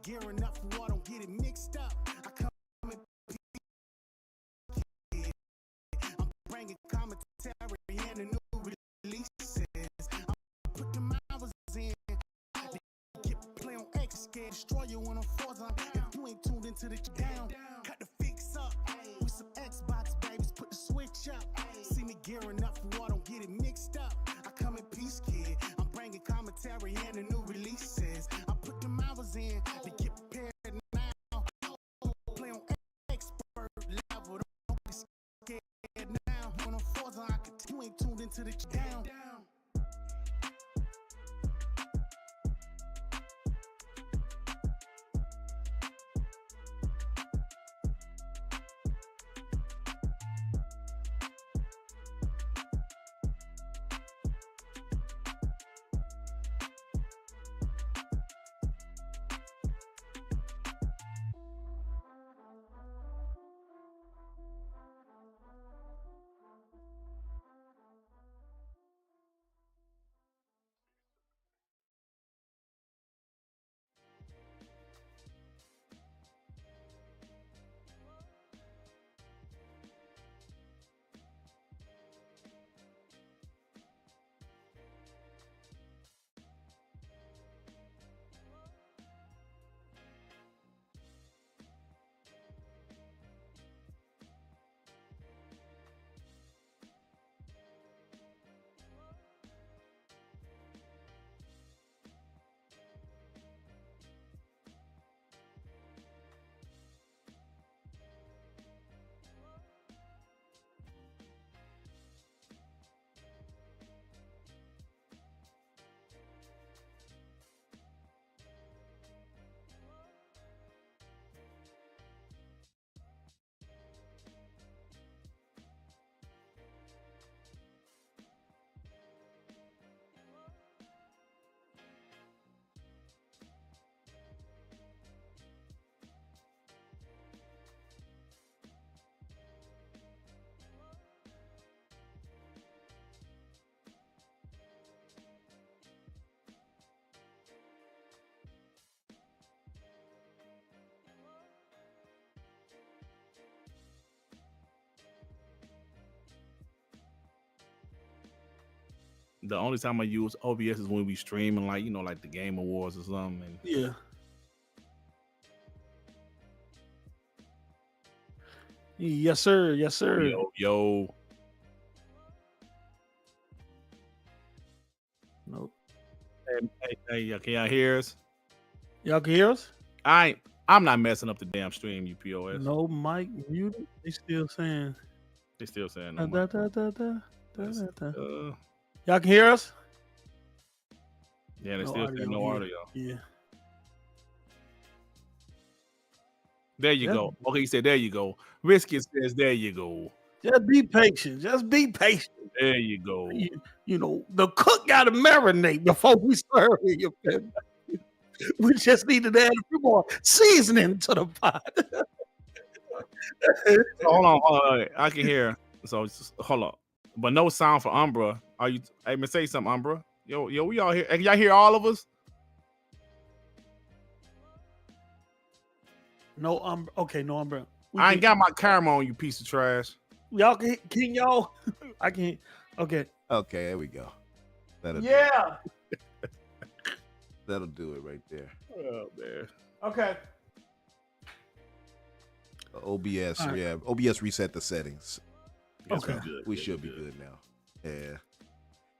gearing up for war, don't get it mixed up. I come in I'm bringing commentary and the new releases. I put the hours in. Get play on X, scared destroy you when I'm Forza. If you ain't tuned into the down, cut the fix up. With some Xbox babies, put the switch up. See me gearing up for war, don't get it mixed up. I come in peace, kid. I'm bringing commentary and the new releases. I put the hours in to get prepared now. Play on expert level, don't be scared now. When I'm Forza, you ain't tuned into the down. The only time I use OBS is when we streaming, like, you know, like the Game Awards or something. And Yeah. Yes, sir. Yes, sir. yo. Nope. Hey, can y'all hear us? Y'all can hear us? I'm not messing up the damn stream, you POS. No mic muted. They still saying. They still saying Da, no. da, da, da, da, Yes. da. Y'all can hear us? Yeah, they No still saying no audio. audio. Yeah. There you Yeah. go. Okay, you said there you go. Risky says there you go. Just be patient. Just be patient. There you go. You know, the cook got to marinate before we serve you. We just need to add a few more seasoning to the pot. So, hold on. I can hear. So hold on. But no sound for Umbra. Are you? Hey, man, say something, Umbra. Yo, we all here. Y'all hear all of us? No Umbra. Okay, no Umbra. I ain't got my camera on, you piece of trash. Y'all can y'all? I can't. Okay. Okay, there we go. That'll do it right there. Oh man. Okay. OBS, right. yeah. OBS reset the settings. Okay. We should be good now. Yeah.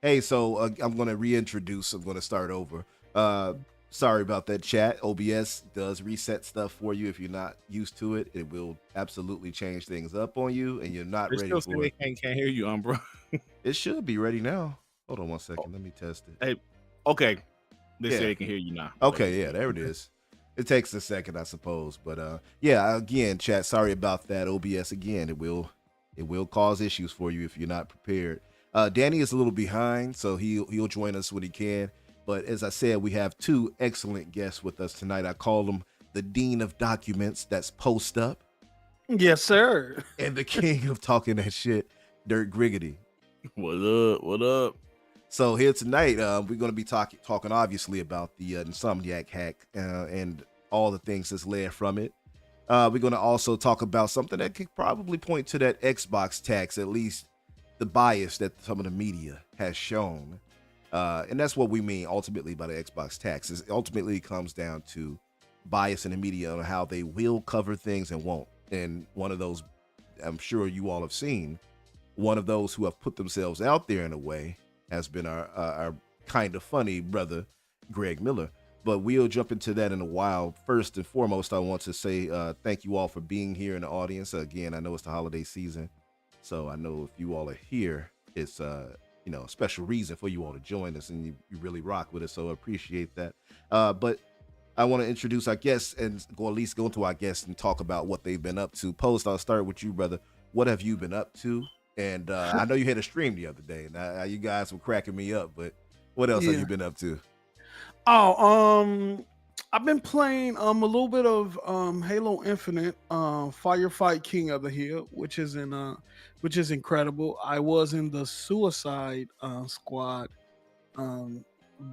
Hey, so I'm going to reintroduce. I'm going to start over. Sorry about that, chat. OBS does reset stuff for you. If you're not used to it, it will absolutely change things up on you, and you're not ready for it. Can't hear you, Umbra. It should be ready now. Hold on one second. Let me test it. Hey, okay. They say they can hear you now. Okay, yeah, there it is. It takes a second, I suppose. But yeah, again, chat, sorry about that. OBS, again, it will cause issues for you if you're not prepared. Danny is a little behind, so he'll join us when he can. But as I said, we have two excellent guests with us tonight. I call them the Dean of Documents, that's Post Up. Yes, sir. And the King of Talking That Shit, Dirk Griggity. What up? What up? So here tonight, we're going to be talking obviously about the Insomniac hack. And all the things that's led from it. We're going to also talk about something that could probably point to that Xbox tax, at least the bias that some of the media has shown. And that's what we mean ultimately by the Xbox tax. It ultimately comes down to bias in the media on how they will cover things and won't. And one of those, I'm sure you all have seen, one of those who have put themselves out there in a way has been our kind of funny brother, Greg Miller. But we'll jump into that in a while. First and foremost, I want to say thank you all for being here in the audience. Again, I know it's the holiday season, so I know if you all are here, it's a special reason for you all to join us, and you really rock with us, so I appreciate that. But I want to introduce our guests and go into our guests and talk about what they've been up to. Post, I'll start with you, brother. What have you been up to? And I know you had a stream the other day, and you guys were cracking me up, but what else have you been up to? Oh, I've been playing a little bit of Halo Infinite, Firefight King of the Hill, which is incredible. I was in the Suicide Squad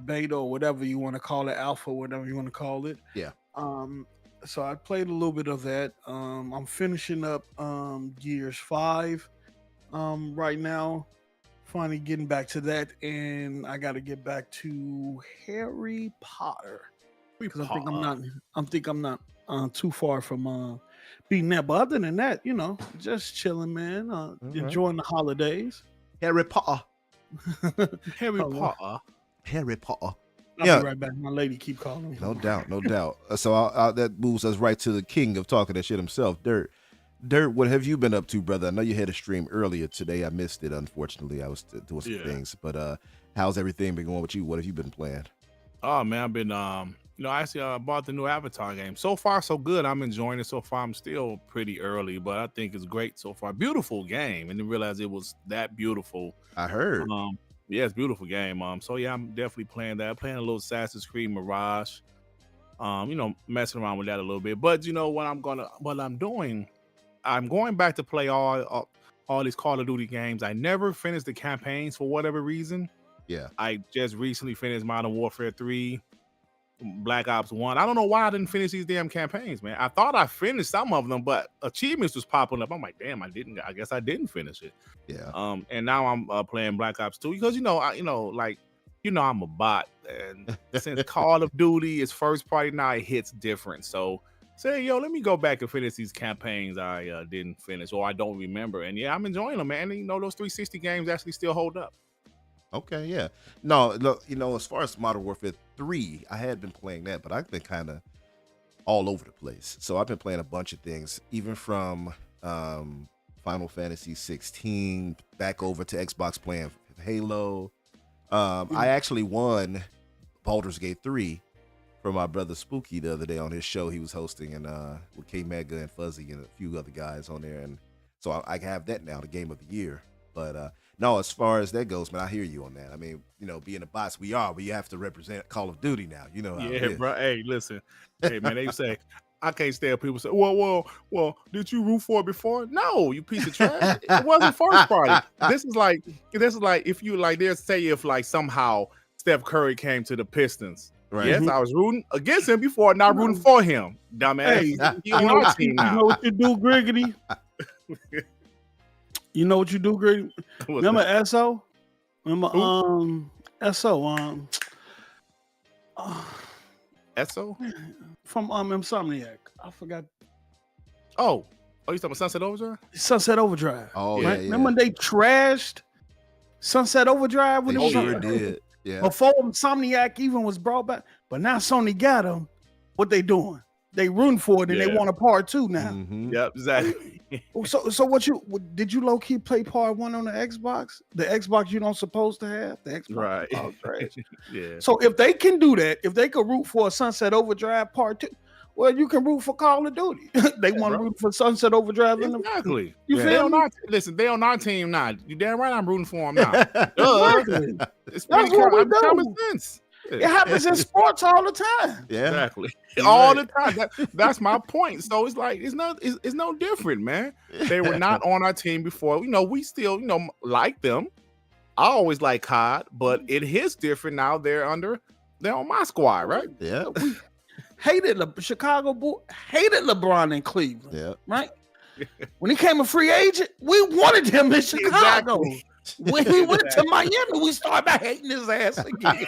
beta, or whatever you want to call it, alpha, whatever you want to call it. Yeah. So I played a little bit of that. I'm finishing up Gears 5 right now. Finally getting back to that, and I got to get back to Harry Potter because I think I'm not too far from beating that. But other than that, just chilling, man. Enjoying the holidays. Harry Potter. Harry Potter. Harry Potter. I'll be right back. My lady keep calling me. No doubt. So that moves us right to the king of talking that shit himself, Dirt. Dirt, what have you been up to, brother? I know you had a stream earlier today. I missed it, unfortunately. I was doing some things, but how's everything been going with you? What have you been playing? Oh man, I've been I bought the new Avatar game. So far, so good. I'm enjoying it so far. I'm still pretty early, but I think it's great so far. Beautiful game, and didn't realize it was that beautiful. I heard. Yeah, it's a beautiful game. So yeah, I'm definitely playing that. Playing a little Assassin's Creed Mirage. Messing around with that a little bit. But I'm going back to play all these Call of Duty games. I never finished the campaigns for whatever reason. Yeah. I just recently finished Modern Warfare 3, Black Ops 1. I don't know why I didn't finish these damn campaigns, man. I thought I finished some of them, but achievements was popping up. I'm like, damn, I guess I didn't finish it. Yeah. And now I'm playing Black Ops 2 because I'm a bot, and since Call of Duty is first party now, it hits different. So say, let me go back and finish these campaigns I didn't finish or I don't remember. And yeah, I'm enjoying them, man. And, those 360 games actually still hold up. Okay, yeah. No, look, as far as Modern Warfare 3, I had been playing that, but I've been kind of all over the place. So I've been playing a bunch of things, even from Final Fantasy 16 back over to Xbox playing Halo. I actually won Baldur's Gate 3 from my brother Spooky the other day on his show he was hosting, and with K Mega and Fuzzy and a few other guys on there, and so I have that now, the game of the year. But no, as far as that goes, man, I hear you on that. I mean, being a boss, we have to represent Call of Duty now. Yeah, bro. Hey, listen, hey man, they say I can't stand people say, well, did you root for it before? No, you piece of trash. It wasn't first party. This is like if you they'll say if somehow Steph Curry came to the Pistons. Right. Yes, I was rooting against him before, not rooting for him. Dumbass. Hey, you know what you do, Griggity? You know what you do, Griggity? Remember SO? Remember SO? SO? From Insomniac. I forgot. Oh, you talking about Sunset Overdrive? Sunset Overdrive. Oh, right? Yeah. Remember they trashed Sunset Overdrive when they it was sure did. Yeah. Before Insomniac even was brought back, but now Sony got them. What they doing? They rooting for it, and they want a part 2 now. Mm-hmm. Yep, exactly. So did you low key play part 1 on the Xbox? The Xbox you don't supposed to have the Xbox, right? Oh, trash. Yeah. So if they can do that, if they could root for a Sunset Overdrive part 2, well, you can root for Call of Duty. They want to root for Sunset Overdrive. Exactly. You feel me? Listen, they on our team now. You damn right I'm rooting for them now. Exactly. It's That's what we do. common sense. It happens in sports all the time. Yeah, exactly. All the time. That's my point. So it's like it's no different, man. They were not on our team before. We still like them. I always like COD, but it hits different now. They're on my squad, right? Yeah. hated Chicago hated LeBron in Cleveland. Yeah. Right. When he came a free agent, we wanted him in Chicago. Exactly. When he went to Miami, we started by hating his ass again.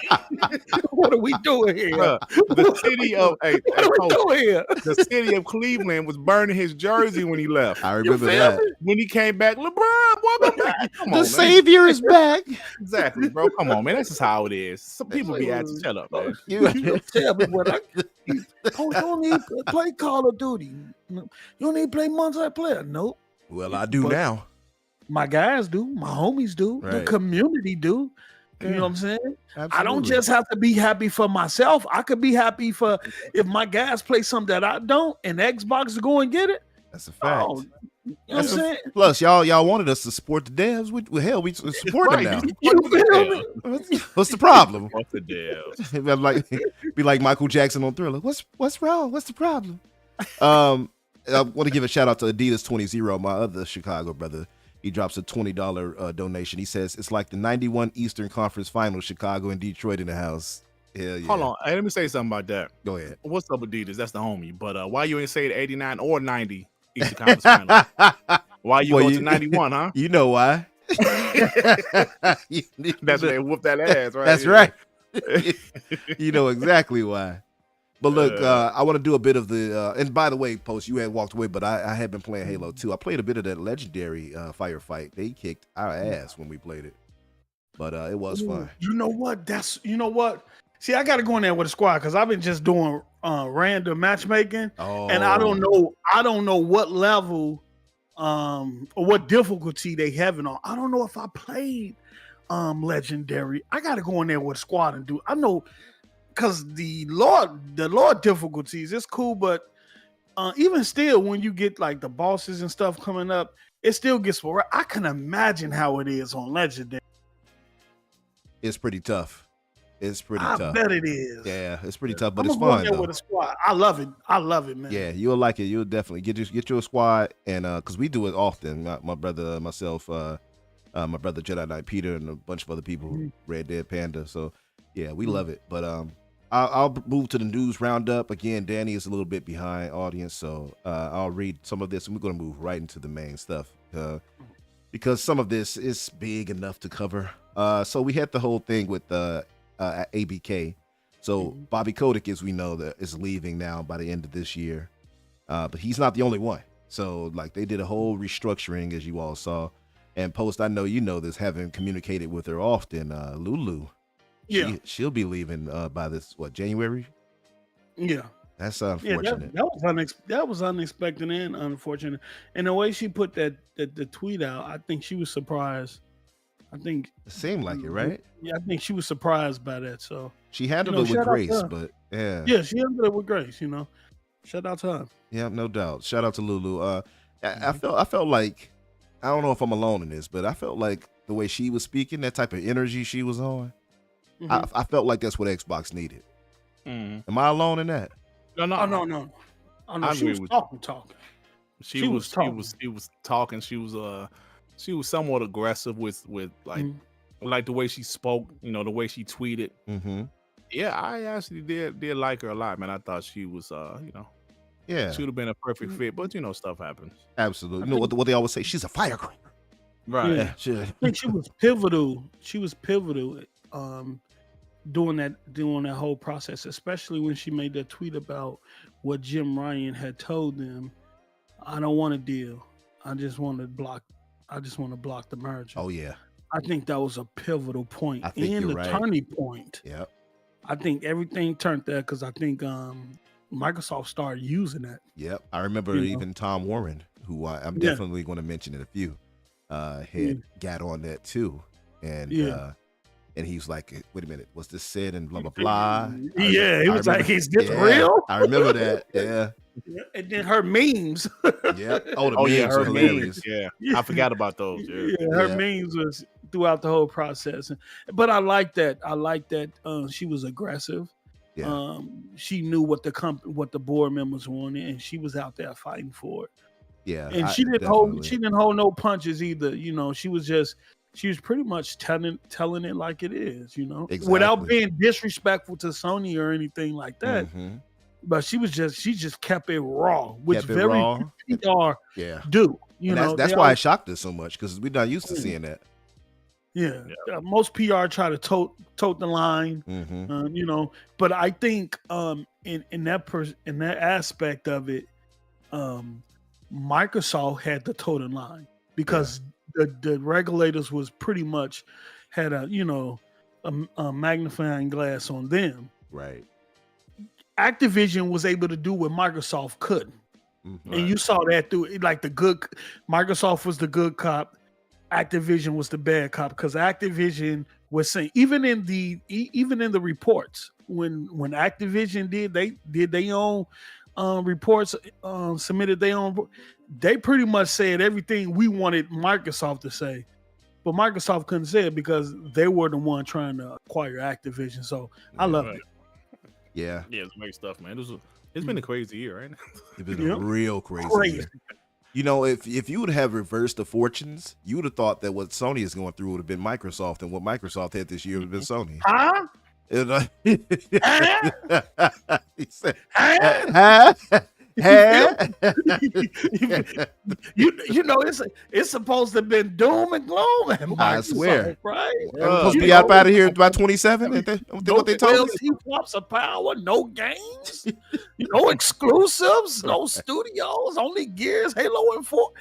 What are we doing here? Bruh, the city of What are we doing here? the city of Cleveland was burning his jersey when he left. I You remember feel that. me? When he came back, LeBron, welcome back. Come on, The man. savior is back. Exactly, bro. Come on, man. This is how it is. Some people be asking, shut up, man. You tell me what you don't need to play Call of Duty. You don't need to play multiplayer. Nope. Well, I do But- now. My guys do. My homies do. The Right. community do. You know what I'm saying? Absolutely. I don't just have to be happy for myself. I could be happy for if my guys play something that I don't and Xbox go and get it. That's a fact. Oh, you know what I'm saying? Plus, y'all wanted us to support the devs. Well, hell, we support them now. You feel me? What's the problem? What's the deal? be like Michael Jackson on Thriller. What's wrong? What's the problem? I want to give a shout out to Adidas 20, my other Chicago brother. He drops a $20 donation. He says it's like the 91 Eastern Conference Finals, Chicago and Detroit in the house. Hell yeah. Hold on. Hey, let me say something about that. Go ahead. What's up, Adidas? That's the homie. But why you ain't say the 89 or 90 Eastern Conference Finals? Why you go to 91, huh? You know why. That's why they whoop that ass, right? That's right. You know exactly why. But look, I want to do a bit of the and by the way, Post, you had walked away, but I had been playing Halo 2. I played a bit of that legendary firefight. They kicked our ass when we played it. But it was fun. You know what? See, I got to go in there with a squad because I've been just doing random matchmaking, and I don't know what level or what difficulty they having on. I don't know if I played legendary. I got to go in there with a squad and do. I know because the Lord difficulties it's cool, but even still, when you get like the bosses and stuff coming up, it still gets. I can imagine how it is on legendary. It's pretty tough. It's pretty I tough. bet it is. Yeah, it's pretty tough, but I'm it's gonna go fun in there though. with a squad. I love it, man. Yeah, you'll like it. You'll definitely get you a squad, and because we do it often. My brother, myself, my brother Jedi Knight Peter, and a bunch of other people, Red Dead Panda. So yeah, we love it. But I'll move to the news roundup again. Danny is a little bit behind audience, so I'll read some of this, and we're gonna move right into the main stuff because some of this is big enough to cover. So we had the whole thing with ABK. So Bobby Kotick, as we know, that is leaving now by the end of this year. But he's not the only one. So like they did a whole restructuring, as you all saw. And Post, I know you know this, having communicated with her often. Lulu, she'll be leaving by this January. Yeah, that's unfortunate. That was unexpected and unfortunate. And the way she put the tweet out, I think she was surprised. I think it seemed like it, right? Yeah, I think she was surprised by that. So she handled it with grace, but yeah, she handled it with grace. You know, shout out to her. Yeah, no doubt. Shout out to Lulu. I felt like, I don't know if I'm alone in this, but I felt like the way she was speaking, that type of energy she was on, I felt like that's what Xbox needed. Am I alone in that? No. She was talking. She was talking. She was somewhat aggressive with like the way she spoke, the way she tweeted. Yeah, I actually did like her a lot, man. I thought she was, yeah, she would have been a perfect fit, but stuff happens. Absolutely. You know what they always say? She's a firecracker. Right. Yeah. I think she was pivotal. Doing that whole process, especially when she made that tweet about what Jim Ryan had told them. I don't want a deal. I just want to block the merger. Oh yeah. I think that was a pivotal point and the turning point. Yeah. I think everything turned there because I think Microsoft started using that. Yep. I remember even Tom Warren, who I'm definitely going to mention in a few, had got on that too. And and he was like, wait a minute, what's this said and blah, blah, blah. Yeah, he was like, is this real? I remember that. Yeah. And then her memes. Yeah. Oh, the memes were hilarious. Yeah. I forgot about those. Yeah. Her memes was throughout the whole process. But I like that. She was aggressive. Yeah. She knew what the board members wanted, and she was out there fighting for it. Yeah. And she didn't hold no punches either. She was pretty much telling it like it is, exactly. without being disrespectful to Sony or anything like that. but she just kept it raw, which Kept it very raw. PR Yeah. do. You And know, that's they why all- it shocked us so much because we're not used to seeing that. Yeah, most PR try to tote the line, Mm-hmm. you know. But I think in that aspect of it, Microsoft had the totem line because the regulators was pretty much had a magnifying glass on them. Right. Activision was able to do what Microsoft couldn't. Mhm. And you saw that through like Microsoft was the good cop, Activision was the bad cop because Activision was saying even in the reports when Activision did their own reports, submitted their own, they pretty much said everything we wanted Microsoft to say, but Microsoft couldn't say it because they were the one trying to acquire Activision. So I love it. Yeah. Yeah, it's great stuff, man. It's been a crazy year, right? It's been a real crazy Crazy. year. You know, if you would have reversed the fortunes, you would have thought that what Sony is going through would have been Microsoft, and what Microsoft had this year would have been Sony. Huh? He said, Huh? you know it's supposed to have been doom and gloom at Microsoft, I swear. right? I'm supposed to be out of here by 27. Ain't that what they told us? He flops of power, no games, no exclusives, no studios, only Gears, Halo, and 4.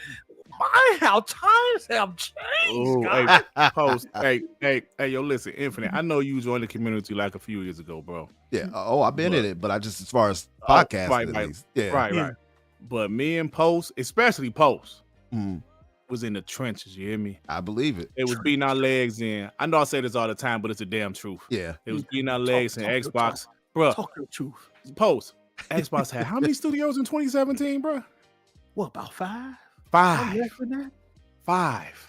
My, how times have changed. Oh, guys. hey, Post. Hey, yo, listen, Infinite. I know you joined the community like a few years ago, bro. Yeah. Oh, I've been in it, but I just as far as podcasting, right, at right. least. Yeah. Right. But me and Post, especially Post, Mm, was in the trenches. You hear me? I believe it. It was beating our legs in. I know I say this all the time, but it's a damn truth. Yeah. It was beating our legs in Talk the Xbox, talk. bro. Talk the truth. Post. Xbox had how many studios in 2017, bro? What, about 5? Five. Less than that? 5.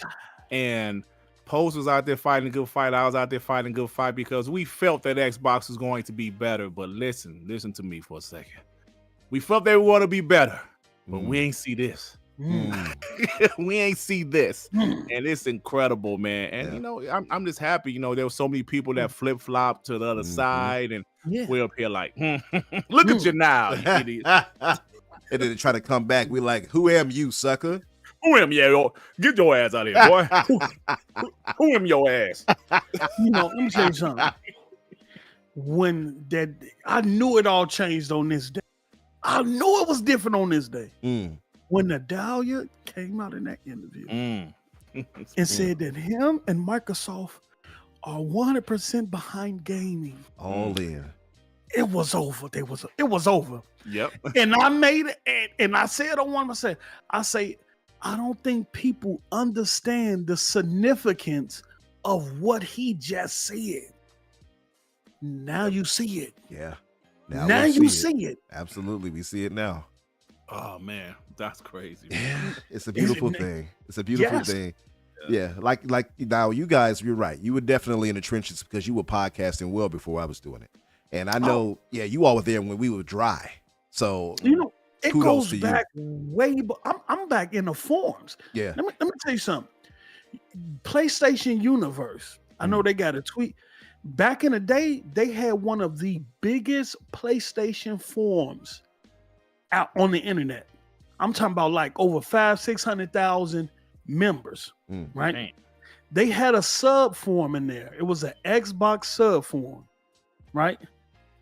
And Post was out there fighting a good fight. I was out there fighting a good fight because we felt that Xbox was going to be better. But listen to me for a second. We felt they were going to be better, but we ain't see this. We ain't see this. And it's incredible, man. And you know, I'm just happy. You know, there were so many people that flip flop to the other side, and we're up here like, look at you now, you idiot. And then they try to come back. We like, who am you, sucker? Who am you? Get your ass out of here, boy. Who am your ass? You know, let me tell you something. I knew it all changed on this day. I knew it was different on this day. When Nadalia came out in that interview and said that him and Microsoft are 100% behind gaming. All in. It was over. It was over. Yep. And I made it, and I said on one, I say, I don't think people understand the significance of what he just said. Now you see it. Yeah. Now we you see it. Absolutely. We see it now. Oh man, that's crazy. Yeah. It's a beautiful thing. It's a beautiful Yes. thing. Yeah. Like now you guys, you're right. You were definitely in the trenches because you were podcasting well before I was doing it. And I know, you all were there when we were dry. So You know, it kudos goes to you. back way. I'm back in the forums. Yeah. Let me tell you something. PlayStation Universe. I know they got a tweet. Back in the day, they had one of the biggest PlayStation forums out on the internet. I'm talking about like over 500,000-600,000 members, right? Dang. They had a sub forum in there. It was an Xbox sub forum, right?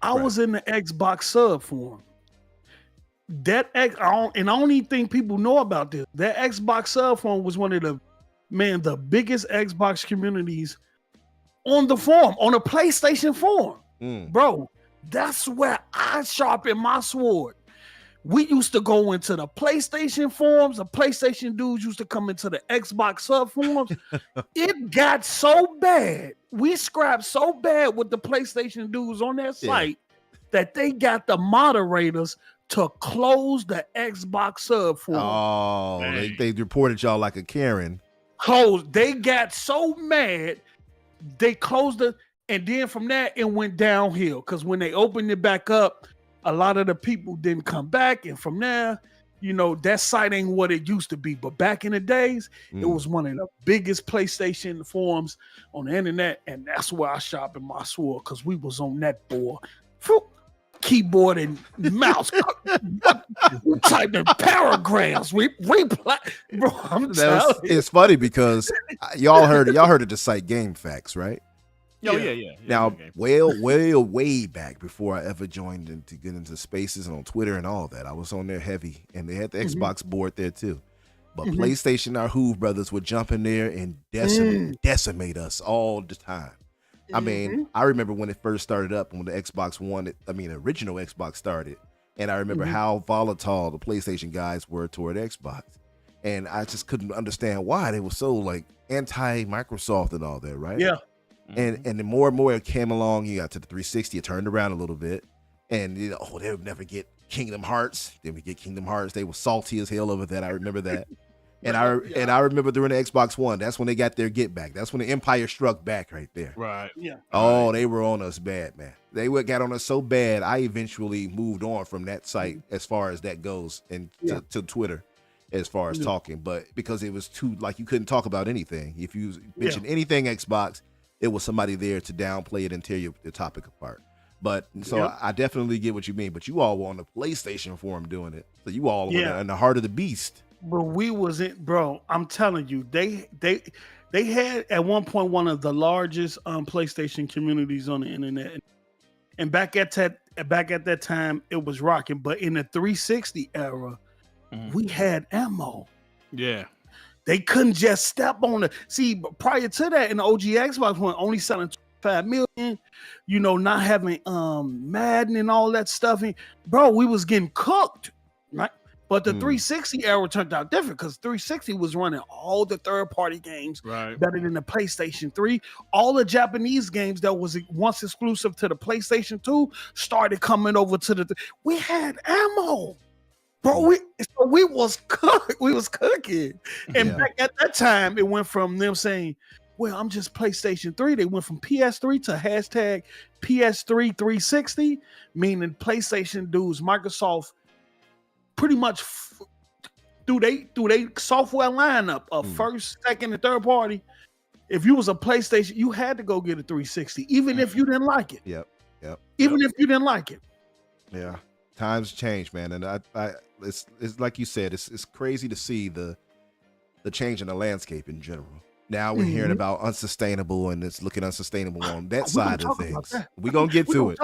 I was in the Xbox sub forum. I don't even think people know about this. That Xbox sub forum was one of the biggest Xbox communities on the forum, on a PlayStation forum. Bro, that's where I sharpen my sword. We used to go into the PlayStation forums. The PlayStation dudes used to come into the Xbox sub forums. It got so bad. We scrapped so bad with the PlayStation dudes on that site that they got the moderators to close the Xbox sub forum. Oh, they reported y'all like a Karen. Closed. They got so mad, they closed it. And then from that, it went downhill. Because when they opened it back up, a lot of the people didn't come back. And from there, that site ain't what it used to be. But back in the days, it was one of the biggest PlayStation forums on the internet. And that's where I sharpened my sword because we was on that board. keyboard and mouse. We typing paragraphs. We reply, bro. I'm telling you. It's funny because y'all heard of the site Game Facts, right? Oh yeah. Now, Okay. way back before I ever joined in to get into Spaces and on Twitter and all that, I was on there heavy, and they had the Xbox board there too. But PlayStation, our Hoove brothers would jump in there and decimate us all the time. I mean, I remember when it first started up, when the Xbox One, original Xbox started, and I remember how volatile the PlayStation guys were toward Xbox, and I just couldn't understand why they were so like anti-Microsoft and all that, right? Yeah. And the more and more it came along, you got to the 360, it turned around a little bit, and they would never get Kingdom Hearts. Then we get Kingdom Hearts. They were salty as hell over that. I remember that. And I remember during the Xbox One, that's when they got their get back. That's when the Empire struck back right there. Right. Yeah. Oh, they were on us bad, man. They got on us so bad. I eventually moved on from that site as far as that goes, and to Twitter as far as talking. But because it was too, like, you couldn't talk about anything. If you mentioned anything Xbox, it was somebody there to downplay it and tear the topic apart. But so I definitely get what you mean. But you all were on the PlayStation forum doing it. So you all were in the heart of the beast. But we wasn't, bro. I'm telling you, they had at one point one of the largest PlayStation communities on the internet, and back at that time it was rocking. But in the 360 era, we had ammo. Yeah, they couldn't just step on the. See, prior to that, in the OG Xbox One, only selling 5 million. Not having Madden and all that stuff. And, bro, we was getting cooked, right? But the 360 era turned out different because 360 was running all the third-party games better than the PlayStation 3. All the Japanese games that was once exclusive to the PlayStation 2 started coming over to the. We had ammo, bro. We was cooking. And back at that time, it went from them saying, "Well, I'm just PlayStation 3." They went from PS3 to hashtag PS3 360, meaning PlayStation dudes, Microsoft. Pretty much through they software lineup of first, second, and third party. If you was a PlayStation, you had to go get a 360, even if you didn't like it. Yep. Even if you didn't like it. Yeah, times change, man, and it's like you said, it's crazy to see the change in the landscape in general. Now we're hearing about unsustainable, and it's looking unsustainable on that side of things. We're going to get to it.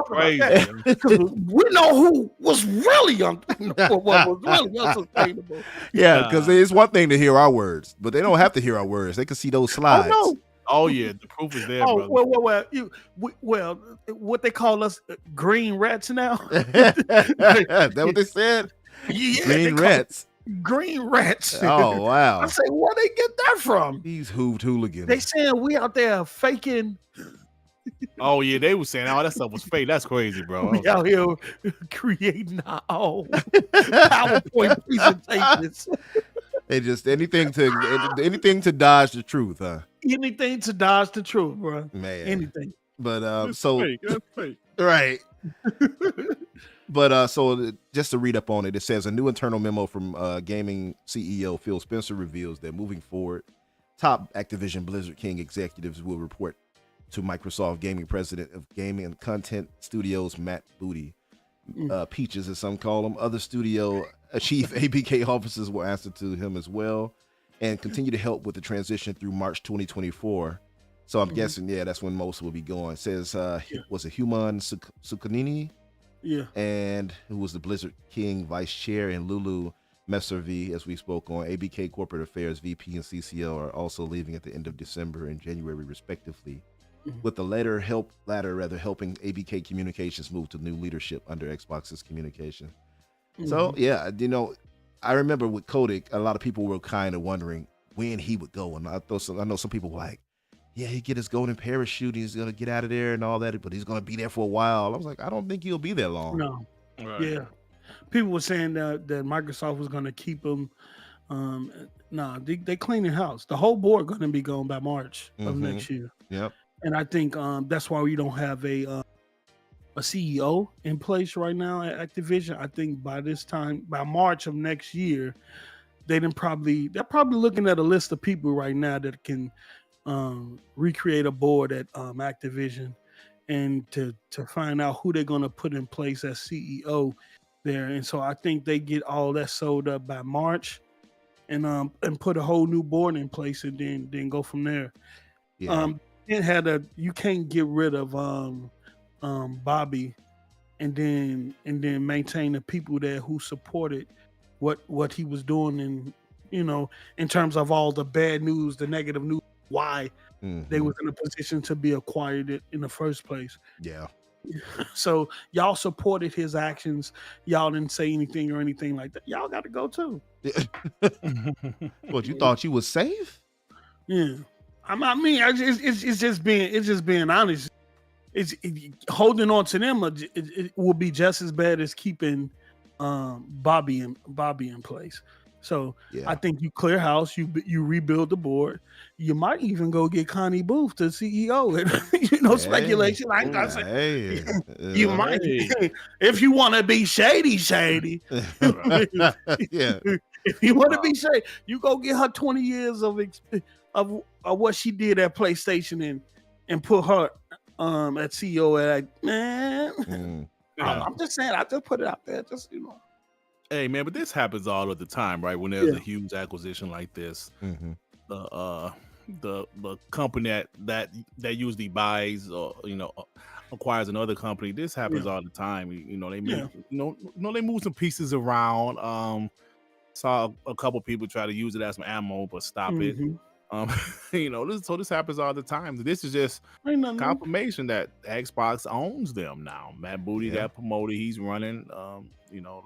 We know who was really unsustainable. Yeah, because it's one thing to hear our words, but they don't have to hear our words. They can see those slides. Oh, no. Oh yeah, the proof is there, brother. Well, what they call us, green rats now? That what they said? Yeah, green rats. Green rats. Oh wow! I say, where they get that from? These hooved hooligans. They saying we out there faking. Oh yeah, they were saying all that stuff was fake. That's crazy, bro. We out here creating our own PowerPoint presentations. They just anything to dodge the truth, huh? Anything to dodge the truth, bro. Man, anything. But That's fake. Right. But so just to read up on it, it says a new internal memo from gaming CEO Phil Spencer reveals that moving forward, top Activision Blizzard King executives will report to Microsoft Gaming President of Gaming and Content Studios Matt Booty, Peaches as some call him. Other studio chief ABK officers will answer to him as well, and continue to help with the transition through March 2024. So I'm guessing, that's when most will be going. It says was it Human Sukanini? Yeah, and who was the Blizzard King Vice Chair, and Lulu Messervy, as we spoke on, ABK Corporate Affairs VP and CCO are also leaving at the end of December and January, respectively. With the latter helping ABK Communications move to new leadership under Xbox's communication. So I remember with Kotick, a lot of people were kind of wondering when he would go, and I know some people were like, yeah, he get his golden parachute, he's gonna get out of there and all that, but he's gonna be there for a while. I was like, I don't think he'll be there long. No. Right. Yeah. People were saying that Microsoft was gonna keep him. They cleaning house. The whole board gonna be gone by March of next year. Yep. And I think that's why we don't have a CEO in place right now at Activision. I think by March of next year, they're probably looking at a list of people right now that can recreate a board at Activision and to find out who they're going to put in place as CEO there. And so I think they get all that sold up by March, and put a whole new board in place, and then go from there. Yeah. You can't get rid of Bobby and then maintain the people there who supported what he was doing, and in terms of all the bad news, the negative news, why they was in a position to be acquired in the first place. Yeah. So y'all supported his actions. Y'all didn't say anything or anything like that. Y'all got to go too. What, you thought you was safe? Yeah, it's just being honest. Holding on to them. It will be just as bad as keeping Bobby in place. So Yeah. I think you clear house, you rebuild the board. You might even go get Connie Booth to CEO. Speculation. I ain't gonna say. You might, if you want to be shady. Yeah. If you want to be shady, you go get her 20 years of what she did at PlayStation and put her at CEO. Man, I'm just saying. I just put it out there. Just Hey man, but this happens all of the time, right? When there's a huge acquisition like this, the company that usually buys or acquires another company. This happens all the time. They move, they move some pieces around. Saw a couple people try to use it as some ammo, but stop it. This happens all the time. This is just confirmation that Xbox owns them now. Matt Booty got promoted. He's running.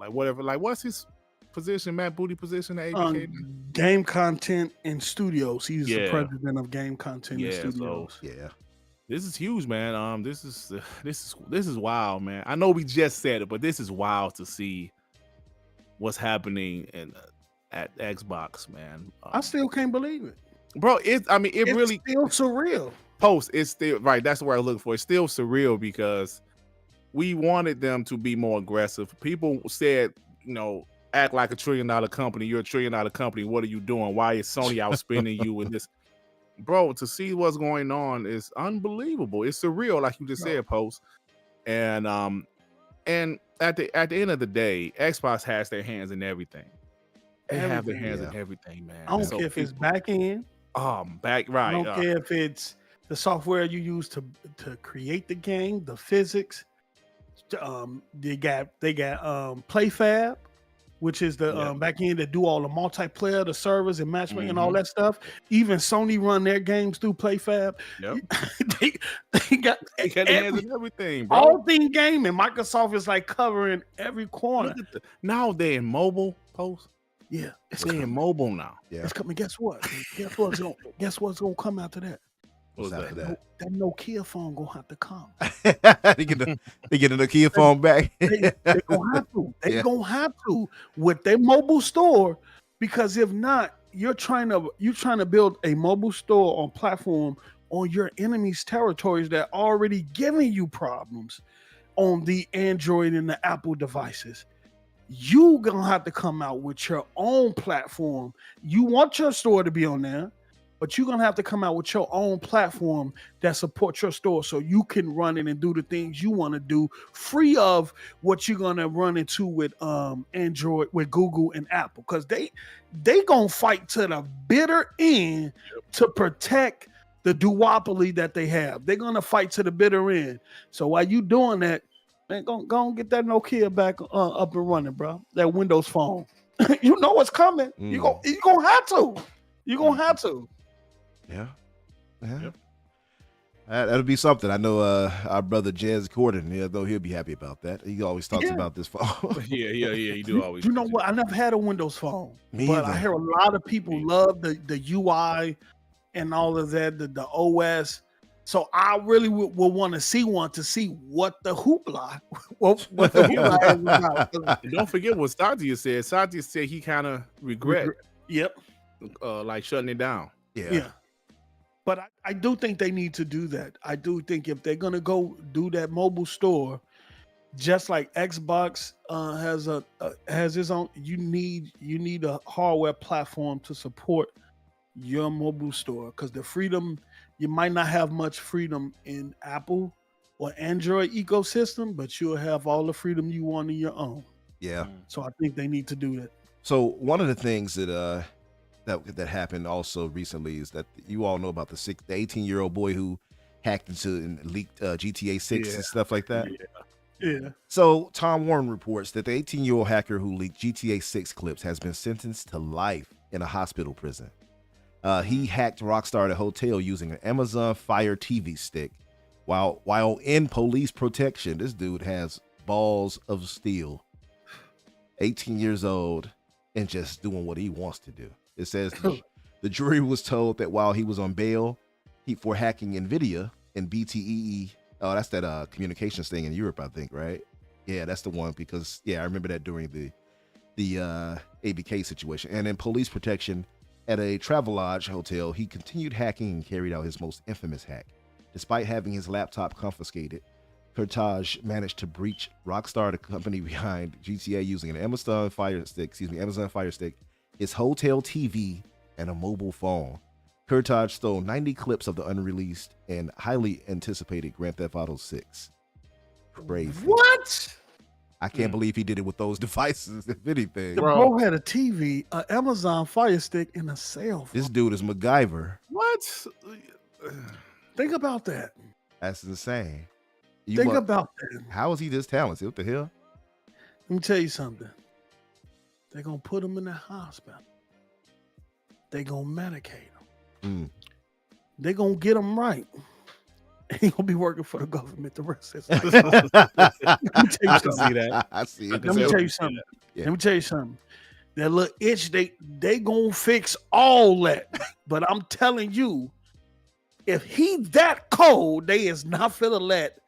Whatever. Like, what's his position? Matt Booty position at ABK? Game content and studios. He's the president of game content and studios. So, this is huge, man. This is wild, man. I know we just said it, but this is wild to see what's happening at Xbox, man. I still can't believe it. Bro, it's really still surreal. It's still right. That's what I'm looking for. It's still surreal because we wanted them to be more aggressive. People said, act like $1 trillion company. You're $1 trillion company. What are you doing? Why is Sony outspending you in this? Bro, to see what's going on is unbelievable. It's surreal, like you just said, Post. And at the end of the day, Xbox has their hands in everything. They have their hands in everything, man. I don't care if it's back end. Right. I don't care if it's the software you use to create the game, the physics. They got PlayFab, which is the back end that do all the multiplayer, the servers and matchmaking and all that stuff. Even Sony run their games through PlayFab. Yep. they got their hands in everything, bro. All thing gaming. Microsoft is like covering every corner. Now they're in mobile, Post. Yeah, it's in mobile now. Yeah, it's coming. Guess what? Guess what's gonna come after that? What's that? That Nokia phone gonna have to come. they get a Nokia phone back. They gonna have to. They gonna have to with their mobile store, because if not, you're trying to build a mobile store on platform on your enemy's territories that are already giving you problems on the Android and the Apple devices. You gonna have to come out with your own platform. You want your store to be on there, but you're gonna have to come out with your own platform that supports your store, so you can run it and do the things you want to do, free of what you're gonna run into with Android, with Google and Apple, because they gonna fight to the bitter end to protect the duopoly that they have. They're gonna fight to the bitter end. So while you doing that, man, go get that Nokia back up and running, bro. That Windows phone. You know what's coming. You gonna have to. You're gonna have to. Yeah. Yep. That'll be something. I know our brother Jez Corden, though he'll be happy about that. He always talks about this phone. Yeah. You do always. You know what? I never had a Windows phone, Me but either. I hear a lot of people love the UI and all of that, the OS. So I really would want to see one to see what the hoopla, what the hoopla is about. Don't forget what Satya said. Satya said he kind of regret. Yep. Like shutting it down. Yeah. But I do think they need to do that. I do think if they're gonna go do that mobile store, just like Xbox has its own, you need a hardware platform to support your mobile store, because the freedom, you might not have much freedom in Apple or Android ecosystem, but you'll have all the freedom you want in your own. Yeah. So I think they need to do that. So one of the things that that happened also recently is that you all know about the 18-year-old boy who hacked into and leaked GTA 6 and stuff like that. Yeah. So Tom Warren reports that the 18-year-old hacker who leaked GTA 6 clips has been sentenced to life in a hospital prison. He hacked Rockstar at a hotel using an Amazon Fire TV stick. While in police protection, this dude has balls of steel. 18 years old and just doing what he wants to do. It says the jury was told that while he was on bail for hacking NVIDIA and BTE, oh, that's that communications thing in Europe, I think, right? Yeah, that's the one because, I remember that during the ABK situation. And in police protection at a Travelodge hotel, he continued hacking and carried out his most infamous hack. Despite having his laptop confiscated, Kurtaj managed to breach Rockstar, the company behind GTA, using an Amazon Fire Stick, his hotel TV, and a mobile phone. Kurtaj stole 90 clips of the unreleased and highly anticipated Grand Theft Auto 6. Crazy. What? I can't believe he did it with those devices, if anything. The bro had a TV, an Amazon Fire Stick, and a cell phone. This dude is MacGyver. What? Think about that. That's insane. Think about that. How is he this talented? What the hell? Let me tell you something. They're going to put him in the hospital. They're going to medicate him. They're going to get him right. He ain't going to be working for the government the rest of his life. Let me tell you something. I see it. Let me tell you something. Let me tell you something. That little itch, they going to fix all that. But I'm telling you, if he that cold, they is not finna let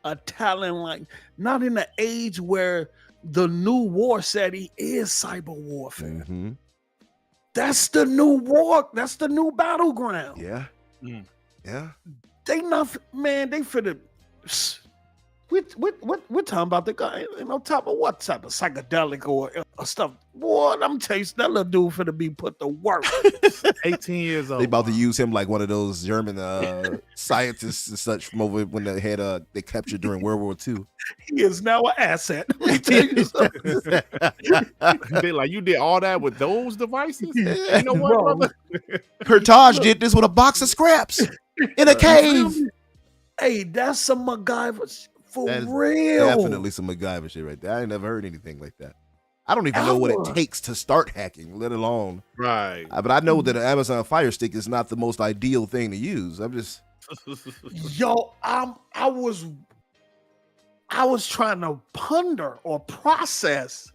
a talent like, not in the age where the new war setting is cyber warfare. Mm-hmm. That's the new war. That's the new battleground. Yeah. Yeah. They not, man, they finna, we're talking about the guy, on top of what type of psychedelic or stuff. Boy, I'm telling you, that little dude finna be put to work. 18 years old. They about to use him like one of those German scientists and such from over when they had they captured during World War II. He is now an asset. Let me tell you something. They like, you did all that with those devices? You know what, brother? Kurtaj did this with a box of scraps in a cave. Hey, that's some MacGyver for That is real. Definitely some MacGyver shit right there. I ain't never heard anything like that. I don't even know what it takes to start hacking, let alone. Right. But I know that an Amazon Fire Stick is not the most ideal thing to use. I'm just. Yo, I was trying to ponder or process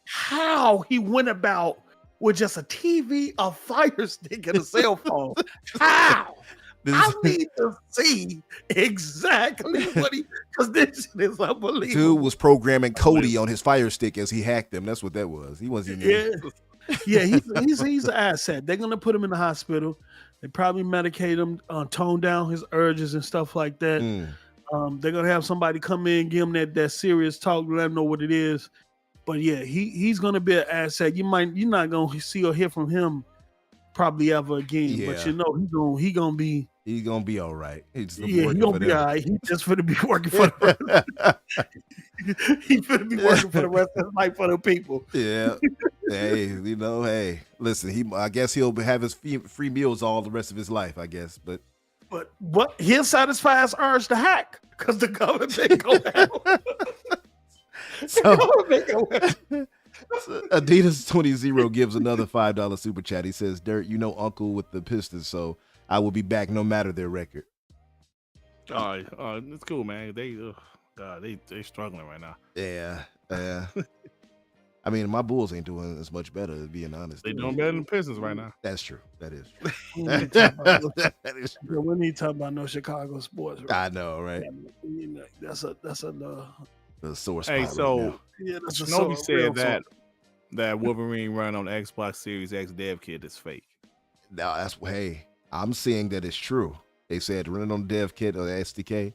how he went about with just a TV, a Fire Stick, and a cell phone. How? I need to see exactly what because this shit is unbelievable. Dude was programming Cody on his Fire Stick as he hacked him. That's what that was. He wasn't even. Yeah, he's an asset. They're gonna put him in the hospital. They probably medicate him, tone down his urges and stuff like that. They're gonna have somebody come in, give him that serious talk, let him know what it is. But yeah, he's gonna be an asset. You're not gonna see or hear from him probably ever again. Yeah. But you know he gonna be. He's gonna be all right. He's gonna be all right. He's just gonna be working for the he's gonna be working for the rest of his life for the people. Yeah. Hey, listen, I guess he'll have his free meals all the rest of his life, I guess. But what he'll satisfy his urge to hack because the government go out. Adidas 20 gives another $5 super chat. He says, Dirt, you know Uncle with the Pistons, so I will be back no matter their record. It's cool, man. They struggling right now. Yeah. I mean, my Bulls ain't doing as much better, being honest. They doing better than the Pistons right now. That's true. That is true. That is true. We need to talk about no Chicago sports. Right? I know, right? That's a the source. Hey, so that's Shinobi said that Wolverine run on Xbox Series X dev kit is fake. Now I'm seeing that it's true. They said running on the dev kit or the SDK.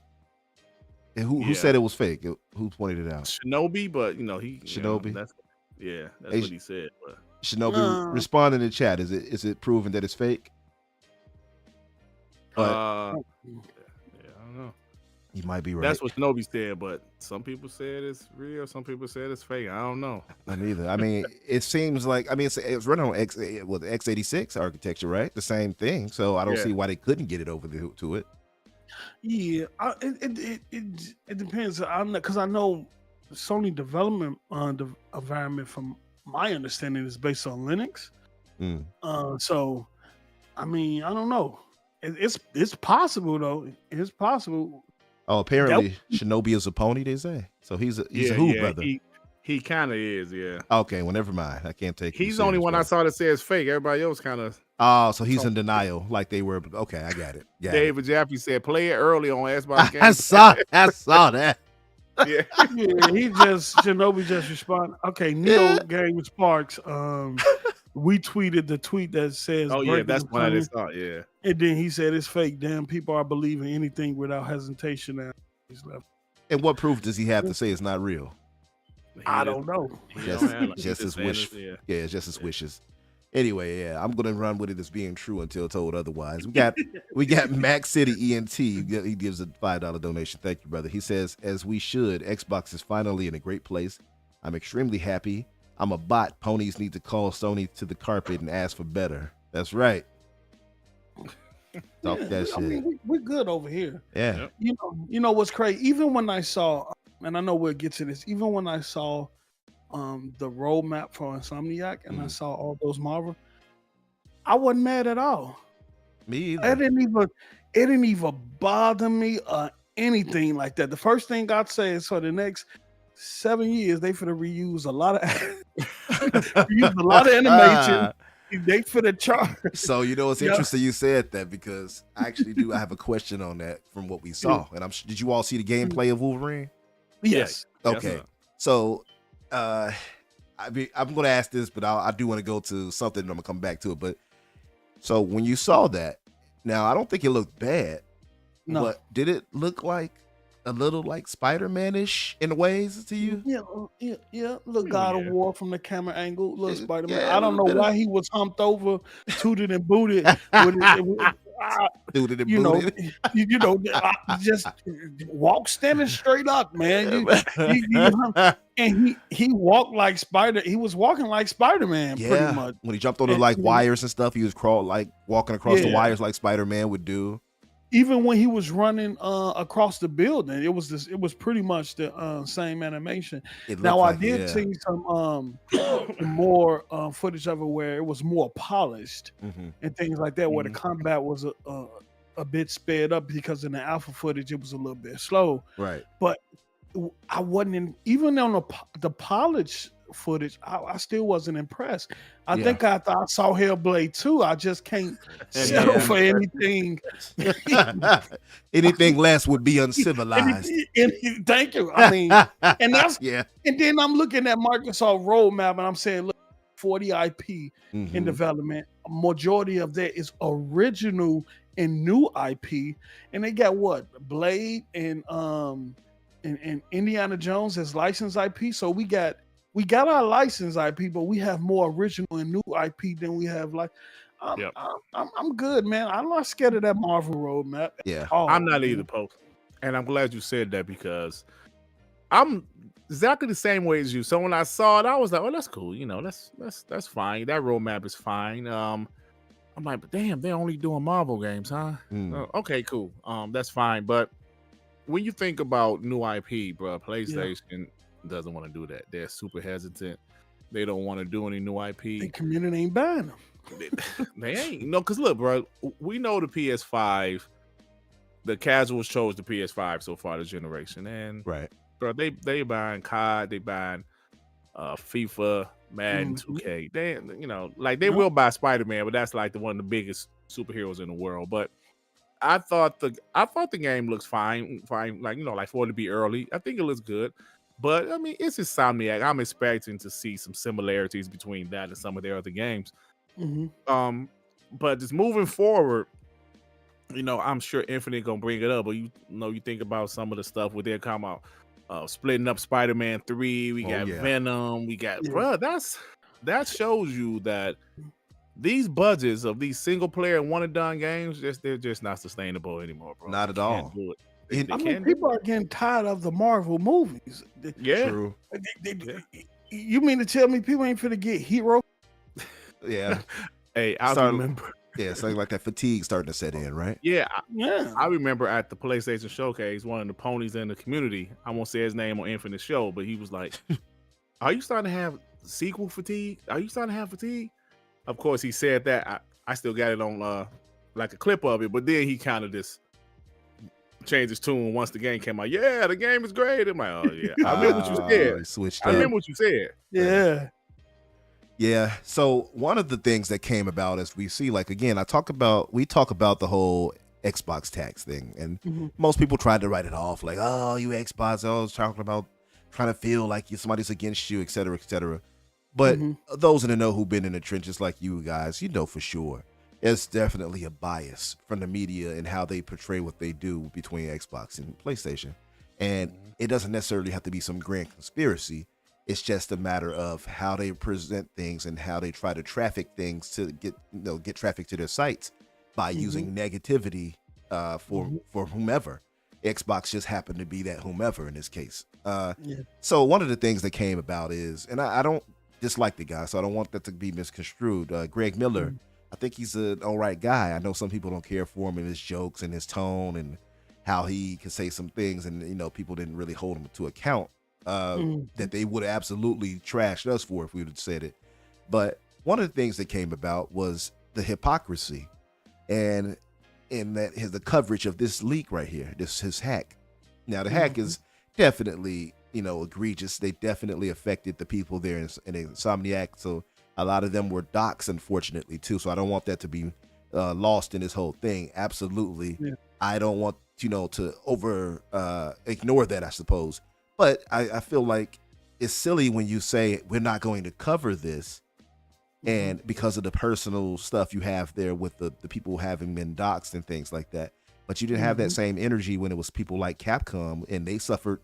And who said it was fake? Who pointed it out? Shinobi, but Shinobi. That's what he said. But Shinobi, respond in the chat. Is it proven that it's fake? I don't know. You might be right. That's what Shinobi said, but some people said it's real. Some people said it's fake. I don't know. Not either. I mean, it seems like it's running on x86 architecture, right? The same thing. So I don't see why they couldn't get it over to it. Yeah, it depends. Because I know Sony development environment, from my understanding, is based on Linux. So, I mean, I don't know. It's possible though. It's possible. Oh, apparently Shinobi is a pony, they say. So he's a who brother? He kind of is, yeah. Okay, well, never mind. I can't take. He's the only one I saw that says fake. Everybody else kind of. Oh, so he's in denial, like they were. Okay, I got it. David Jaffe said, "Play it early on Xbox Games." I saw that. Yeah, Shinobi just responded. Okay, Neo Game Sparks. We tweeted the tweet that says, "Oh yeah, that's what I just thought." Yeah, and then he said it's fake. Damn, people are believing anything without hesitation now. He's left. And what proof does he have to say it's not real? I don't know. Just his wish. Yeah, it's just his wishes. Anyway, yeah, I'm gonna run with it as being true until told otherwise. We got Max City ENT. He gives a $5 donation. Thank you, brother. He says, as we should, Xbox is finally in a great place. I'm extremely happy. I'm a bot. Ponies need to call Sony to the carpet and ask for better. That's right. Talk that shit. I mean, we're good over here. Yeah. You know what's crazy? Even when I saw, and I know we'll get to this, even when I saw the roadmap for Insomniac and I saw all those Marvel, I wasn't mad at all. Me either. It didn't even bother me or anything like that. The first thing I'd say is for the next 7 years, they finna reuse a lot of animation. They finna charge. So it's interesting you said that, because I actually I have a question on that from what we saw. And did you all see the gameplay of Wolverine? Yes. Okay. Yes, so I'm going to ask this, but I do want to go to something, and I'm going to come back to it. But so when you saw that, now I don't think it looked bad. No. But did it look like a little like Spider-Man-ish in ways to you? Yeah. Look, God of War from the camera angle. Look, Spider-Man. Yeah, I don't know why he was humped over, tooted and booted. Just walk standing straight up, man. And he walked like Spider. He was walking like Spider-Man, pretty much. When he jumped on the wires and stuff, he was walking across the wires like Spider-Man would do. Even when he was running across the building, it was pretty much the same animation. Now I did see some more footage of it where it was more polished and things like that, where the combat was a bit sped up, because in the alpha footage it was a little bit slow. Right. But I wasn't even on the polished footage. I still wasn't impressed. I think after I saw Hellblade 2, I just can't settle for anything. Anything less would be uncivilized. Thank you. I mean, and that's And then I'm looking at Microsoft roadmap, and I'm saying, look, 40 IP in development. A majority of that is original and new IP, and they got what? Blade and Indiana Jones as licensed IP. So we got our licensed IP, but we have more original and new IP than we have. I'm good, man. I'm not scared of that Marvel roadmap. Yeah, I'm not either, Pope. And I'm glad you said that, because I'm exactly the same way as you. So when I saw it, I was like, "Oh, that's cool. That's fine. That roadmap is fine." I'm like, "But damn, they're only doing Marvel games, huh?" Okay, cool. That's fine. But when you think about new IP, bro, PlayStation doesn't want to do that. They're super hesitant. They don't want to do any new IP. The community ain't buying them. They ain't. No, because look, bro, we know the PS5, the casuals chose the PS5 so far this generation. And bro, they buying COD, they buying FIFA, Madden, 2K. They will buy Spider-Man, but that's like one of the biggest superheroes in the world. But I thought the game looks fine, like for it to be early. I think it looks good. But I mean, it's Insomniac. I'm expecting to see some similarities between that and some of their other games. But just moving forward, I'm sure Infinite gonna bring it up. But you think about some of the stuff where they're coming out, splitting up Spider-Man 3. We got Venom. We got bro. That shows you that these budgets of these single player one and done games, they're just not sustainable anymore, bro. Not at all. They I mean, can do people are getting tired of the Marvel movies. Yeah. True. You mean to tell me people ain't finna get hero? Yeah. Hey, I Start- remember. Yeah, something like that fatigue starting to set in, right? Yeah, Yeah. I remember at the PlayStation Showcase, one of the ponies in the community, I won't say his name on Infinite Show, but he was like, are you starting to have sequel fatigue? Are you starting to have fatigue? Of course, he said that. I still got it on like a clip of it, but then he kind of just changed his tune once the game came out. Yeah, the game is great. I'm like, oh, yeah. I remember what you said. Switched I up. remember what you said. Yeah. Yeah. So one of the things that came about as we see, like again, we talk about the whole Xbox tax thing, and most people tried to write it off like, oh, you Xbox, oh, it's talking about trying to feel like somebody's against you, et cetera, et cetera. But those in the know who've been in the trenches like you guys, you know for sure, it's definitely a bias from the media and how they portray what they do between Xbox and PlayStation. And it doesn't necessarily have to be some grand conspiracy. It's just a matter of how they present things and how they try to traffic things to get traffic to their sites by using negativity for whomever. Xbox just happened to be that whomever in this case. So one of the things that came about is, and I don't dislike the guy, so I don't want that to be misconstrued. Greg Miller, I think he's an all right guy. I know some people don't care for him and his jokes and his tone and how he can say some things, and people didn't really hold him to account. That they would have absolutely trashed us for if we would have said it. But one of the things that came about was the hypocrisy and the coverage of this leak right here, his hack. Now the hack is definitely egregious. They definitely affected the people there in Insomniac, so a lot of them were docs, unfortunately, too. So I don't want that to be lost in this whole thing. Absolutely. I don't want to ignore that, I suppose. But I feel like it's silly when you say we're not going to cover this, and because of the personal stuff you have there with the people having been doxxed and things like that. But you didn't have that same energy when it was people like Capcom, and they suffered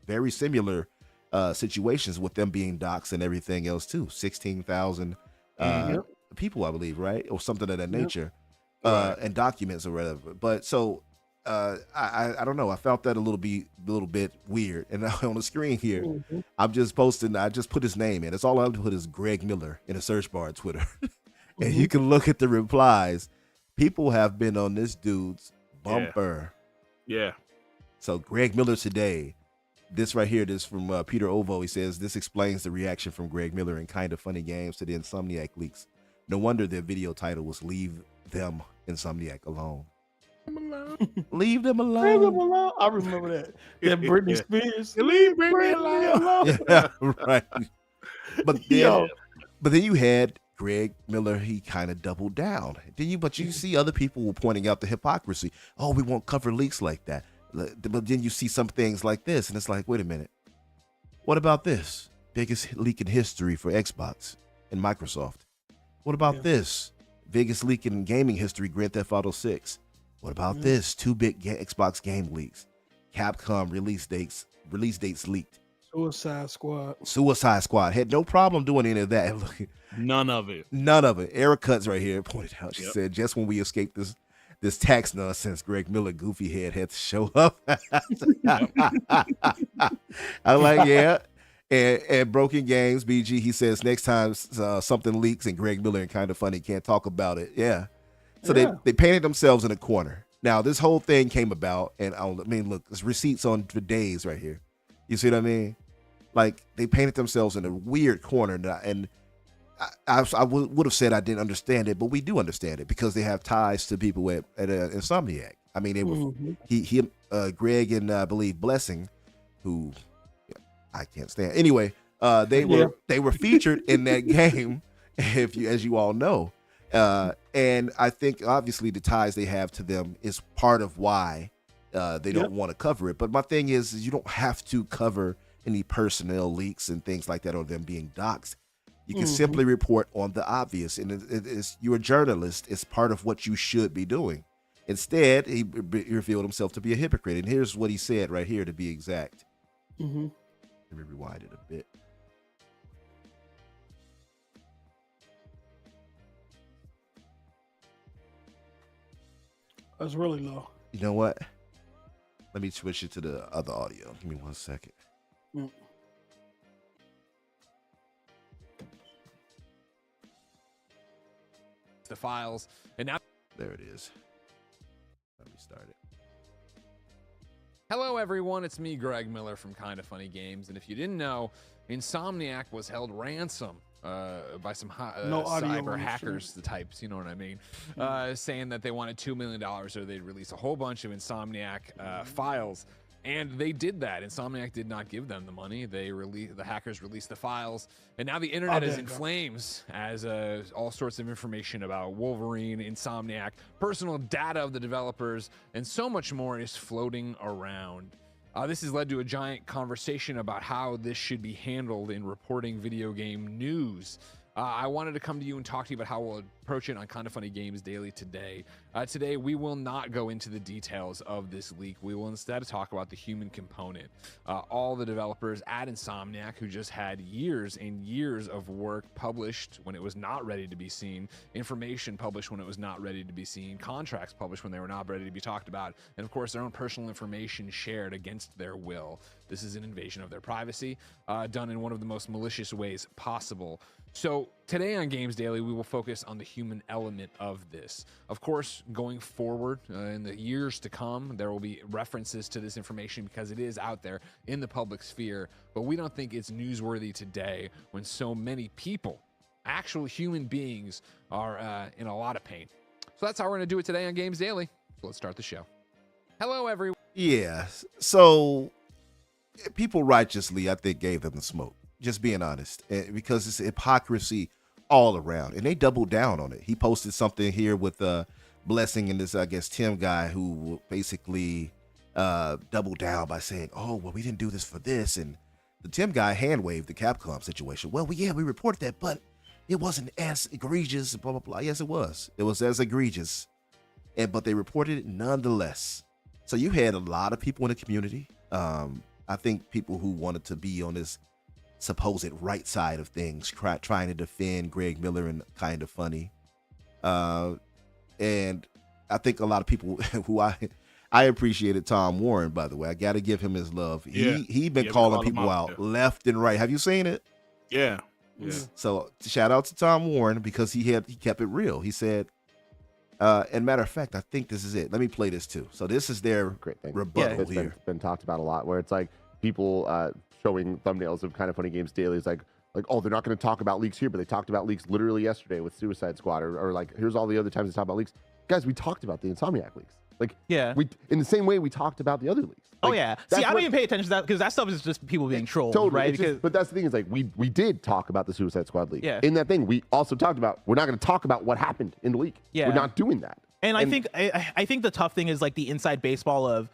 very similar situations with them being doxxed and everything else too. 16,000 people, I believe, right? Or something of that nature, and documents or whatever. But so I don't know. I felt that a little bit weird. And on the screen here, I'm just posting. I just put his name in. It's all I have to put is Greg Miller in a search bar on Twitter, and you can look at the replies. People have been on this dude's bumper. Yeah. So Greg Miller today. This right here, this from Peter Ovo. He says this explains the reaction from Greg Miller in Kind of Funny Games to the Insomniac leaks. No wonder their video title was "Leave Them Insomniac Alone." Leave them alone. Leave them alone. I remember that. That Britney Spears. Leave Britney alone. Yeah, right. But then you had Greg Miller. He kind of doubled down. But you see other people were pointing out the hypocrisy. Oh, we won't cover leaks like that. But then you see some things like this, and it's like, wait a minute. What about this? Biggest leak in history for Xbox and Microsoft. What about this? Biggest leak in gaming history, Grand Theft Auto 6. What about this? 2 big Xbox game leaks. Capcom release dates leaked. Suicide Squad had no problem doing any of that. None of it. Era Cuts right here pointed out. She said, just when we escaped this tax nonsense, Greg Miller, goofy head, had to show up. I'm like, yeah. And Broken Games, BG, he says next time something leaks and Greg Miller and Kind of Funny can't talk about it. Yeah. So they painted themselves in a corner. Now, this whole thing came about, and look, there's receipts on for days right here. You see what I mean? Like, they painted themselves in a weird corner, and I would have said I didn't understand it, but we do understand it because they have ties to people at Insomniac. I mean, they were Greg and I believe Blessing, who I can't stand. Anyway, they were featured in that game, as you all know. And I think obviously the ties they have to them is part of why they don't want to cover it. But my thing is you don't have to cover any personnel leaks and things like that or them being doxxed. You can simply report on the obvious, and you're a journalist. It's part of what you should be doing. Instead, he revealed himself to be a hypocrite, and here's what he said right here to be exact. Let me rewind it a bit. That's really low. You know what? Let me switch it to the other audio. Give me 1 second. The files, and now There it is. Let me start it. hello everyone, it's me, Greg Miller from Kinda Funny Games, and if you didn't know, Insomniac was held ransom by some No audio on cyber the hackers, stream. the types, you know what I mean, saying that they wanted $2 million or they'd release a whole bunch of Insomniac files. And they did that. Insomniac did not give them the money. The hackers released the files, and now the internet is in flames as all sorts of information about Wolverine, Insomniac, personal data of the developers, and so much more is floating around. This has led to a giant conversation about how this should be handled in reporting video game news. I wanted to come to you and talk to you about how we'll approach it on Kinda Funny Games Daily today. Today, we will not go into the details of this leak. We will instead talk about the human component. All the developers at Insomniac who just had years and years of work published when it was not ready to be seen, information published when it was not ready to be seen, contracts published when they were not ready to be talked about, and of course, their own personal information shared against their will. This is an invasion of their privacy, done in one of the most malicious ways possible. So today on Games Daily, we will focus on the human element of this. Of course, going forward in the years to come, there will be references to this information because it is out there in the public sphere, but we don't think it's newsworthy today when so many people, actual human beings, are in a lot of pain. So that's how we're going to do it today on Games Daily. So let's start the show. Hello, everyone. Yeah. So people righteously, I think, gave them the smoke. Just being honest, because it's hypocrisy all around, and they doubled down on it. He posted something here with Blessing and this, I guess, Tim guy who basically doubled down by saying, "Oh, well, we didn't do this for this," and the Tim guy hand waved the Capcom situation. Well, we reported that, but it wasn't as egregious. Blah blah blah. Yes, it was. It was as egregious, but they reported it nonetheless. So you had a lot of people in the community. I think people who wanted to be on this supposed right side of things, trying to defend Greg Miller and Kinda Funny, and I think a lot of people who I appreciated Tom Warren, by the way. I got to give him his love. He been calling people out left and right. Have you seen it? Yeah. So shout out to Tom Warren because he kept it real. He said, and matter of fact, I think this is it. Let me play this too. So this is their great thing. Rebuttal It's here. been talked about a lot, where it's like people showing thumbnails of Kinda Funny Games Daily. It's like, oh, they're not going to talk about leaks here, but they talked about leaks literally yesterday with Suicide Squad, or like, here's all the other times they talk about leaks. Guys, we talked about the Insomniac leaks. Like, we in the same way we talked about the other leaks. Like, oh yeah. See, I don't even pay attention to that because that stuff is just people being trolled, totally, right? Because but that's the thing, is like we did talk about the Suicide Squad leak. Yeah. In that thing, we also talked about we're not going to talk about what happened in the leak. Yeah. We're not doing that. And I think the tough thing is like the inside baseball of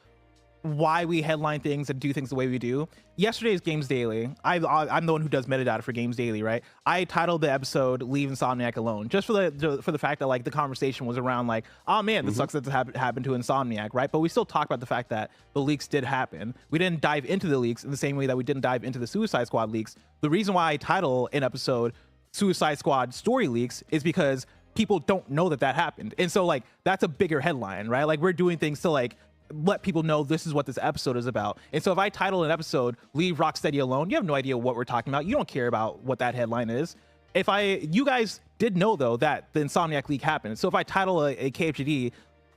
why we headline things and do things the way we do. Yesterday's Games Daily, I'm the one who does metadata for Games Daily, right? I titled the episode "Leave Insomniac Alone" just for the fact that like the conversation was around like, oh man, this sucks that this happened to Insomniac, right? But we still talk about the fact that the leaks did happen. We didn't dive into the leaks in the same way that we didn't dive into the Suicide Squad leaks. The reason why I title an episode "Suicide Squad Story Leaks" is because people don't know that happened, and so like that's a bigger headline, right? Like we're doing things to like let people know this is what this episode is about. And so if I title an episode "Leave Rocksteady Alone," you have no idea what we're talking about. You don't care about what that headline is. You guys did know though that the Insomniac leak happened. So if I title a KFGD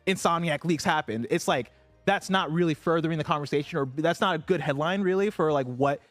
"Insomniac Leaks Happened," it's like that's not really furthering the conversation, or that's not a good headline really for like what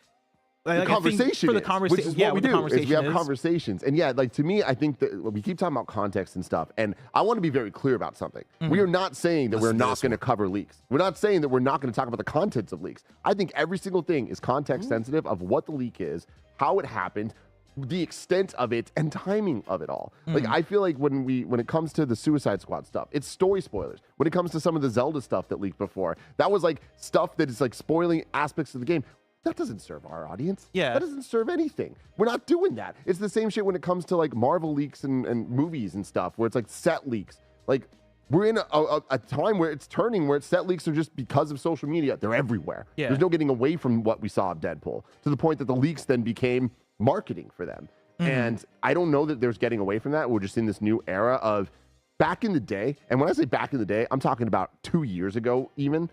the conversation for the which conversation. is Yeah, what we do. Is we have conversations, and yeah, like to me, I think that we keep talking about context and stuff, and I want to be very clear about something. We are not saying that we're not going to cover leaks. We're not saying that we're not going to talk about the contents of leaks. I think every single thing is context sensitive of what the leak is, how it happened, the extent of it, and timing of it all. Like I feel like when it comes to the Suicide Squad stuff, it's story spoilers. When it comes to some of the Zelda stuff that leaked before, that was like stuff that is like spoiling aspects of the game. That doesn't serve our audience. Yeah. That doesn't serve anything. We're not doing that. It's the same shit when it comes to like Marvel leaks and movies and stuff, where it's like set leaks. Like we're in a time where it's turning, where set leaks are just because of social media. They're everywhere. Yeah. There's no getting away from what we saw of Deadpool, to the point that the leaks then became marketing for them. And I don't know that there's getting away from that. We're just in this new era of back in the day. And when I say back in the day, I'm talking about 2 years ago even.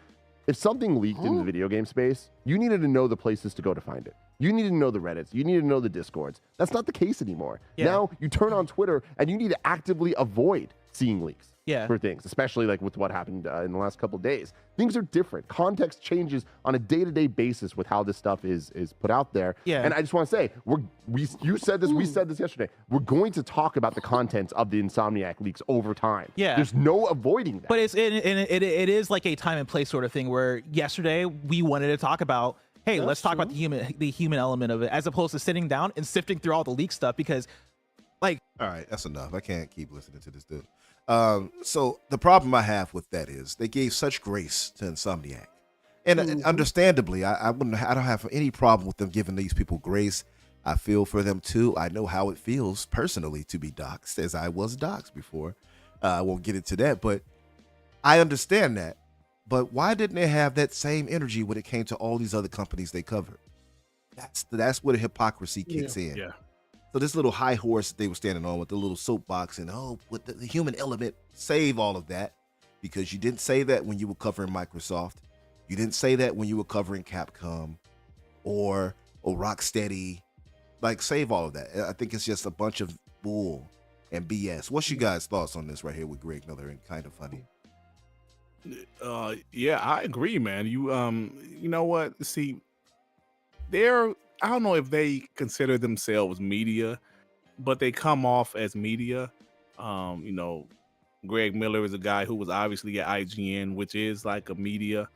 If something leaked in the video game space, you needed to know the places to go to find it. You needed to know the Reddits. You needed to know the Discords. That's not the case anymore. Yeah. Now you turn on Twitter and you need to actively avoid seeing leaks for things, especially like with what happened in the last couple of days. Things are different. Context changes on a day-to-day basis with how this stuff is put out there. Yeah. And I just want to say, you said this, we said this yesterday. We're going to talk about the contents of the Insomniac leaks over time. Yeah. There's no avoiding that. But it is like a time and place sort of thing where yesterday we wanted to talk about, hey, let's talk about the human element of it, as opposed to sitting down and sifting through all the leak stuff, because like, all right, that's enough. I can't keep listening to this dude. So the problem I have with that is they gave such grace to Insomniac, and understandably, I don't have any problem with them giving these people grace. I feel for them too. I know how it feels personally to be doxxed, as I was doxxed before. I won't get into that, but I understand that. But why didn't they have that same energy when it came to all these other companies they covered? That's where the hypocrisy kicks in. Yeah. So this little high horse that they were standing on with the little soapbox and with the human element, save all of that, because you didn't say that when you were covering Microsoft. You didn't say that when you were covering Capcom or Rocksteady. Like, save all of that. I think it's just a bunch of bull and BS. What's you guys' thoughts on this right here with Greg Miller and Kind of Funny? Yeah, I agree, man. You know what? See, I don't know if they consider themselves media, but they come off as media. You know, Greg Miller is a guy who was obviously at IGN, which is like a media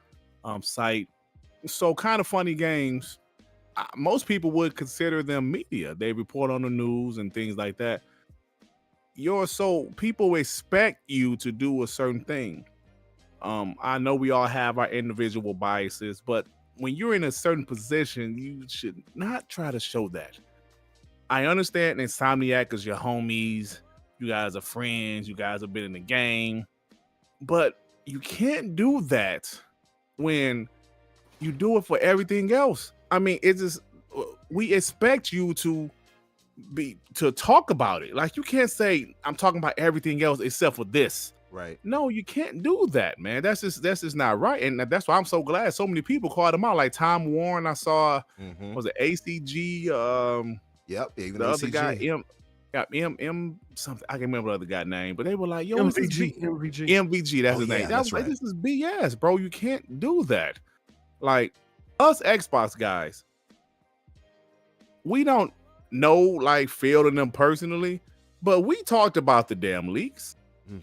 site. So Kind of Funny Games, most people would consider them media. They report on the news and things like that. People expect you to do a certain thing. I know we all have our individual biases, but when you're in a certain position, you should not try to show that. I understand Insomniac is your homies. You guys are friends. You guys have been in the game. But you can't do that when you do it for everything else. I mean, we expect you to talk about it. Like, you can't say, I'm talking about everything else except for this. Right. No, you can't do that, man. That's just not right. And that's why I'm so glad so many people called him out. Like Tom Warren, I saw, was it ACG? Yep. Even the ACG. other guy, M something. I can't remember the other guy's name, but they were like, yo, MVG, that's his name. That was like, this is BS, bro. You can't do that. Like, us Xbox guys, we don't know like Phil and them personally, but we talked about the damn leaks.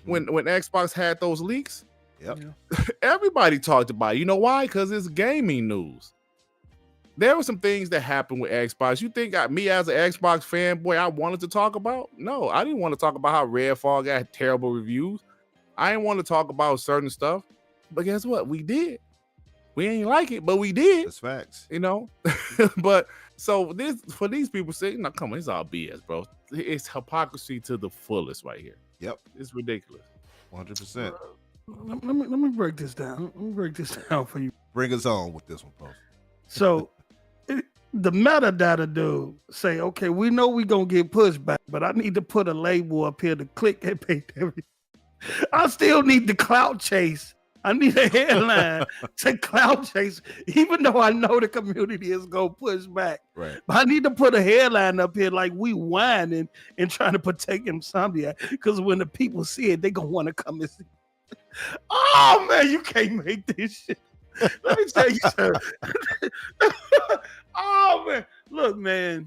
When Xbox had those leaks, everybody talked about it. You know why? Because it's gaming news. There were some things that happened with Xbox. You think me as an Xbox fanboy, I wanted to talk about? No, I didn't want to talk about how Redfall got terrible reviews. I didn't want to talk about certain stuff. But guess what? We did. We ain't like it, but we did. That's facts. You know? But so for these people saying, no, come on, it's all BS, bro. It's hypocrisy to the fullest right here. Yep. It's ridiculous. 100%. Let me break this down. Let me break this down for you. Bring us on with this one, folks. So the metadata dude say, okay, we know we gonna get pushback, but I need to put a label up here to click and paste everything. I still need the clout chase. I need a headline to clout chase, even though I know the community is gonna push back. Right. But I need to put a headline up here like we whining and trying to protect Insomniac, because when the people see it, they gonna want to come and see. Oh man, you can't make this shit. Let me tell you something. Oh man, look, man.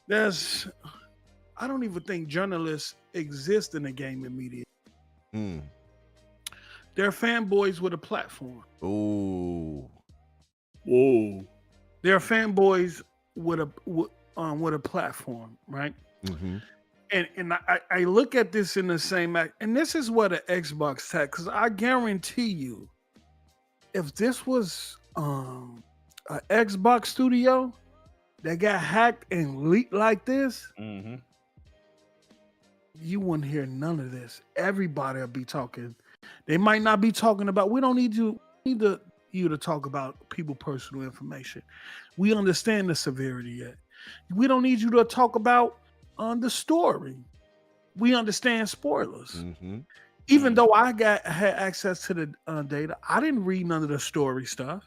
I don't even think journalists exist in the gaming media. They're fanboys with a platform. Ooh. Whoa. They're fanboys with a platform, right? And I look at this in the same act, and this is what an Xbox had, because I guarantee you, if this was an Xbox studio that got hacked and leaked like this, you wouldn't hear none of this. Everybody will be talking. They might not be talking about, we don't need you to talk about people's personal information. We understand the severity yet. We don't need you to talk about the story. We understand spoilers. even though I had access to the data, I didn't read none of the story stuff.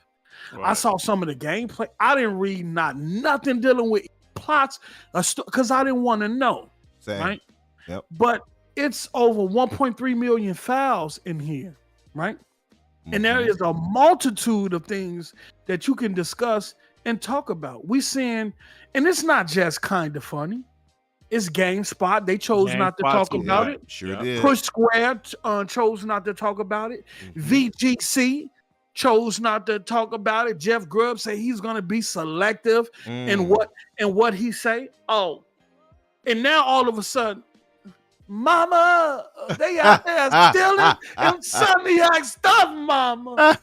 I Right. saw some of the gameplay. I didn't read nothing dealing with plots because I didn't want to know. Same. Right. Yep. But it's over 1.3 million files in here, right? And there Mhm. is a multitude of things that you can discuss and talk about. We seeing, and it's not just kind of funny. It's GameSpot. They chose not to GameSpot talk too, about right. it. Sure Yeah. did. Push Square chose not to talk about it. Mhm. VGC chose not to talk about it. Jeff Grubb said he's going to be selective in Mm. what he say. Oh, and now all of a sudden, Mama, they out there stealing Insomniac stuff, Mama.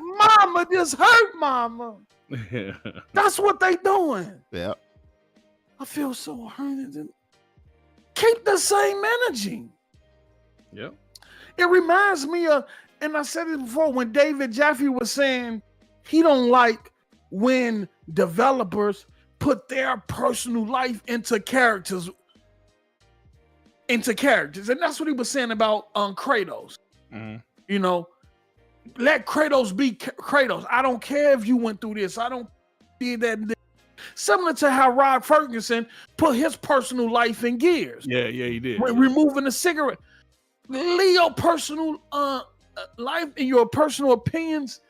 Mama, this hurt, Mama. That's what they doing. Yep. I feel so hurt. Keep the same energy. Yep. It reminds me of, and I said it before, when David Jaffe was saying he don't like when developers put their personal life into characters. And that's what he was saying about Kratos. Mhm. You know, let Kratos be Kratos. I don't care if you went through this. I don't did that. Similar to how Rod Ferguson put his personal life in gears. Yeah, he did. When removing the cigarette. Leave your personal life and your personal opinions.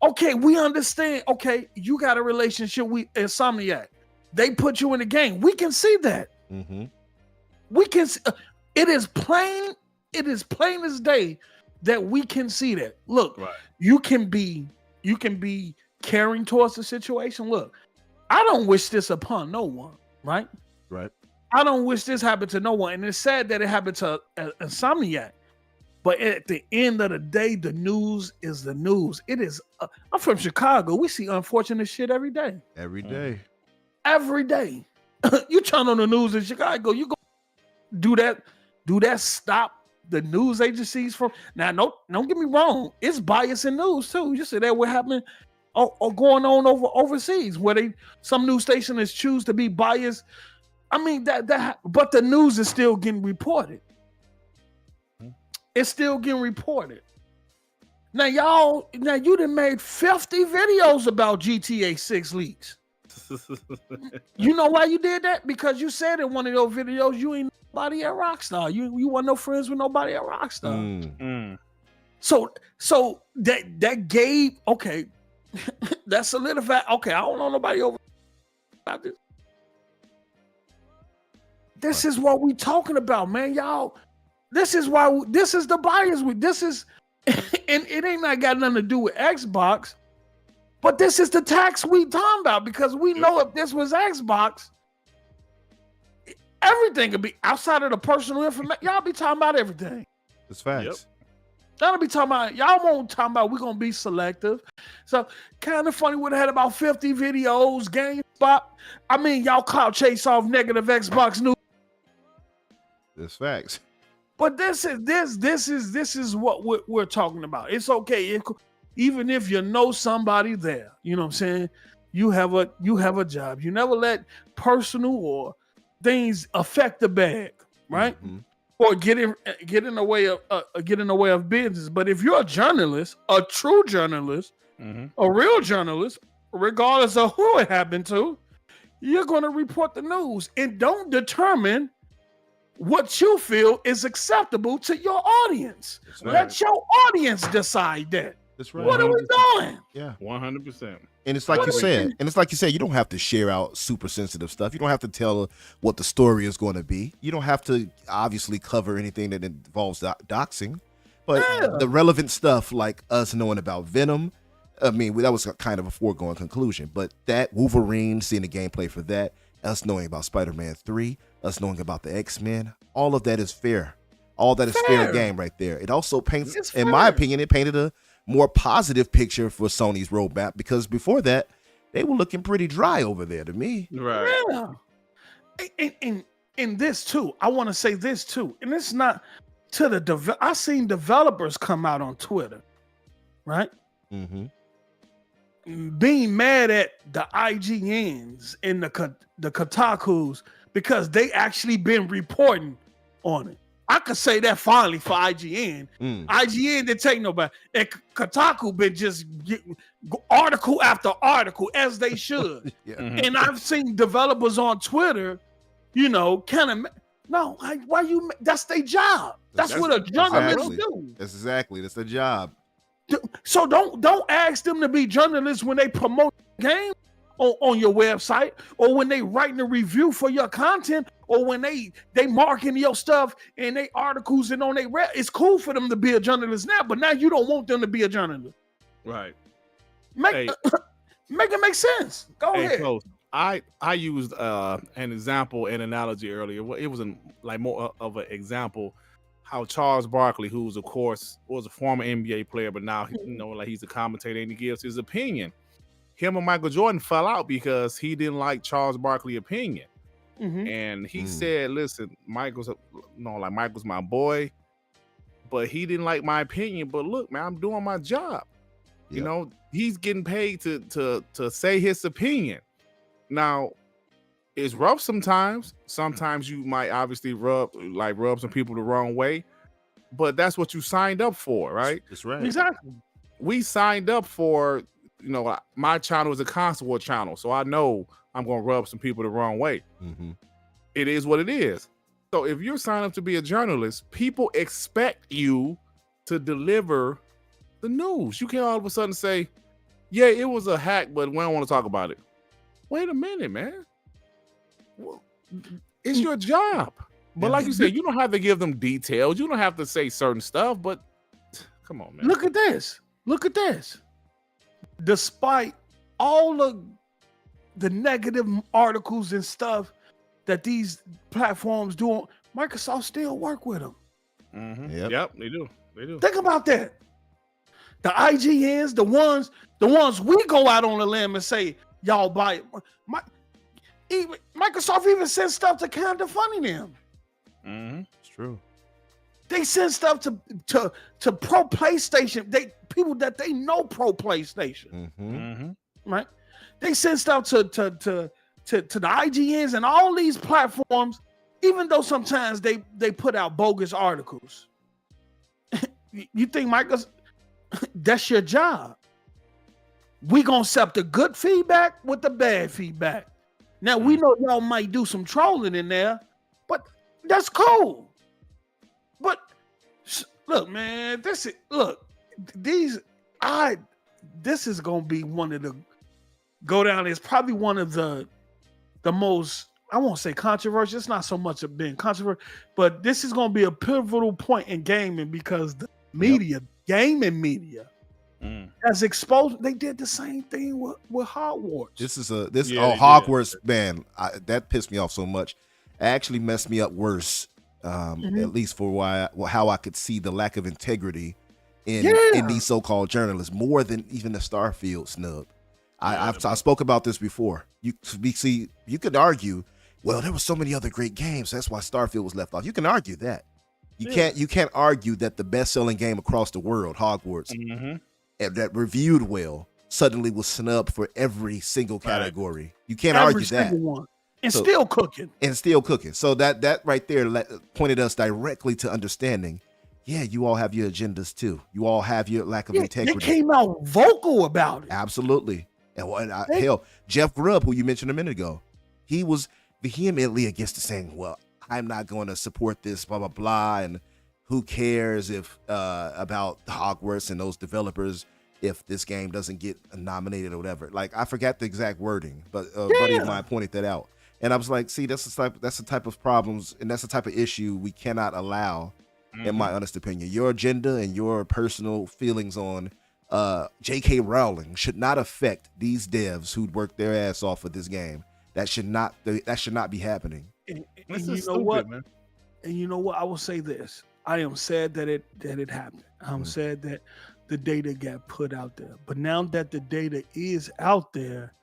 Okay, we understand. Okay, you got a relationship with Insomniac. They put you in the game. We can see that. Mm-hmm. We can. It is plain. It is plain as day that we can see that. Look, Right. you can be caring towards the situation. Look, I don't wish this upon no one. Right. Right. I don't wish this happened to no one, and it's sad that it happened to Insomniac. But at the end of the day, the news is the news. It is. I'm from Chicago. We see unfortunate shit every day. Every day. Every day. You turn on the news in Chicago, you go do that. Stop the news agencies from now. Don't get me wrong. It's bias in news too. You see that what happened or going on overseas where some news stations choose to be biased. I mean but the news is still getting reported. It's still getting reported. Now you done made 50 videos about GTA 6 leaks. You know why you did that? Because you said in one of those videos you ain't nobody at Rockstar. You want no friends with nobody at Rockstar. Mm. So that gave okay. That solidified. Okay, I don't know nobody over about this. This is what we talking about, man, y'all. This is why this is the bias. This is, and it ain't not got nothing to do with Xbox, but this is the tax we talking about because we know if this was Xbox, everything could be outside of the personal information. Y'all be talking about everything. It's facts. Yep. Y'all be talking about, y'all won't talk about we're gonna be selective. So kind of funny would have had about 50 videos, GameSpot. I mean, y'all clout chase off negative Xbox news. It's facts. But this is what we're talking about. It's okay even if you know somebody there. You know what I'm saying? You have a job. You never let personal or things affect the bag, right? Mm-hmm. Or get in the way of business. But if you're a journalist, a true journalist, a real journalist, regardless of who it happened to, you're going to report the news and don't determine what you feel is acceptable to your audience. Right. Let your audience decide that. That's right. What are we doing? Yeah. 100%. And it's like you said, you don't have to share out super sensitive stuff. You don't have to tell what the story is going to be. You don't have to obviously cover anything that involves doxing. But the relevant stuff like us knowing about Venom, I mean, that was kind of a foregone conclusion. But that Wolverine, seeing the gameplay for that, us knowing about Spider-Man 3, us knowing about the X-Men, all of that is fair. All that is fair game right there. It also paints, in my opinion, it painted a more positive picture for Sony's roadmap because before that, they were looking pretty dry over there to me. Right. Yeah. And this too, I want to say this too, and it's not to the I seen developers come out on Twitter, right? Mm-hmm. Being mad at the IGNs and the Kotakus because they actually been reporting on it. I could say that finally for IGN. Mm. IGN didn't take nobody. And Kotaku been just getting article after article as they should. Yeah. Mhm. And I've seen developers on Twitter, you know, kind of no. Why you? That's their job. That's what a journalist do. That's their job. So don't ask them to be journalists when they promote the game on your website, or when they writing a review for your content, or when they marketing your stuff and they articles and on their it's cool for them to be a journalist now, but now you don't want them to be a journalist. Right. Make it make sense. Go ahead. Close. I used an example, an analogy earlier. It was like more of an example how Charles Barkley, who's of course was a former NBA player, but now like he's a commentator and he gives his opinion. Him and Michael Jordan fell out because he didn't like Charles Barkley's opinion. And he said, listen, Michael's my boy, but he didn't like my opinion. But look, man, I'm doing my job. Yep. You know, he's getting paid to say his opinion. Now, it's rough sometimes. Sometimes you might obviously rub some people the wrong way, but that's what you signed up for, right? That's right. Exactly. We signed up for, you know, my channel is a constant war channel, so I know I'm gonna rub some people the wrong way. Mm-hmm. It is what it is. So if you're signed up to be a journalist, people expect you to deliver the news. You can't all of a sudden say, yeah, it was a hack, but we don't want to talk about it. Wait a minute, man. Well, it's your job. But like you said, you don't have to give them details. You don't have to say certain stuff, but come on, man. Look at this. Look at this. Despite all of the negative articles and stuff that these platforms do, Microsoft still work with them. Mm-hmm. Yep, they do. They do. Think about that. The IGNs, the ones we go out on a limb and say, y'all buy it. Microsoft even sends stuff to kind of funny them. Mm-hmm. It's true. They send stuff to pro PlayStation. People that they know pro PlayStation. Mm-hmm. Mm-hmm. Right? They send stuff to the IGNs and all these platforms, even though sometimes they put out bogus articles. You think Microsoft, that's your job. We gonna accept the good feedback with the bad feedback. Now we know y'all might do some trolling in there, but that's cool. But look, man, this is gonna be one of the go down. It's probably one of the most, I won't say controversial. It's not so much of being controversial, but this is gonna be a pivotal point in gaming because the media, gaming media, has exposed. They did the same thing with Hogwarts. Hogwarts, man, that pissed me off so much. It actually messed me up worse. At least for how I could see the lack of integrity in these so-called journalists more than even the Starfield snub. I spoke about this before. You could argue, well, there were so many other great games, that's why Starfield was left off. You can argue that. You can't argue that the best-selling game across the world, Hogwarts, and that reviewed well, suddenly was snubbed for every single category. Right. You can't argue that. One. And still cooking. So that right there pointed us directly to understanding, yeah, you all have your agendas too. You all have your lack of integrity. They came out vocal about it. Absolutely. And hell, Jeff Grubb, who you mentioned a minute ago, he was vehemently against it, saying, well, I'm not going to support this, blah, blah, blah, and who cares if about Hogwarts and those developers if this game doesn't get nominated or whatever. Like, I forgot the exact wording, but a buddy of mine pointed that out. And I was like, see, that's the type of problems, and that's the type of issue we cannot allow, in my honest opinion. Your agenda and your personal feelings on J.K. Rowling should not affect these devs who'd work their ass off for this game. That should not be happening. And you know what? Man. And you know what? I will say this. I am sad that it happened. I'm sad that the data got put out there. But now that the data is out there,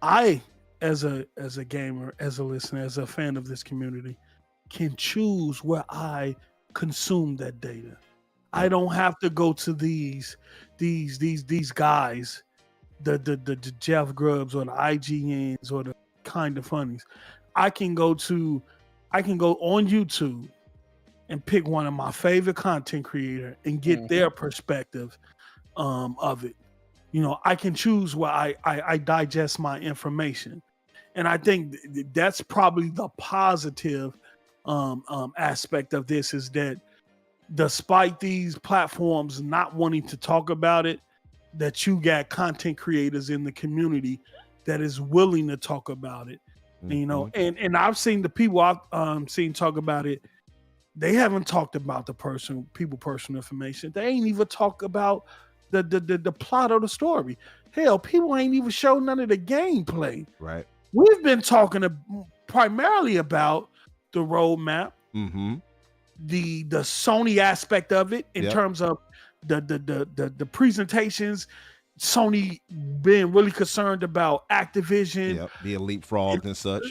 I, as a gamer, as a listener, as a fan of this community, can choose where I consume that data. I don't have to go to these guys, the Jeff Grubbs or the IGNs or the kind of funnies. I can go on YouTube and pick one of my favorite content creator and get their perspective of it. You know, I can choose where I digest my information. And I think that's probably the positive aspect of this, is that despite these platforms not wanting to talk about it, that you got content creators in the community that is willing to talk about it. You know, and I've seen the people I've seen talk about it. They haven't talked about the personal information. They ain't even talk about the plot of the story. Hell, people ain't even show none of the gameplay. Right. We've been talking primarily about the roadmap, the Sony aspect of it in terms of the presentations. Sony being really concerned about Activision, being leapfrogged and such.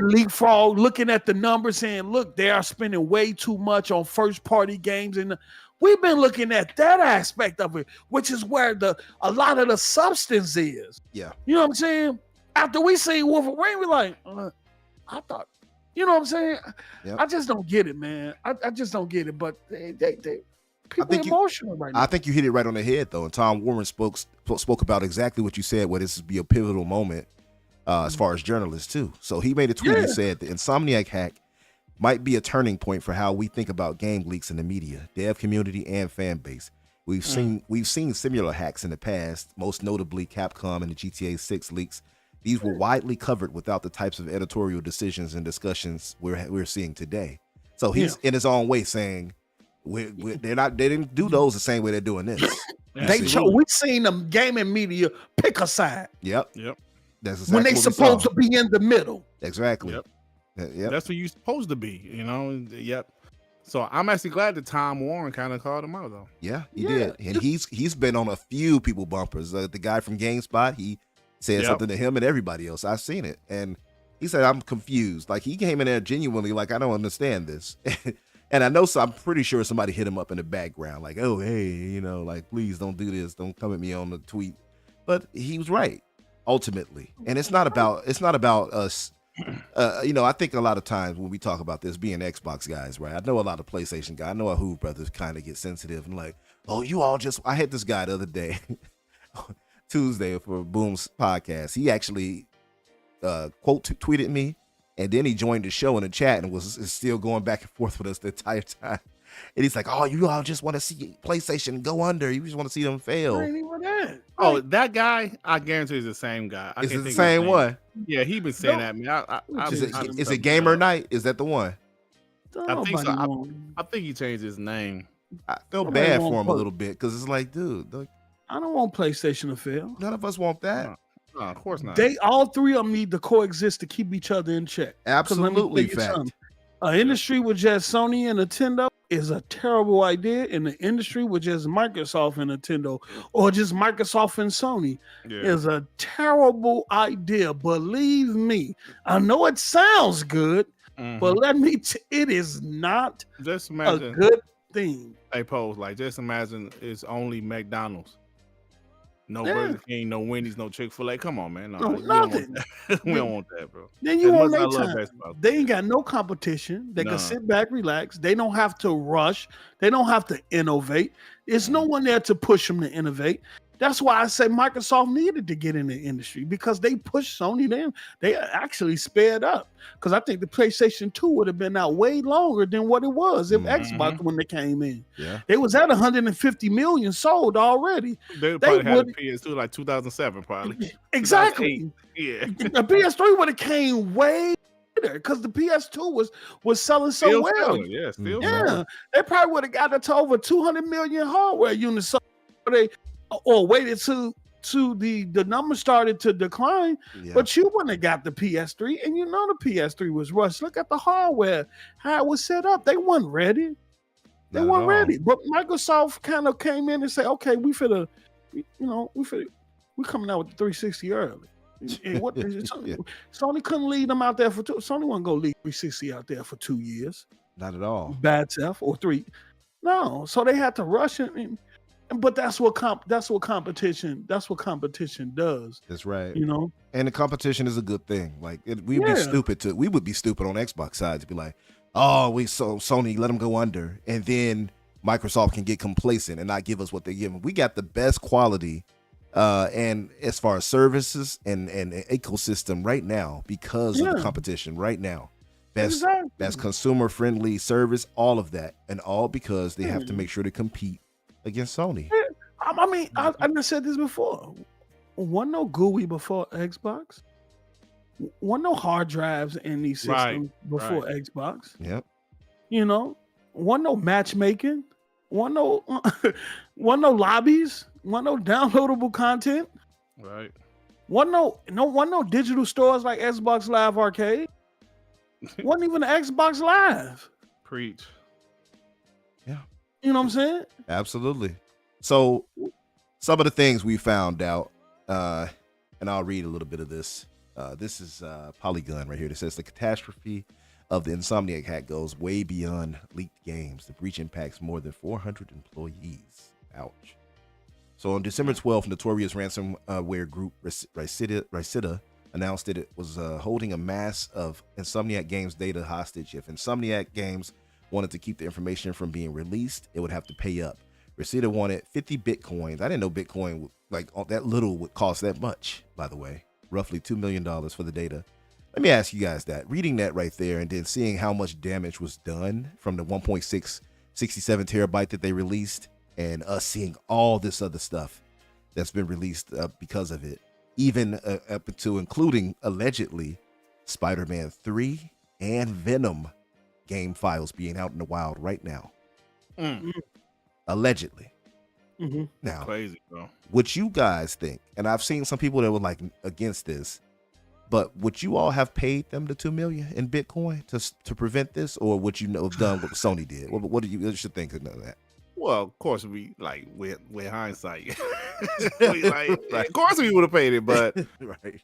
Leapfrog, looking at the numbers, saying, "Look, they are spending way too much on first-party games," and we've been looking at that aspect of it, which is where a lot of the substance is. Yeah, you know what I'm saying. After we see Wolverine, we're like, I thought, you know what I'm saying. I just don't get it, man. I just don't get it. But they people are emotional right now. I think you hit it right on the head, though. And Tom Warren spoke about exactly what you said, where this would be a pivotal moment as far as journalists, too. So he made a tweet and said the Insomniac hack might be a turning point for how we think about game leaks in the media, dev community, and fan base. We've seen similar hacks in the past, most notably Capcom and the GTA 6 leaks. These were widely covered without the types of editorial decisions and discussions we're seeing today. So he's in his own way saying, they didn't do those the same way they're doing this. We've seen them gaming media pick a side. Yep. That's exactly when they supposed to be in the middle. Exactly. That's what you're supposed to be, you know. So I'm actually glad that Tom Warren kind of called him out, though. Yeah, he did. And he's been on a few people bumpers. The guy from GameSpot, he said something to him and everybody else. I've seen it. And he said, I'm confused. Like, he came in there genuinely like, I don't understand this. And I know, so I'm pretty sure somebody hit him up in the background, like, oh, hey, you know, like, please don't do this. Don't come at me on the tweet. But he was right, ultimately. And it's not about us. You know, I think a lot of times when we talk about this, being Xbox guys, right? I know a lot of PlayStation guys. I know our Who brothers kind of get sensitive and like, oh, you all just. I had this guy the other day, Tuesday for Boom's podcast. He actually tweeted me, and then he joined the show in the chat and is still going back and forth with us the entire time. And he's like, oh, you all just want to see PlayStation go under. You just want to see them fail. Oh, that guy, I guarantee is the same guy. Is it the same one? Yeah, he been saying that, man. Is it Gamer Night? Is that the one? I think so. I think he changed his name. I feel bad for him a little bit because it's like, dude, I don't want PlayStation to fail. None of us want that. No, of course not. All three of them need to coexist to keep each other in check. Absolutely, fact. An industry with just Sony and Nintendo is a terrible idea. In the industry with just Microsoft and Nintendo, or just Microsoft and Sony, is a terrible idea. Believe me, I know it sounds good, but let me. It is not just imagine a good thing. They pose like, just imagine it's only McDonald's. No Burger King, no Wendy's, no Chick-fil-A. Come on, man. No, nothing. We don't want that, bro. Then you want their time. They ain't got no competition. They can sit back, relax. They don't have to rush. They don't have to innovate. There's no one there to push them to innovate. That's why I say Microsoft needed to get in the industry, because they pushed Sony then. They actually sped up, because I think the PlayStation 2 would have been out way longer than what it was if Xbox when they came in. Yeah. They was at 150 million sold already. They probably had a PS2 like 2007 probably. Exactly. Yeah. The PS3 would have came way later, because the PS2 was selling so still well. Selling. Yeah, still selling. They probably would have got it to over 200 million hardware units sold. Or waited to the numbers started to decline, but you wouldn't have got the PS3, and you know the PS3 was rushed. Look at the hardware, how it was set up. They weren't ready. They weren't ready. But Microsoft kind of came in and said, "Okay, we coming out with the 360 early." And what Sony couldn't lead them out there for two. Sony wasn't gonna lead 360 out there for 2 years. Not at all. Bad stuff or 3. No, so they had to rush it. But that's what competition does. That's right. You know, and the competition is a good thing. Like we would be stupid on Xbox side to be like, oh, Sony let them go under, and then Microsoft can get complacent and not give us what they give them. We got the best quality, and as far as services and ecosystem right now because of the competition right now. Best consumer friendly service, all of that, and all because they have to make sure to compete against Sony. I mean, I've said this before. Wasn't no GUI before Xbox. Wasn't no hard drives in these systems before Xbox. Yep. You know, wasn't no matchmaking. Wasn't no lobbies. Wasn't no downloadable content. Right. Wasn't no digital stores like Xbox Live Arcade. Wasn't even an Xbox Live. Preach. Yeah. You know what I'm saying? Absolutely. So some of the things we found out, and I'll read a little bit of this. This is Polygon right here. That says the catastrophe of the Insomniac hack goes way beyond leaked games. The breach impacts more than 400 employees. Ouch. So on December 12th, notorious ransomware group Rhysida announced that it was holding a mass of Insomniac Games data hostage. If Insomniac Games wanted to keep the information from being released, it would have to pay up. Rhysida wanted 50 Bitcoins. I didn't know Bitcoin, like that little, would cost that much, by the way. Roughly $2 million for the data. Let me ask you guys that. Reading that right there and then seeing how much damage was done from the 1.67 terabyte that they released, and us seeing all this other stuff that's been released because of it, even up to including allegedly Spider-Man 3 and Venom game files being out in the wild right now. Allegedly. Mm-hmm. Now, Crazy, bro. what you guys think, and I've seen some people that were like against this, but would you all have paid them the $2 million in Bitcoin to prevent this, or would you have done what Sony did? What do you should think of that? Well, of course we like with hindsight. Of course we would have paid it, but Right.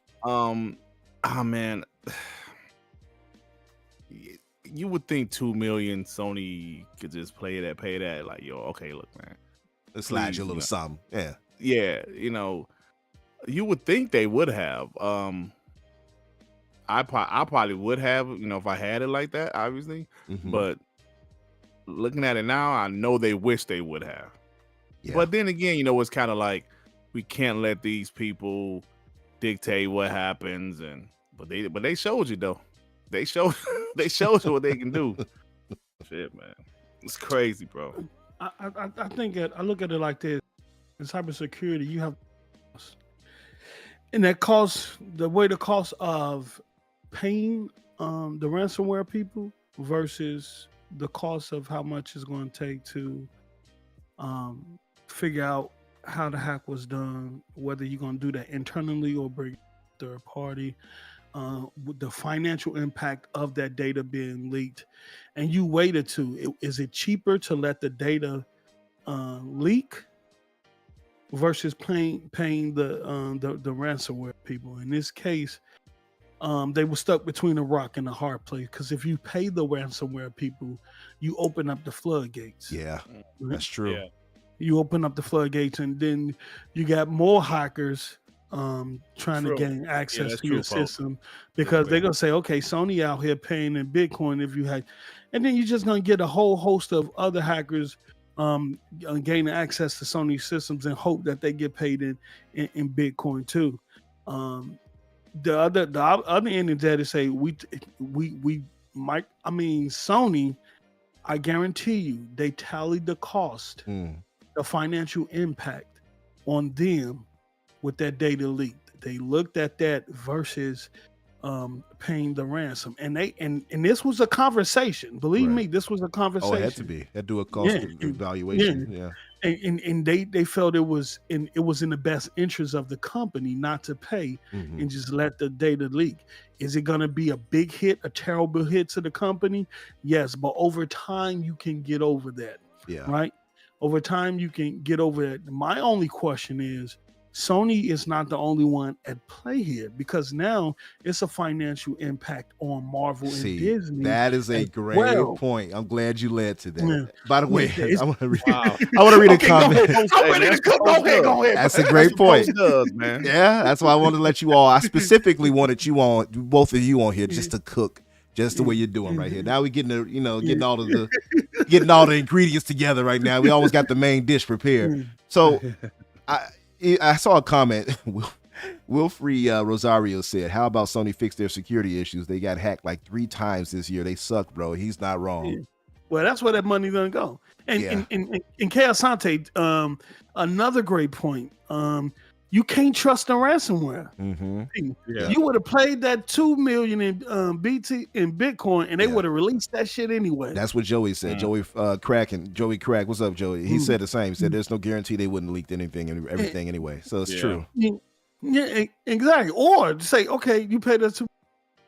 man, you would think 2 million Sony could just pay that. Like, yo, okay, look, man, Let's slide please, you a little something. Yeah. yeah, you would think they would have. I probably would have, if I had it like that, obviously. Mhm. But looking at it now, I know they wish they would have. Yeah. But then again, it's kind of like we can't let these people dictate what happens, but they showed you though. They showed you what they can do. Shit, man, it's crazy, bro. I think I look at it like this: in cybersecurity, you have, and that cost the cost of paying the ransomware people versus the cost of how much it's going to take to figure out how the hack was done, whether you're going to do that internally or bring a third party, with the financial impact of that data being leaked, and you waited is it cheaper to let the data leak versus paying the ransomware people? In this case, they were stuck between a rock and a hard place, because if you pay the ransomware people, you open up the floodgates. Yeah, Right? that's true. Yeah. You open up the floodgates, and then you got more hackers trying True. to gain access that's to your true, folks. system, because they're man. gonna say, okay, Sony out here paying in Bitcoin if you hack, and then you're just gonna get a whole host of other hackers gaining access to Sony systems and hope that they get paid in Bitcoin too. The other end of that is say Sony, I guarantee you, they tallied the cost, the financial impact on them with that data leak. They looked at that versus paying the ransom, and this was a conversation. Believe me, this was a conversation. Oh, it had to be. Had to do a cost evaluation. Yeah. And they felt it was in the best interest of the company not to pay and just let the data leak. Is it going to be a big hit, a terrible hit to the company? Yes, but over time you can get over that. Yeah. Right? Over time you can get over that. My only question is, Sony is not the only one at play here, because now it's a financial impact on Marvel and Disney. That is a great point. I'm glad you led to that. Yeah. By the way, Yeah, I want to read a comment. Go ahead. That's a great point. Does, man. Yeah, that's why I wanted to let you all. I specifically wanted you on, both of you on here, just to cook Just the way you're doing right here. Now we getting getting all of the getting all the ingredients together right now. We always got the main dish prepared. So I saw a comment. Wilfrey Rosario said, "How about Sony fix their security issues? They got hacked like 3 times this year. They suck, bro." He's not wrong. Yeah. Well, that's where that money's gonna go. And in Chaos Sante, another great point. You can't trust the ransomware. Yeah. You would have played that 2 million in BT in Bitcoin, and they would have released that shit anyway. That's what Joey said. Joey Crack. What's up, Joey? He said the same. He said there's no guarantee they wouldn't leak anything and everything anyway. So it's true. Yeah, exactly. Or say, okay, you paid us 2.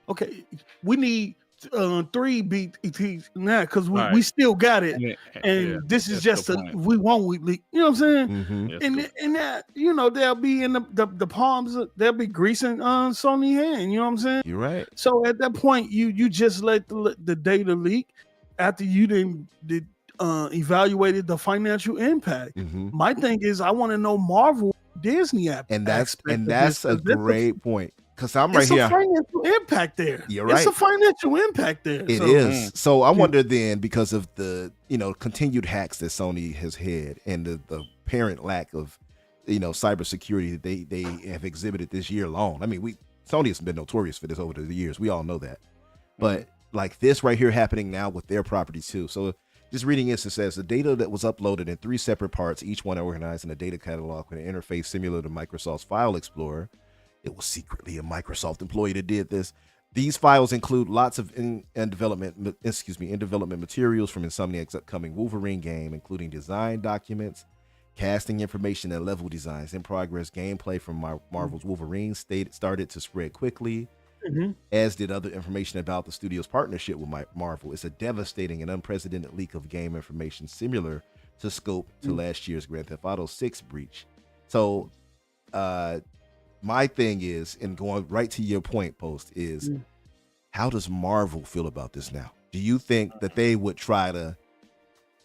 Okay, we need 3 BTs now because we still got it, and this is just we won't leak. You know what I'm saying? And that they'll be in the palms. They'll be greasing Sony hand. You know what I'm saying? You're right. So at that point, you just let the data leak after you did evaluated the financial impact. My thing is, I want to know Marvel, Disney app, and that's a great point. Because I'm right here. It's a financial impact there. You're right. It's a financial impact there. It is. So I wonder then, because of the continued hacks that Sony has had and the apparent lack of cybersecurity that they have exhibited this year long. I mean, Sony has been notorious for this over the years. We all know that. But like this right here happening now with their property too. So just reading this, it says the data that was uploaded in 3 separate parts, each one organized in a data catalog with an interface similar to Microsoft's File Explorer. It was secretly a Microsoft employee that did this. These files include lots of in development materials from Insomniac's upcoming Wolverine game, including design documents, casting information, and level designs. In progress, gameplay from Marvel's Wolverine started to spread quickly, as did other information about the studio's partnership with Marvel. It's a devastating and unprecedented leak of game information similar to scope to last year's Grand Theft Auto 6 breach. So, my thing is, and going right to your point, Post, is how does Marvel feel about this now? Do you think that they would try to,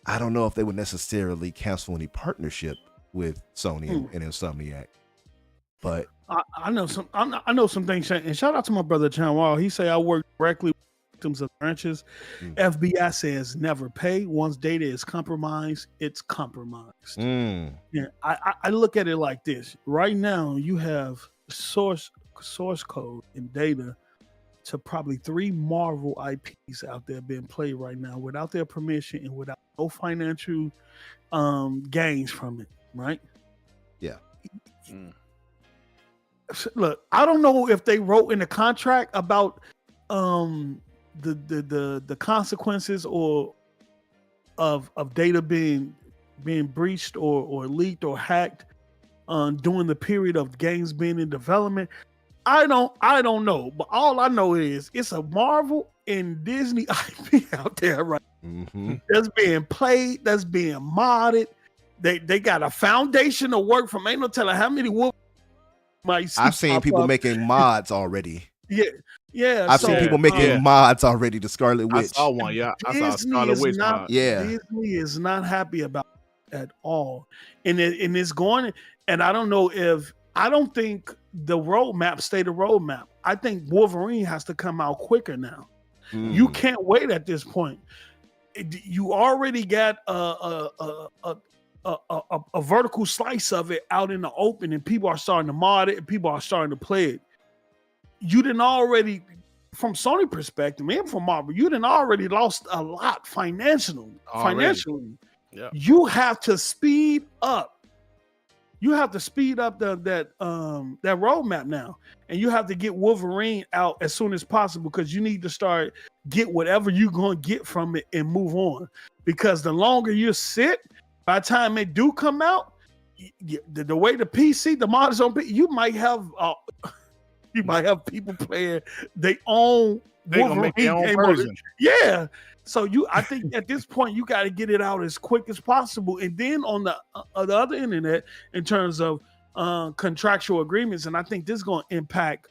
I don't know if they would necessarily cancel any partnership with Sony and Insomniac, but I know some things. And shout out to my brother John Wall. He say I work directly with victims of branches. FBI says never pay. Once data is compromised, it's compromised. Yeah, I look at it like this. Right now, you have source code and data to probably 3 Marvel IPs out there being played right now without their permission and without no financial gains from it. Right? Yeah. Look, I don't know if they wrote in the contract about the consequences or of data being breached or leaked or hacked during the period of games being in development. I don't know, but all I know is it's a Marvel and Disney IP out there right that's being played, that's being modded. They got a foundation of work from ain't no telling how many I've seen people making mods already. Yeah. I've seen people making mods already. The Scarlet Witch. I saw one. Yeah, I saw a Scarlet Witch mod. Yeah, Disney is not happy about it at all, and it's going. And I don't know I don't think the roadmap stay the roadmap. I think Wolverine has to come out quicker now. You can't wait at this point. You already got a vertical slice of it out in the open, and people are starting to mod it, and people are starting to play it. You didn't already, from Sony perspective, and from Marvel, you didn't already lost a lot financially. Yeah. You have to speed up. You have to speed up that roadmap now, and you have to get Wolverine out as soon as possible because you need to start get whatever you're going to get from it and move on. Because the longer you sit, by the time it do come out, the way the PC, the mod is on, you might have people playing they own. They gonna make their own version. Yeah. So I think at this point you got to get it out as quick as possible, and then on the other internet in terms of contractual agreements, and I think this is going to impact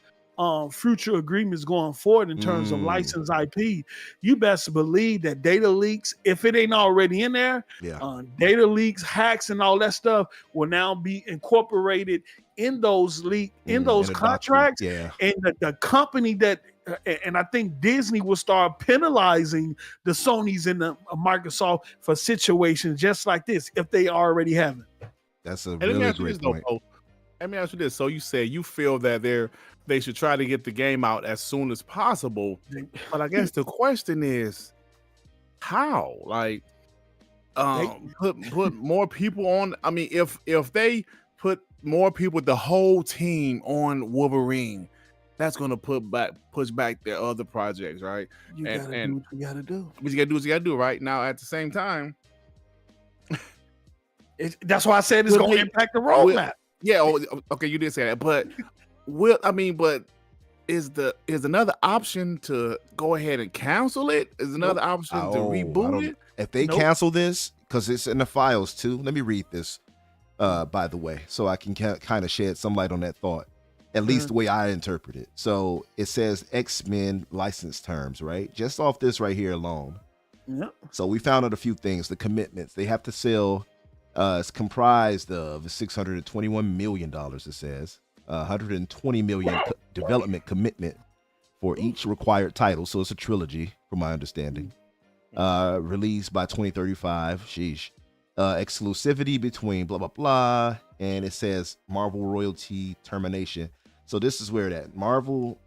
future agreements going forward in terms of licensed IP. You best believe that data leaks, if it ain't already in there, data leaks, hacks, and all that stuff will now be incorporated in those contracts. And the company that and I think Disney will start penalizing the Sonys and the Microsoft for situations just like this if they already haven't. That's a And let me really ask you great this, though, point. Bo. Let me ask you this. So you said you feel that they should try to get the game out as soon as possible. But I guess the question is, how? Like, put more people on. I mean, if they put more people, the whole team on Wolverine, that's gonna push back their other projects, right? You And- gotta and- do what you gotta do. What you gotta do is you gotta do, right? Now, at the same time, That's why I said it's Will gonna they- impact the roadmap. yeah, okay, you did say that, but but is another option to go ahead and cancel it? Is another option to I reboot don't- it? If they Nope. cancel this, because it's in the files too. Let me read this, by the way, so I can kind of shed some light on that thought, at least the way I interpret it. So it says X-Men license terms, right? Just off this right here alone. Yep. So we found out a few things. The commitments they have to sell, it's comprised of $621 million. It says 120 million development commitment for each required title. So it's a trilogy, from my understanding. Released by 2035. Sheesh. Exclusivity between blah blah blah, and it says Marvel royalty termination. So this is where that Marvel,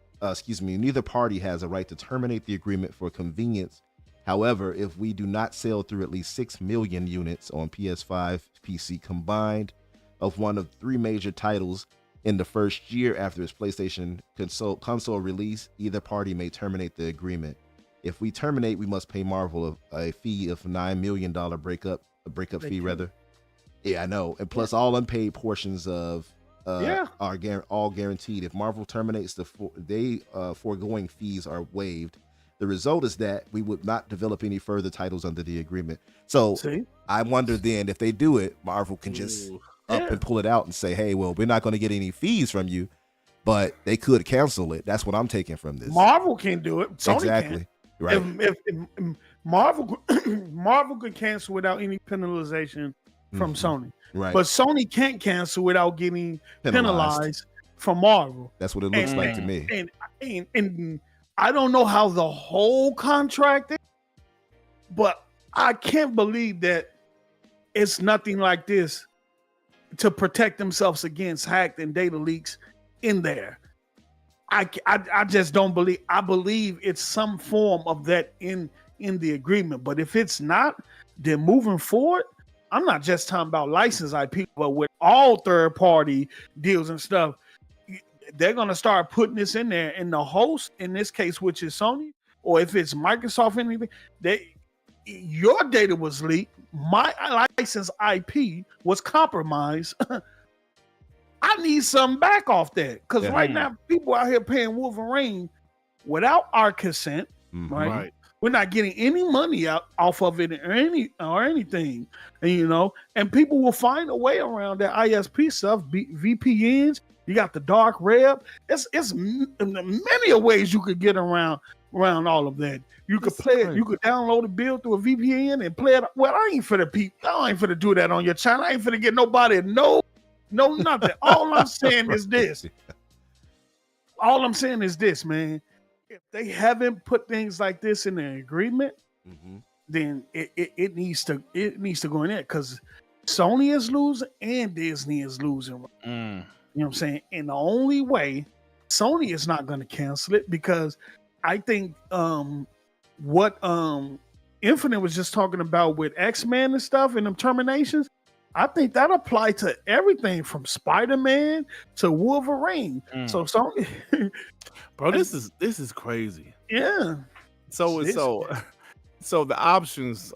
neither party has a right to terminate the agreement for convenience. However, if we do not sell through at least 6 million units on PS5, PC combined of one of 3 major titles in the first year after its PlayStation console release, either party may terminate the agreement. If we terminate, we must pay Marvel a fee of $9 million breakup fee rather. Yeah, I know. And plus all unpaid portions of are all guaranteed. If Marvel terminates, the foregoing fees are waived. The result is that we would not develop any further titles under the agreement. So I wonder then if they do it, Marvel can just up and pull it out and say, hey, well, we're not going to get any fees from you, but they could cancel it. That's what I'm taking from this. Marvel can do it. Sony Exactly. Can. Right. If Marvel could cancel without any penalization from Sony, Right. but Sony can't cancel without getting penalized from Marvel. That's what it looks like to me. And I don't know how the whole contract is, but I can't believe that it's nothing like this to protect themselves against hacked and data leaks in there. I just don't believe. I believe it's some form of that in the agreement. But if it's not, then moving forward, I'm not just talking about license IP, but with all third party deals and stuff, they're gonna start putting this in there. And the host in this case, which is Sony, or if it's Microsoft, anything, your data was leaked. My license IP was compromised. I need something back off that, because right now people out here paying Wolverine without our consent. Right? We're not getting any money off of it or anything, and and people will find a way around that ISP stuff. VPNs, you got the dark web. It's many ways you could get around all of that. You could play it. You could download a bill through a VPN and play it. Well, I ain't finna do that on your channel. I ain't finna get nobody nothing. All I'm saying is this. All I'm saying is this, man. If they haven't put things like this in their agreement, then it needs to go in there, because Sony is losing and Disney is losing. You know what I'm saying? And the only way Sony is not going to cancel it, because I think what Infinite was just talking about with X-Men and stuff and them terminations, I think that applied to everything from Spider-Man to Wolverine. So Sony, bro, this is crazy. Yeah. So the options,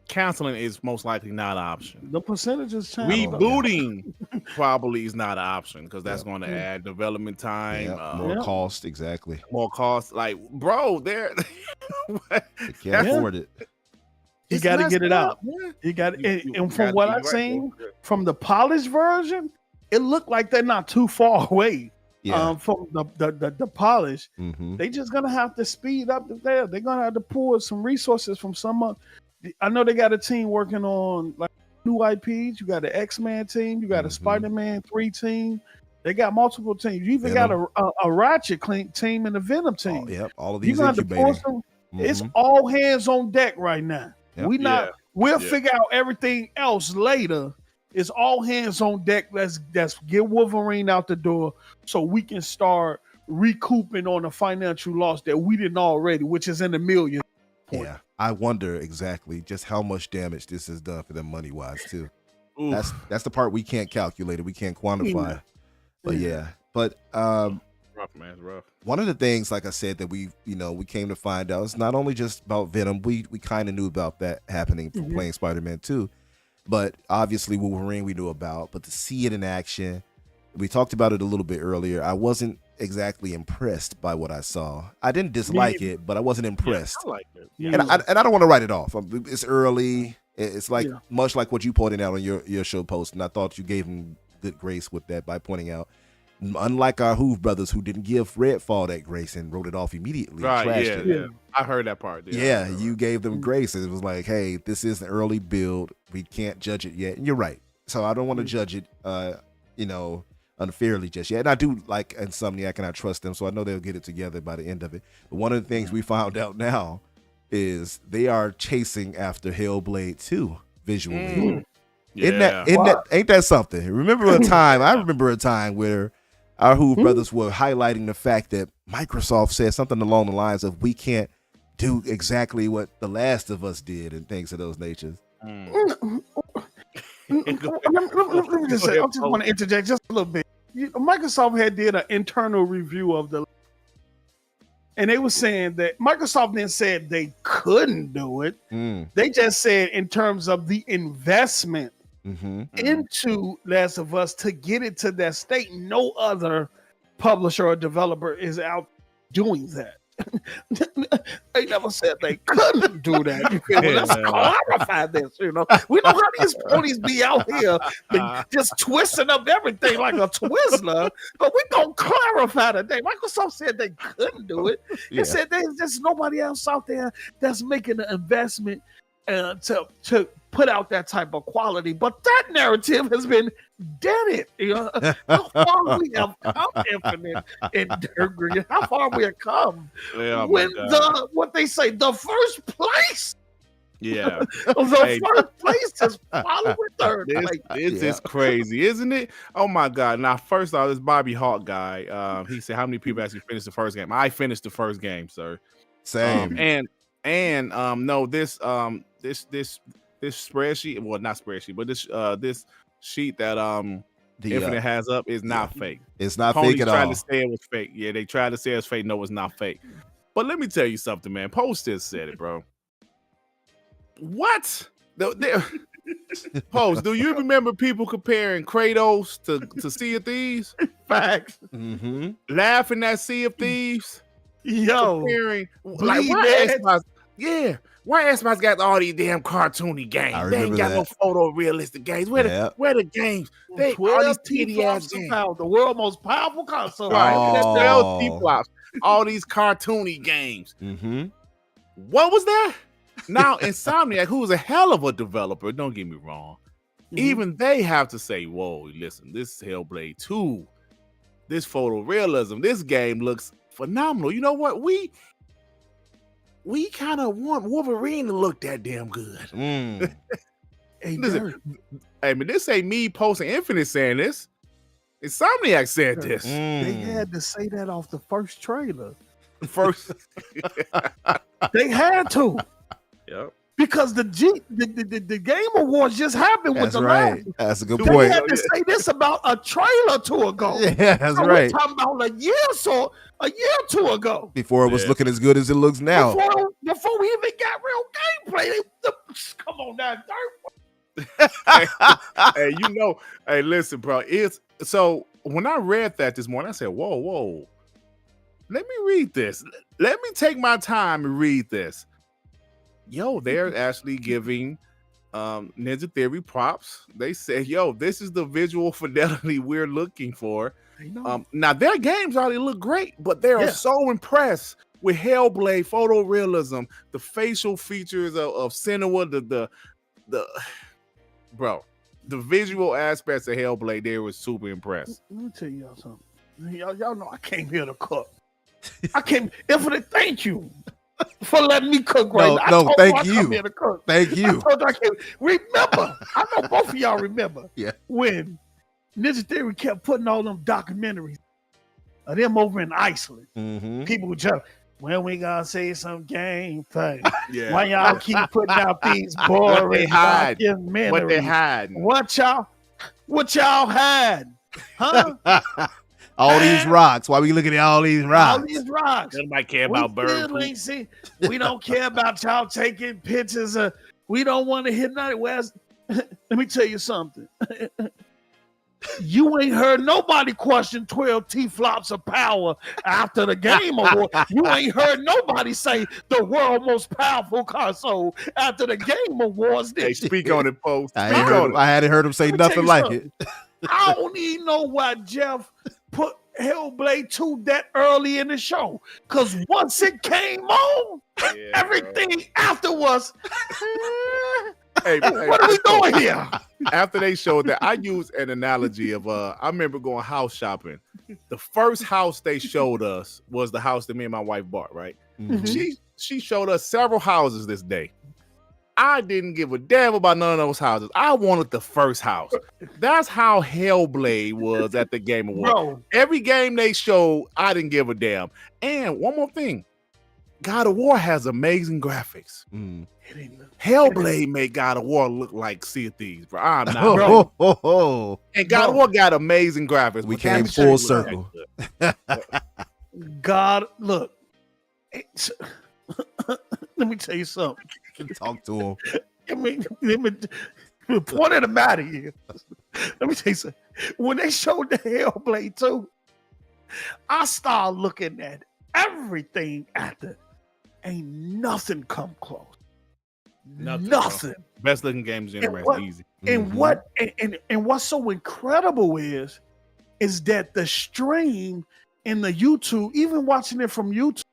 canceling is most likely not an option. The percentages change. Rebooting probably is not an option, because that's going to add development time, more cost, exactly. More cost. Like, bro, they can't afford it. You got to get it out. You got and from what I've seen from the polished version, it looked like they're not too far away. From the polish. They just gonna have to speed up there. They're gonna have to pull some resources from some. I know they got a team working on like new IPs. You got an X-Men team. You got a Spider-Man 3 team. They got multiple teams. You even Venom. got a Ratchet team and a Venom team. Oh, yep, all of You these got to incubating. force them. It's Mhm. all hands on deck right now. Yep. We'll Yeah. figure out everything else later. It's all hands on deck. Let's get Wolverine out the door so we can start recouping on the financial loss that we didn't already, which is in the millions. Yeah, I wonder exactly just how much damage this has done for them money wise too. Oof. That's the part we can't calculate it, we can't quantify. But yeah, but rough, man. It's rough. one of the things, like I said, that we came to find out, it's not only just about Venom. We kind of knew about that happening from playing Spider-Man 2, but obviously Wolverine we knew about. But to see it in action, we talked about it a little bit earlier. I wasn't exactly impressed by what I saw. I didn't dislike it, but I wasn't impressed. I like it. Yeah. And I don't want to write it off. It's early. It's like Yeah. much like what you pointed out on your show post, and I thought you gave him good grace with that by pointing out, unlike our Hoove brothers who didn't give Redfall that grace and wrote it off immediately, Right, trashed yeah, it. yeah. I heard that part. Yeah, you gave them grace. It was like, hey, this is an early build. We can't judge it yet. And you're right. So I don't want to judge it, unfairly just yet. And I do like Insomniac and I trust them, so I know they'll get it together by the end of it. But one of the things we found out now is they are chasing after Hellblade 2 visually. Yeah. Ain't that something? I remember a time where our Hoove brothers were highlighting the fact that Microsoft said something along the lines of, we can't do exactly what The Last of Us did and things of those natures. Let me just say, I just want to interject just a little bit. Microsoft did an internal review of and they were saying that Microsoft then said they couldn't do it. They just said in terms of the investment into Last of Us to get it to that state, no other publisher or developer is out doing that. They never said they couldn't do that. You feel me? Let's clarify this. We know how these ponies be out here just twisting up everything like a Twizzler, but we gonna clarify today. Microsoft said they couldn't do it. They said there's just nobody else out there that's making an investment to put out that type of quality. But that narrative has been dented. How far we have come, Infinite and Dirk, how far we have come when what they say, the first place. Yeah. First place is following third place. This is crazy, isn't it? Oh my God. Now, first off, this Bobby Hawk guy, he said, how many people actually finished the first game? I finished the first game, sir. Same. This spreadsheet, well, not spreadsheet, but this sheet that Infinite has up is not fake. It's not Ponies fake at tried all. to say it was fake. Yeah, they tried to say it's fake. No, it's not fake. But let me tell you something, man. Post just said it, bro. What? Post, do you remember people comparing Kratos to Sea of Thieves? Facts. Laughing at Sea of Thieves? Yo. Comparing, like, why Xbox got all these damn cartoony games? They ain't got no photorealistic games. Where the games? They all these TD-ass games. The world's most powerful console. Right. All these cartoony games. What was that? Now, Insomniac, who is a hell of a developer, don't get me wrong, even they have to say, whoa, listen, this is Hellblade 2. This photorealism, this game looks phenomenal. You know what? We kind of want Wolverine to look that damn good. Listen, hey, man, this ain't me posting Infinite saying this. Insomniac said this. They had to say that off the first trailer. They had to. Yep. Because the Game Awards just happened with the right. last. That's a good They point. had to say this about a trailer or two ago. Yeah, that's so right. We're talking about a year or two ago. Before it was looking as good as it looks now. Before we even got real gameplay. Come on now, Dirk. Hey, listen, bro. So when I read that this morning, I said, whoa. Let me read this. Let me take my time and read this. Yo, they're actually giving Ninja Theory props. They say, yo, this is the visual fidelity we're looking for. Now, their games already look great, but they are so impressed with Hellblade photorealism, the facial features of Senua, the bro. the visual aspects of Hellblade, they were super impressed. Let me tell y'all something. Y'all know I came here to cook. I came. Thank you for letting me cook right now. No, thank you. Come here to cook. Thank you. I told you I came. Remember, I know both of y'all remember. Yeah. When Ninja Theory kept putting all them documentaries of them over in Iceland. Mm-hmm. People would jump. When we gonna say some game thing? Yeah. Why y'all keep putting out these boring hide? documentaries? What they hiding? What y'all had? Huh? All these rocks. Why we looking at all these rocks? All these rocks. Nobody care about bird poop. We don't care about y'all taking pictures of. We don't want to hit nothing. Let me tell you something. You ain't heard nobody question 12 T-flops of power after the Game Award. You ain't heard nobody say the world most powerful console after the Game Awards. Hey, speak on it, Post. I Speak hadn't heard him say Let me tell nothing you like something. it. I don't even know why Jeff put Hellblade 2 that early in the show. Because once it came on, everything afterwards. Hey, What are we doing here? After they showed that, I used an analogy of I remember going house shopping. The first house they showed us was the house that me and my wife bought, right? Mhm. She showed us several houses this day. I didn't give a damn about none of those houses. I wanted the first house. That's how Hellblade was at the Game Awards. Bro, Every game they showed, I didn't give a damn. And one more thing, God of War has amazing graphics. Mm. Hellblade made God of War look like Sea of Thieves, bro. I'm not. Oh, oh, oh. And God of War got amazing graphics. We but came that full shit look circle. God, look. Let me tell you something. Talk to him. I mean, the point of the matter is, let me tell you something. When they showed the Hellblade 2, I started looking at everything after. Ain't nothing come close. Nothing. Best looking game generation, what- easy. And Mhm. what's so incredible is that the stream and the YouTube, even watching it from YouTube,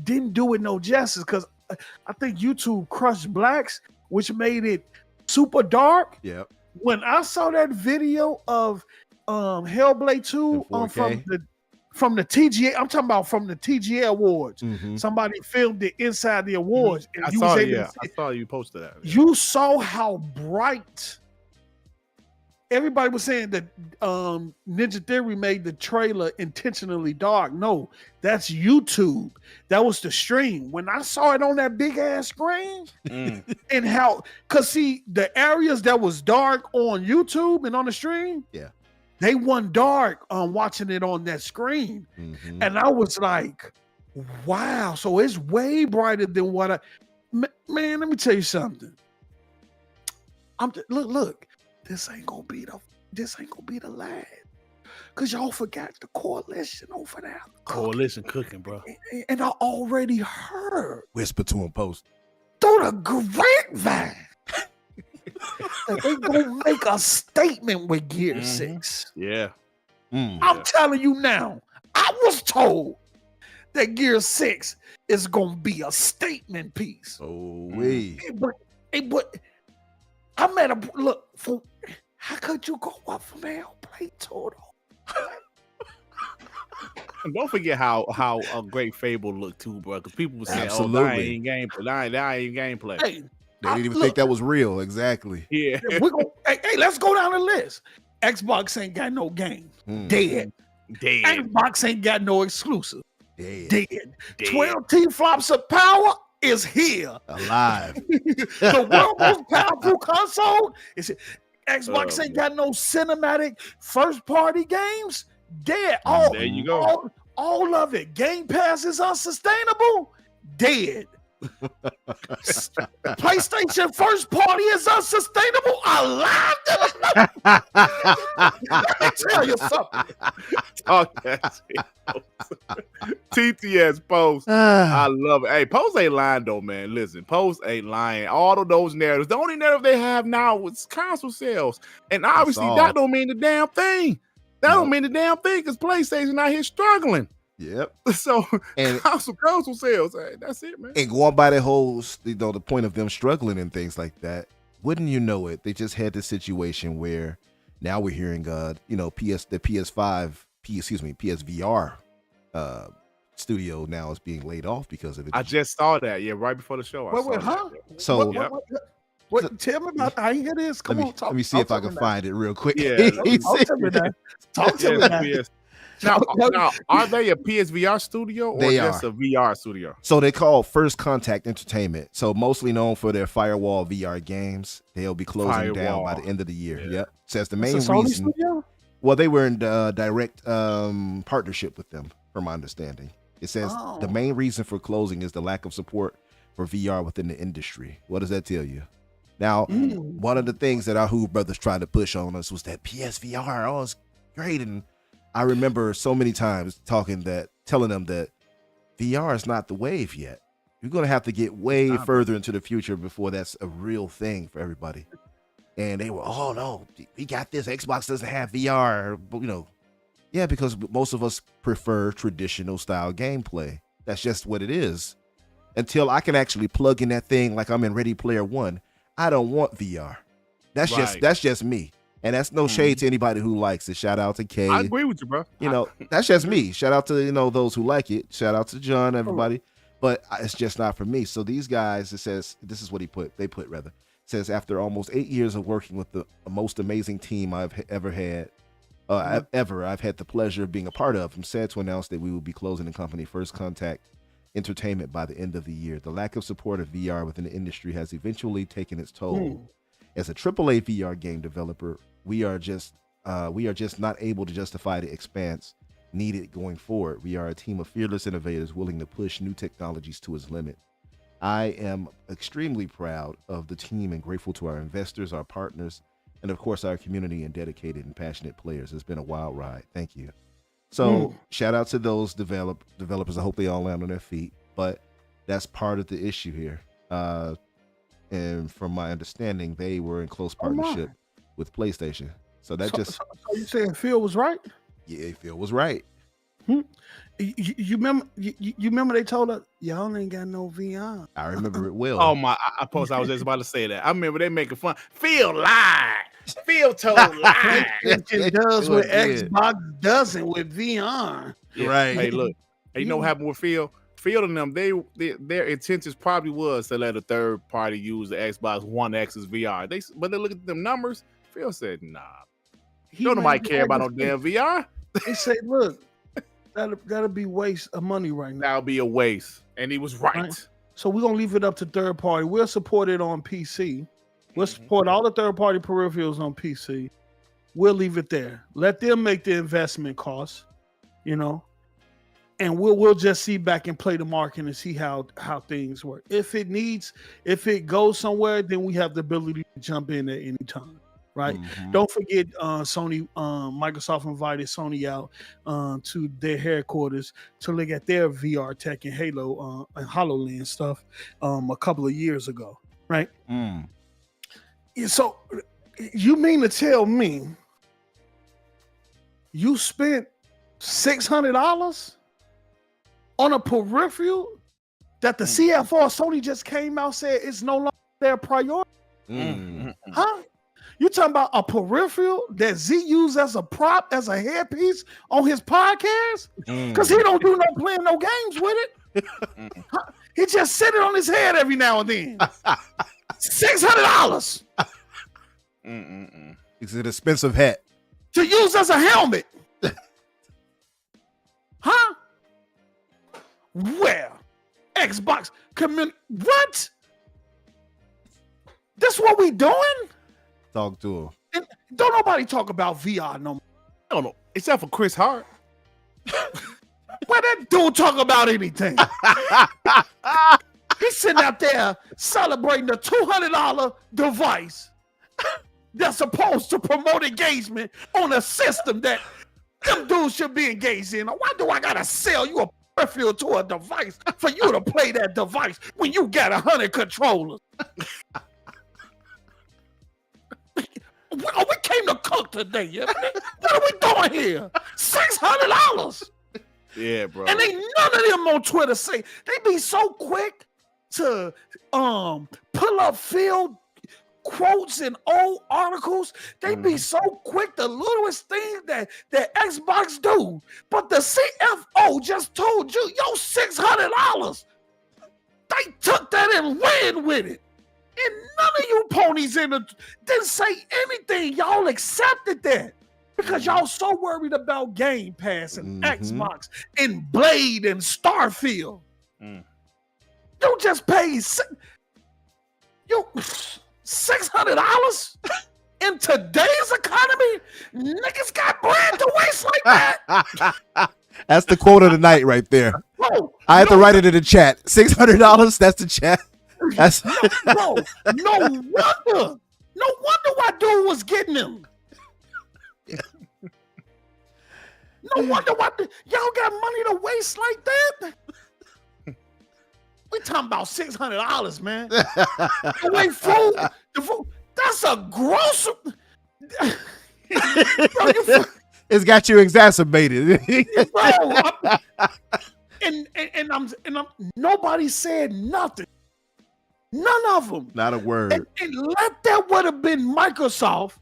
didn't do it no justice, because I think YouTube crushed blacks, which made it super dark. Yep. When I saw that video of Hellblade 2 In 4K? from the TGA, I'm talking about from the TGA Awards. Mhm. Somebody filmed it inside the awards, and I you saw was it. able to Yeah, see I saw you posted that. you saw how bright. Everybody was saying that Ninja Theory made the trailer intentionally dark. No, that's YouTube. That was the stream. When I saw it on that big ass screen, and how, cause see, the areas that was dark on YouTube and on the stream, Yeah. they went dark on watching it on that screen. Mhm. And I was like, wow, so it's way brighter than what I, man, let me tell you something. Look, this ain't gonna be the last. Cause y'all forgot the coalition over there. Coalition cooking, bro. And I already heard Whisper to him, Post. through the grapevine that they gonna make a statement with Gear 6. Yeah. Mm. I'm telling you now, I was told that Gear 6 is gonna be a statement piece. Oh, wait. But I'm at a look for how could you go up from Hellblade total? And don't forget how a great Fable looked too, bro. Because people were saying, Absolutely. "Oh, that ain't gameplay. That ain't gameplay." Hey, They didn't even think that was real. Exactly. Yeah. hey, let's go down the list. Xbox ain't got no game. Mm. Dead. Dead. Xbox ain't got no exclusive. Dead. Dead. 12 T-flops of power is here. Alive. The world most powerful console is Xbox Oh, ain't got no cinematic first-party games. Dead. All, There you go. all of it. Game Pass is unsustainable. Dead. PlayStation first party is unsustainable. Alive. Let me tell you something. Talk that shit. TTS Post. I love it. Hey, Post ain't lying though, man. Listen, Post ain't lying. All of those narratives. The only narrative they have now is console sales, and obviously all. that don't mean the damn thing. That Nope. don't mean the damn thing because PlayStation out here struggling. Yep. So And console sales. Hey, that's it, man. and going by the whole, the point of them struggling and things like that, wouldn't you know it, they just had this situation where now we're hearing, the PSVR studio now is being laid off because of it. I just saw that. Yeah, right before the show. I saw huh? that. So What? Tell me about that. I hear this. Come on, talk. let me see if I can find it real quick. Yeah. Talk to me now. Talk to me now. Yes. Now, are they a PSVR studio or They just are. a VR studio? So they call First Contact Entertainment. So mostly known for their Firewall VR games. They'll be closing down by the end of the year. Yeah. Yep. Says the main It's a Sony reason. studio? Well, they were in direct partnership with them, from my understanding. It says the main reason for closing is the lack of support for VR within the industry. What does that tell you? Now, one of the things that our Who brothers tried to push on us was that PSVR. Oh, it's great. And I remember so many times telling them that VR is not the wave yet. You're going to have to get way further into the future before that's a real thing for everybody. And they were, oh no, we got this. Xbox doesn't have VR, but yeah, because most of us prefer traditional style gameplay. That's just what it is. Until I can actually plug in that thing like I'm in Ready Player One, I don't want VR. That's just me. And that's no shade to anybody who likes it. Shout out to Kay. I agree with you, bro. That's just me. Shout out to those who like it. Shout out to John, everybody. But it's just not for me. So these guys, it says, this is what they put rather. It says, after almost 8 years of working with the most amazing team I've ever had, I've had the pleasure of being a part of, I'm sad to announce that we will be closing the company First Contact Entertainment by the end of the year. The lack of support of VR within the industry has eventually taken its toll. As a AAA VR game developer, we are just not able to justify the expanse needed going forward. We are a team of fearless innovators willing to push new technologies to its limit. I am extremely proud of the team and grateful to our investors, our partners, and of course our community and dedicated and passionate players. It's been a wild ride. Thank you. So shout out to those developers. I hope they all land on their feet, but that's part of the issue here. And from my understanding, they were in close partnership with PlayStation. So so you saying Phil was right? Yeah, Phil was right. You remember they told us y'all ain't got no VR. I remember it well. Oh my! I was just about to say that. I remember they making fun. Phil lied. Phil told lies. It does what Xbox doesn't with VR. Yeah. Right. Hey, look. Hey, you know what happened with Phil? Phil and them, their intentions probably was to let a third party use the Xbox One X's VR. But they look at them numbers. Phil said, "Nah, don't nobody care about no damn VR." They say, "Look, that'll be waste of money right now. That'll be a waste," and he was right. So we're gonna leave it up to third party. We'll support it on PC. We'll support all the third party peripherals on PC. We'll leave it there. Let them make the investment costs, and we'll just see back and play the market and see how things work. If it goes somewhere, then we have the ability to jump in at any time. Right. Don't forget, Sony, Microsoft invited Sony out to their headquarters to look at their VR tech and Halo and HoloLens stuff a couple of years ago. Right. So you mean to tell me you spent $600 on a peripheral that the CFO of Sony just came out said it's no longer their priority? Huh? You talking about a peripheral that Z used as a prop, as a headpiece on his podcast? Because he don't do playing no games with it. He just sit it on his head every now and then. $600 It's an expensive hat to use as a helmet. Huh? Where? Xbox community? What? This what we doing? Talk to him. And don't nobody talk about VR no more. I don't know, except for Chris Hart. Where that dude talk about anything? He's sitting out there celebrating the $200 device that's supposed to promote engagement on a system that them dudes should be engaged in. Why do I gotta sell you a peripheral to a device for you to play that device when you got 100 controllers? We came to cook today. What are we doing here? $600. Yeah, bro. And ain't none of them on Twitter say they be so quick to pull up Phil quotes in old articles, they be so quick, the littlest thing that Xbox do. But the CFO just told you, yo, $600. They took that and ran with it. And none of you ponies didn't say anything. Y'all accepted that. Because y'all so worried about Game Pass and Xbox and Blade and Starfield. You just paid $600 in today's economy. Niggas got bread to waste like that. That's the quote of the night right there. Bro, I had to write it in the chat. $600. That's the chat. That's bro. No wonder why dude was getting them. No wonder why y'all got money to waste like that. We talking about $600, man. Wait, food, that's a gross. Bro, it's got you exacerbated. bro, and I'm nobody said nothing. None of them. Not a word. And let that would have been Microsoft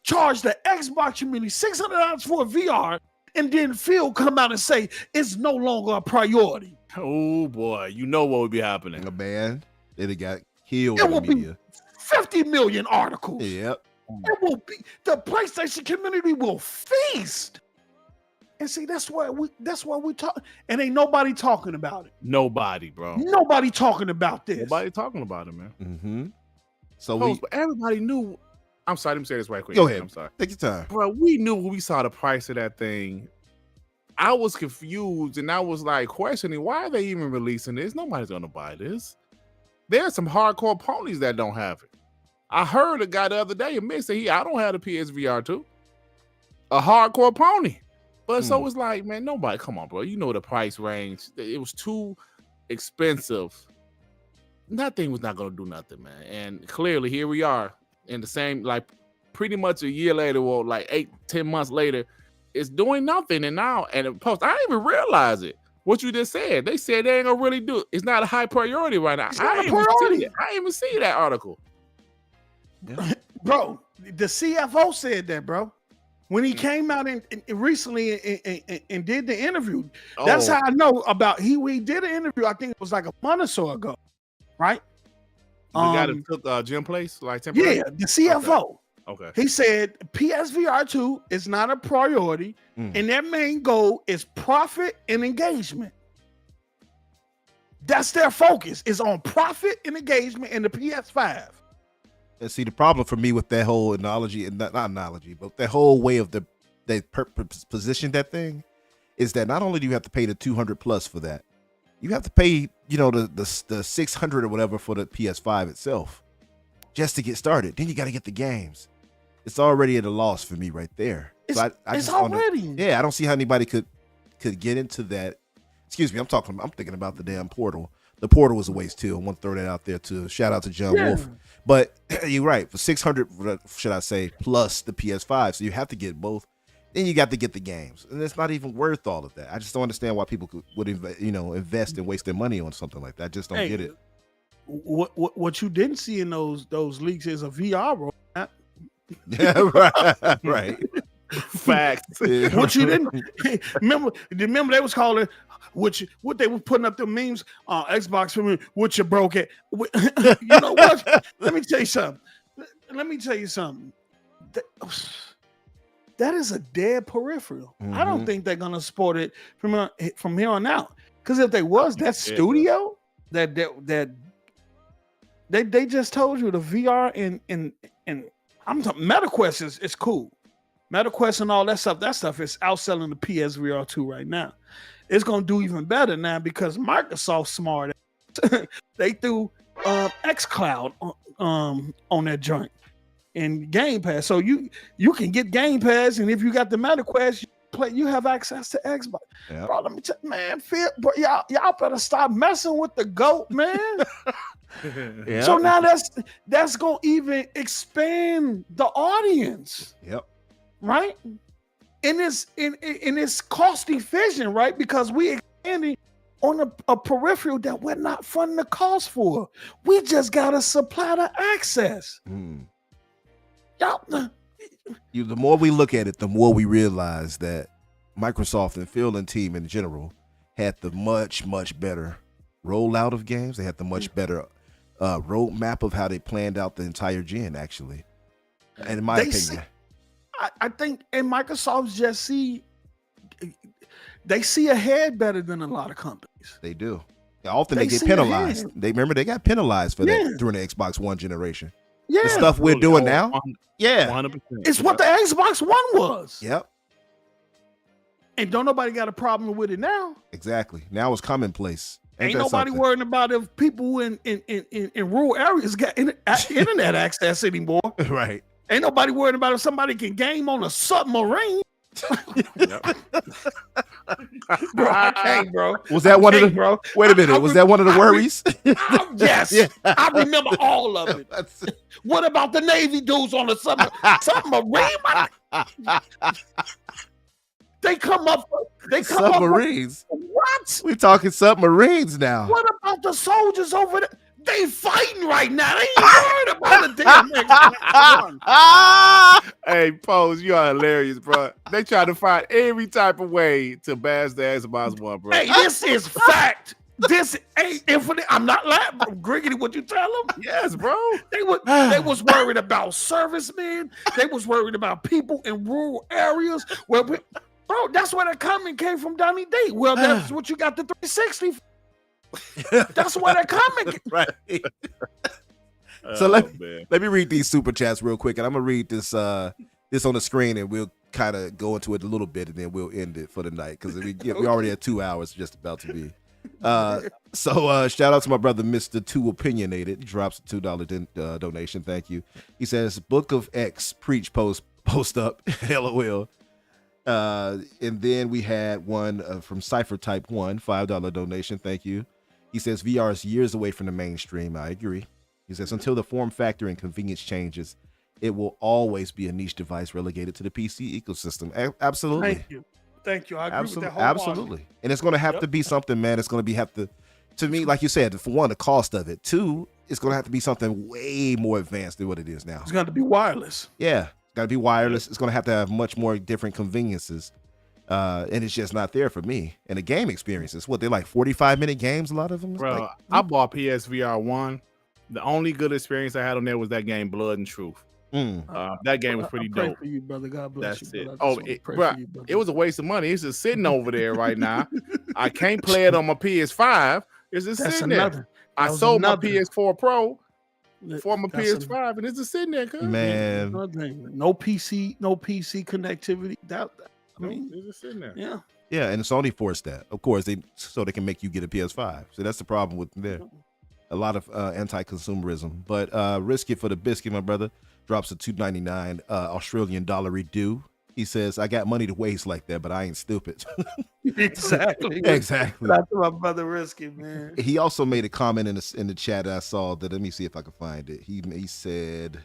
charge the Xbox community $600 for a VR, and then Phil come out and say it's no longer a priority. Oh boy, you know what would be happening. A man, they'd have got killed It in will the media. be 50 million articles. Yep. It will be, the PlayStation community will feast. And see, that's why we talk, and ain't nobody talking about it. Nobody, bro. Nobody talking about this. Nobody talking about it, man. So But everybody knew. I'm sorry, let me say this right quick. Go ahead. I'm sorry. Take your time. Bro, we knew when we saw the price of that thing. I was confused and I was like questioning, why are they even releasing this? Nobody's gonna buy this. There's some hardcore ponies that don't have it. I heard a guy the other day admit that I don't have the PSVR 2. A hardcore pony. But so it's like, man, nobody, come on, bro. You know the price range. It was too expensive. That thing was not gonna do nothing, man. And clearly here we are in the same, like pretty much a year later, or like 8-10 months later, it's doing nothing. And now, and it post, I didn't even realize it. What you just said, they said they ain't gonna really do it. It's not a high priority right now. I didn't even see that article. Yeah. Bro, the CFO said that, bro. When he came out and recently and did the interview. That's how I know about we did an interview, I think it was like a month or so ago, right? The guy that took Jim Place, like temporary? Yeah, the CFO. Okay. He said PSVR 2 is not a priority, and their main goal is profit and engagement. That's their focus, is on profit and engagement in the PS5. And see, the problem for me with that whole analogy, and not analogy, but that whole way of they position that thing, is that not only do you have to pay the $200+ for that, you have to pay, the $600 or whatever for the PS5 itself, just to get started. Then you got to get the games. It's already at a loss for me right there. It's just already. I don't see how anybody could get into that. Excuse me, I'm thinking about the damn portal. The portal was a waste too. I want to throw that out there too. Shout out to John Wolf. But you're right, for $600, should I say, plus the PS5, so you have to get both. Then you got to get the games, and it's not even worth all of that. I just don't understand why people would invest and waste their money on something like that. I just don't get it. What you didn't see in those leaks is a VR roadmap. Yeah, right. Facts. What you didn't remember they was calling what they were putting up the memes on Xbox for me, what you broke it. You know what? Let me tell you something. That is a dead peripheral. I don't think they're gonna support it from here on out. Because if they was that studio that they just told you the VR and I'm talking MetaQuest is cool. MetaQuest and all that stuff is outselling the PSVR 2 right now. It's gonna do even better now because Microsoft's smart. They threw xCloud on that joint and Game Pass. So you can get Game Pass, and if you got the MetaQuest, you have access to Xbox. Yep. Bro, let me tell you, man, bro, y'all better stop messing with the GOAT, man. Yep. So now that's gonna even expand the audience. Yep. Right? And it's cost efficient, right? Because we expanding on a peripheral that we're not funding the cost for. We just got to supply the access. Y'all, The more we look at it, the more we realize that Microsoft and Phil and team in general had the much better rollout of games. They had the much better roadmap of how they planned out the entire gen, actually. And in my opinion, I think, and Microsoft's just they see ahead better than a lot of companies. they do. Often they get see penalized. ahead. They got penalized for that during the Xbox One generation. Yeah, The stuff we're doing now, 100%. it's what the Xbox One was. Yep, And don't nobody got a problem with it now. exactly. Now it's commonplace. Ain't that nobody something? worrying about if people in rural areas got internet access anymore. Right. Ain't nobody worrying about if somebody can game on a submarine. Bro, I can't, bro. Was that one of the? Bro. Wait a minute. Was that one of the worries? Yes, Yeah. I remember all of it. What about the Navy dudes on the submarine? They come up. Submarines. What? We talking submarines now. What about the soldiers over there? They fighting right now. They ain't worried about the damn Xbox One. Hey, Pose, you are hilarious, bro. They try to find every type of way to bash the Xbox One, bro. Hey, this is fact. This ain't infinite. I'm not laughing, bro. Griggity, what you tell them? Yes, bro. They was worried about servicemen. They was worried about people in rural areas. Bro, that's where the comment came from, Donnie D. Well, that's what you got the 360 for. That's where the comment Right. So let me read these super chats real quick, and I'm gonna read this on the screen, and we'll kind of go into it a little bit, and then we'll end it for the night because we already had 2 hours just about to be. So shout out to my brother Mr. Too Opinionated. He drops a $2 donation. Thank you. He says, "Book of X preach post up." LOL. And then we had one from Cypher Type 1, $5 donation. Thank you. He says VR is years away from the mainstream. I agree. He says until the form factor and convenience changes, it will always be a niche device relegated to the PC ecosystem. Absolutely. Thank you. I agree with that whole absolutely. And it's going to have to be something, man. It's going to to me, like you said, for one, the cost of it. Two, it's going to have to be something way more advanced than what it is now. It's going to be wireless. Yeah. It's got to be wireless. It's going to have much more different conveniences. And it's just not there for me. And the game experiences, they're like 45-minute games, a lot of them. Bro, I bought PSVR 1. The only good experience I had on there was that game, Blood and Truth. That game was pretty pray dope. For you, brother. God bless That's you. it. Oh, it was a waste of money. It's just sitting over there right now. I can't play it on my PS5. It's just sitting there. I sold my PS4 Pro for my PS5, and it's just sitting there. Man, no PC connectivity. It's just sitting there. Yeah, and Sony forced that, of course, so they can make you get a PS5. So that's the problem with there. A lot of anti-consumerism, but risk it for the biscuit, my brother. Drops a $2.99 Australian dollar redo. He says, "I got money to waste like that, but I ain't stupid." Exactly. Exactly. That's my brother Risky, man. He also made a comment in the chat I saw that. Let me see if I can find it. He said,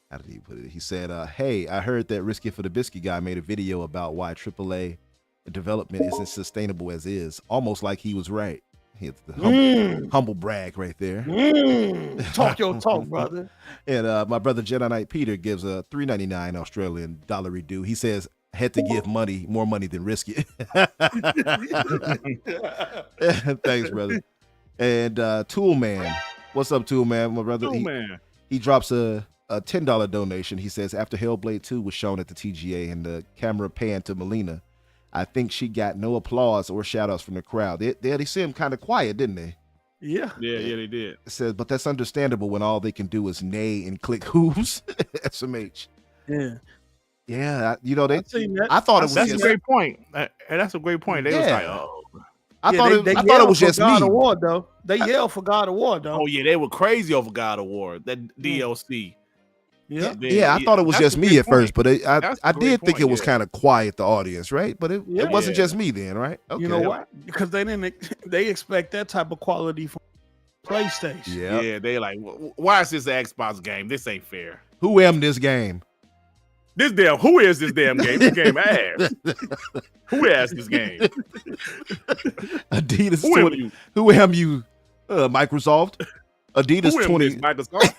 how did he put it? He said, "Hey, I heard that Risky for the Biscuit guy made a video about why AAA development isn't sustainable as is. Almost like he was right." It's the humble brag right there. Talk your talk, brother. And my brother Jedi Knight Peter gives a $3.99 Australian dollar redo. He says, "Had to give more money than risk it." Thanks, brother. And Tool Man, what's up, Tool Man? My brother, he drops a $10 donation. He says, "After Hellblade 2 was shown at the TGA and the camera panned to Melina, I think she got no applause or shout outs from the crowd." They seemed kind of quiet, didn't they? Yeah, they did. It says, "But that's understandable when all they can do is neigh and click hooves." SMH. Yeah. I thought it was. That's a great point. That's a great point. They was like, "Oh." I thought it was just God me. Award, though. They yelled for God Award, though. Oh yeah, they were crazy over God Award. That DLC. Yeah, I thought it was just me at first, but I did think it was kind of quiet, the audience, right? But it wasn't just me then, right? Okay. You know what? Because they expect that type of quality from PlayStation. Yeah, they like, why is this an Xbox game? This ain't fair. Who am this game? Who is this damn game? This game ass. Who asked this game? Adidas Who am 20. you? Who am you? Microsoft. Adidas Who am 20. this, Microsoft?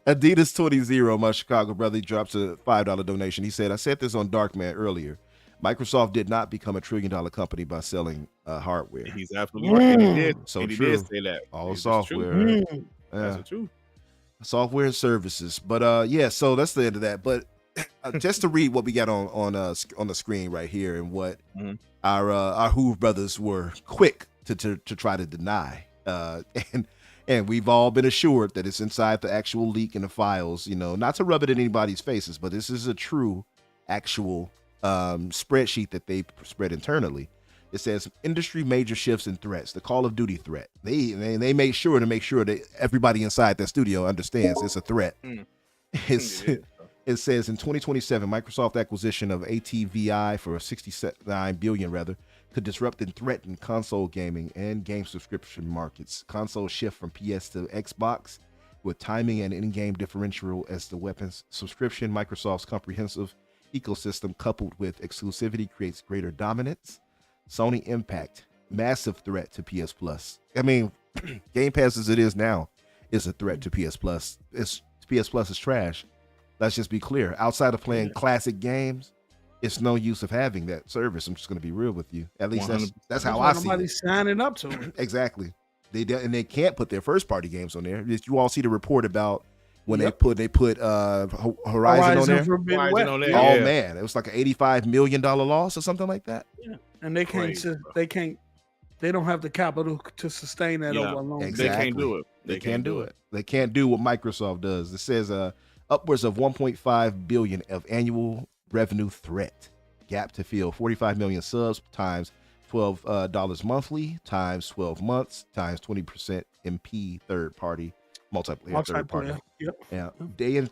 Adidas 20, my Chicago brother, he drops a $5 donation. He said, I said this on Darkman earlier. Microsoft did not become $1 trillion company by selling hardware. He's absolutely right. And he did. So and he true. did say that. All It's software. true. Yeah. That's the truth. Software and services. But yeah, so that's the end of that. But just to read what we got on the screen right here and what our Hoove brothers were quick to try to deny. And we've all been assured that it's inside the actual leak in the files, you know, not to rub it in anybody's faces, but this is a true actual spreadsheet that they spread internally. It says industry major shifts and threats, the Call of Duty threat. They made sure that everybody inside that studio understands it's a threat. It says in 2027, Microsoft acquisition of ATVI for 69 billion could disrupt and threaten console gaming and game subscription markets. Console shift from PS to Xbox with timing and in-game differential as the weapons subscription. Microsoft's comprehensive ecosystem coupled with exclusivity creates greater dominance. Sony impact, massive threat to PS Plus. I mean, Game Pass as it is now is a threat to PS Plus. PS Plus is trash. Let's just be clear. Outside of playing classic games, it's no use of having that service. I'm just going to be real with you. At least that's how I see it. Nobody's signing up to it. Exactly. They can't put their first party games on there. You all see the report about when they put Horizon on there. Horizon on there. Oh man, it was like an $85 million loss or something like that. Yeah. And they can't. They don't have the capital to sustain that over a long. Exactly. They can't do it. They can't do it. They can't do what Microsoft does. It says upwards of 1.5 billion of annual revenue threat. Gap to fill 45 million subs times $12 monthly times 12 months times 20% MP third party multiplayer third party. Yep. Yeah. Day and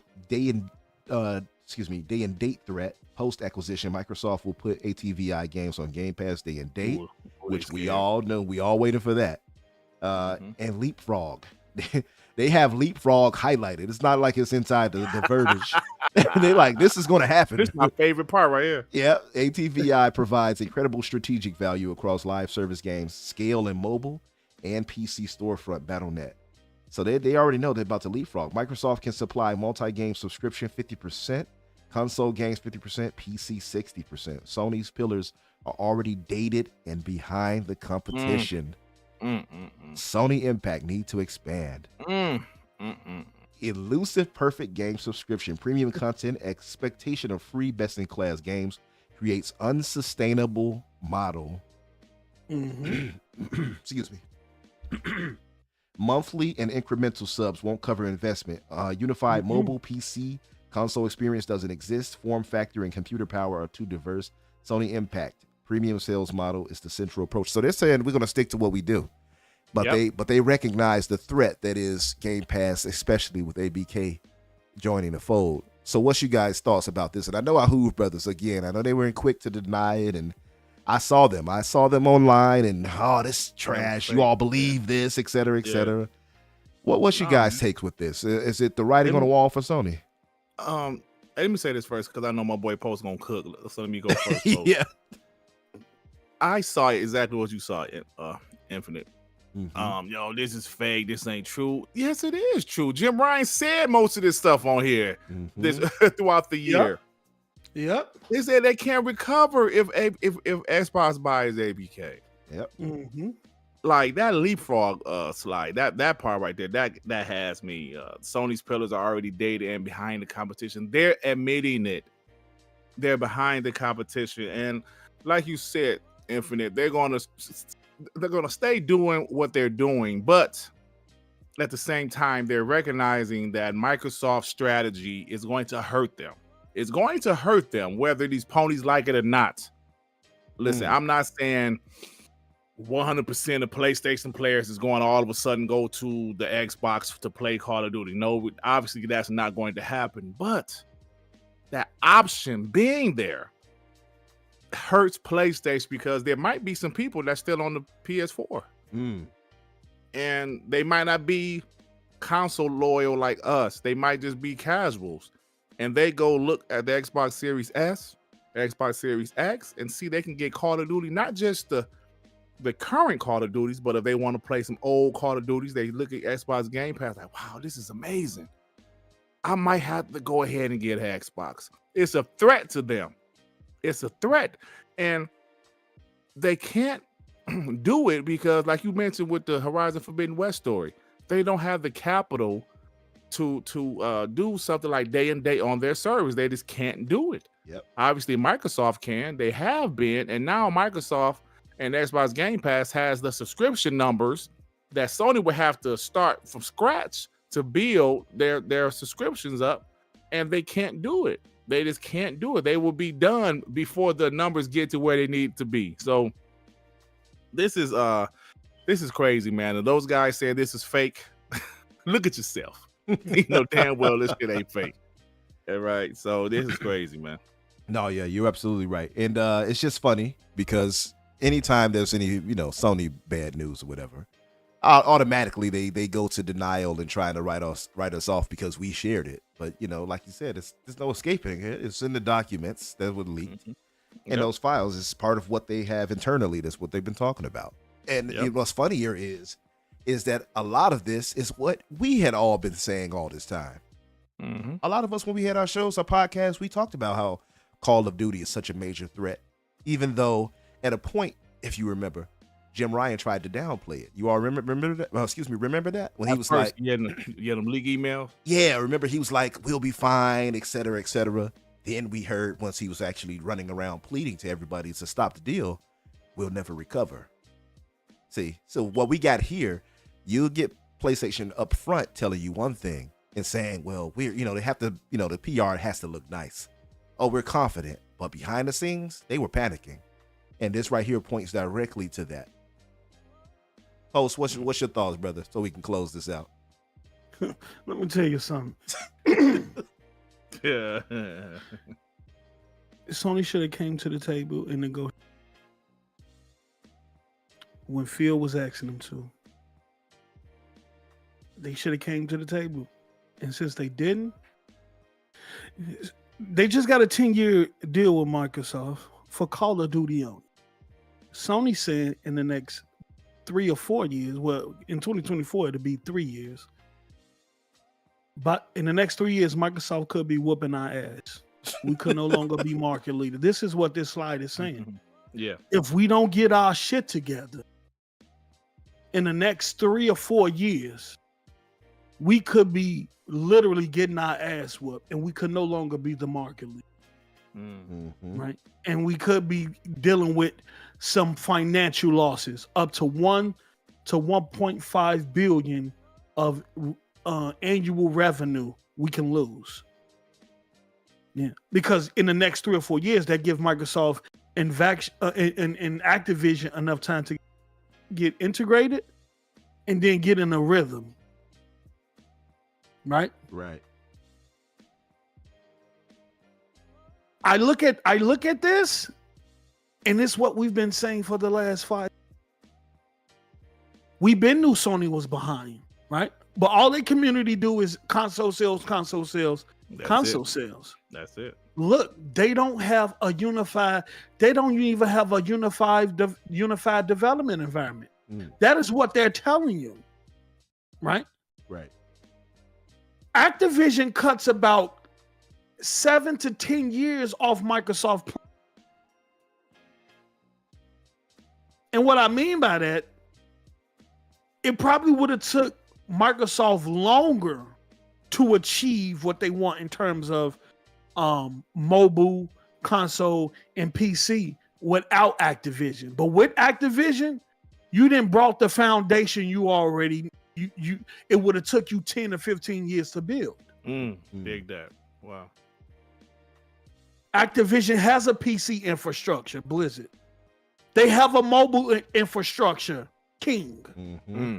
date threat. Post acquisition, Microsoft will put ATVI games on Game Pass day and date, which we all know. We all waiting for that. And Leapfrog. They have Leapfrog highlighted. It's not like it's inside the verbiage. They like, this is going to happen. This is my favorite part right here. Yeah, ATVI provides incredible strategic value across live service games, scale in mobile, and PC storefront Battle.net. So they already know they're about to leapfrog. Microsoft can supply multi-game subscription 50%, console games 50%, PC 60%. Sony's pillars are already dated and behind the competition. Sony impact need to expand. Elusive perfect game subscription, premium content, expectation of free best-in-class games creates unsustainable model. Excuse me. Monthly and incremental subs won't cover investment. Unified mobile PC console experience doesn't exist. Form factor and computer power are too diverse. Sony impact, premium sales model is the central approach. So they're saying we're going to stick to what we do. But they recognize the threat that is Game Pass, especially with ABK joining the fold. So what's you guys' thoughts about this? And I know our Hoove brothers, again, I know they weren't quick to deny it, and I saw them online, and this trash. You all believe this, et cetera, et cetera. What's you guys' take with this? Is it the writing on the wall for Sony? Let me say this first because I know my boy Post gonna cook. So let me go first. Yeah, I saw exactly what you saw in Infinite. Mm-hmm. This is fake. This ain't true. Yes, it is true. Jim Ryan said most of this stuff on here this throughout the year. Yep. They said they can't recover if Xbox buys ABK. Yep. Like that leapfrog slide, that part right there, that has me. Sony's pillars are already dated and behind the competition. They're admitting it. They're behind the competition, and like you said, Infinite, they're gonna stay doing what they're doing, but at the same time, they're recognizing that Microsoft's strategy is going to hurt them. It's going to hurt them, whether these ponies like it or not. Listen, I'm not saying 100% of PlayStation players is going to all of a sudden go to the Xbox to play Call of Duty. No, obviously that's not going to happen. But that option being there hurts PlayStation because there might be some people that's still on the PS4. And they might not be console loyal like us. They might just be casuals. and they go look at the Xbox Series S, the Xbox Series X, and see they can get Call of Duty, not just the current Call of Duties, but if they want to play some old Call of Duties, they look at Xbox Game Pass like, wow, this is amazing. I might have to go ahead and get an Xbox. It's a threat to them. It's a threat. And they can't do it because, like you mentioned with the Horizon Forbidden West story, they don't have the capital to do something like day and day on their service. They just can't do it. Yep. Obviously, Microsoft can. They have been. And now Microsoft and Xbox Game Pass has the subscription numbers that Sony would have to start from scratch to build their subscriptions up, and they can't do it. They just can't do it. They will be done before the numbers get to where they need to be. So this is crazy, man. And those guys saying this is fake. Look at yourself. You know damn well this shit ain't fake. All right. So this is crazy, man. No, yeah, you're absolutely right. And it's just funny because anytime there's any, Sony bad news or whatever, automatically they go to denial and trying to write us off because we shared it. But like you said, there's no escaping it. It's in the documents that were leaked, and those files is part of what they have internally. That's what they've been talking about. And what's funnier is that a lot of this is what we had all been saying all this time. Mm-hmm. A lot of us, when we had our shows, our podcasts, we talked about how Call of Duty is such a major threat, even though at a point, if you remember, Jim Ryan tried to downplay it. You all remember that? Well, remember that? When he was like, you had them leak emails? Yeah, remember he was like, we'll be fine, et cetera, et cetera. Then we heard once he was actually running around pleading to everybody to stop the deal, we'll never recover. See, so what we got here, you'll get PlayStation up front telling you one thing and saying, well, we're, they have to, the PR has to look nice. Oh, we're confident. But behind the scenes, they were panicking. And this right here points directly to that. Host, what's your thoughts, brother, so we can close this out? Let me tell you something. Yeah. Sony should have came to the table and negotiated when Phil was asking them to. They should have came to the table. And since they didn't, they just got a 10-year deal with Microsoft for Call of Duty on. Sony said in the next 3 or 4 years, well, in 2024, it'll be 3 years. But in the next 3 years, Microsoft could be whooping our ass. We could no longer be market leader. This is what this slide is saying. Yeah. If we don't get our shit together in the next 3 or 4 years, we could be literally getting our ass whooped, and we could no longer be the market leader. Mm-hmm. Right? And we could be dealing with some financial losses up to 1 to 1.5 billion of annual revenue we can lose. Yeah, because in the next 3 or 4 years, that give Microsoft and Activision enough time to get integrated and then get in a rhythm. Right? Right. I look at this, and it's what we've been saying for the last 5. We've been knew Sony was behind, right? But all their community do is console sales. That's it. Look, they don't have a unified. They don't even have a unified development environment. That is what they're telling you, right? Right. Activision cuts about 7 to 10 years off Microsoft. And what I mean by that, it probably would have took Microsoft longer to achieve what they want in terms of mobile, console, and PC without Activision. But with Activision, you didn't brought the foundation you already. It would have took you 10 or 15 years to build. Big that. Wow. Activision has a PC infrastructure, Blizzard. They have a mobile infrastructure, King. Mm-hmm.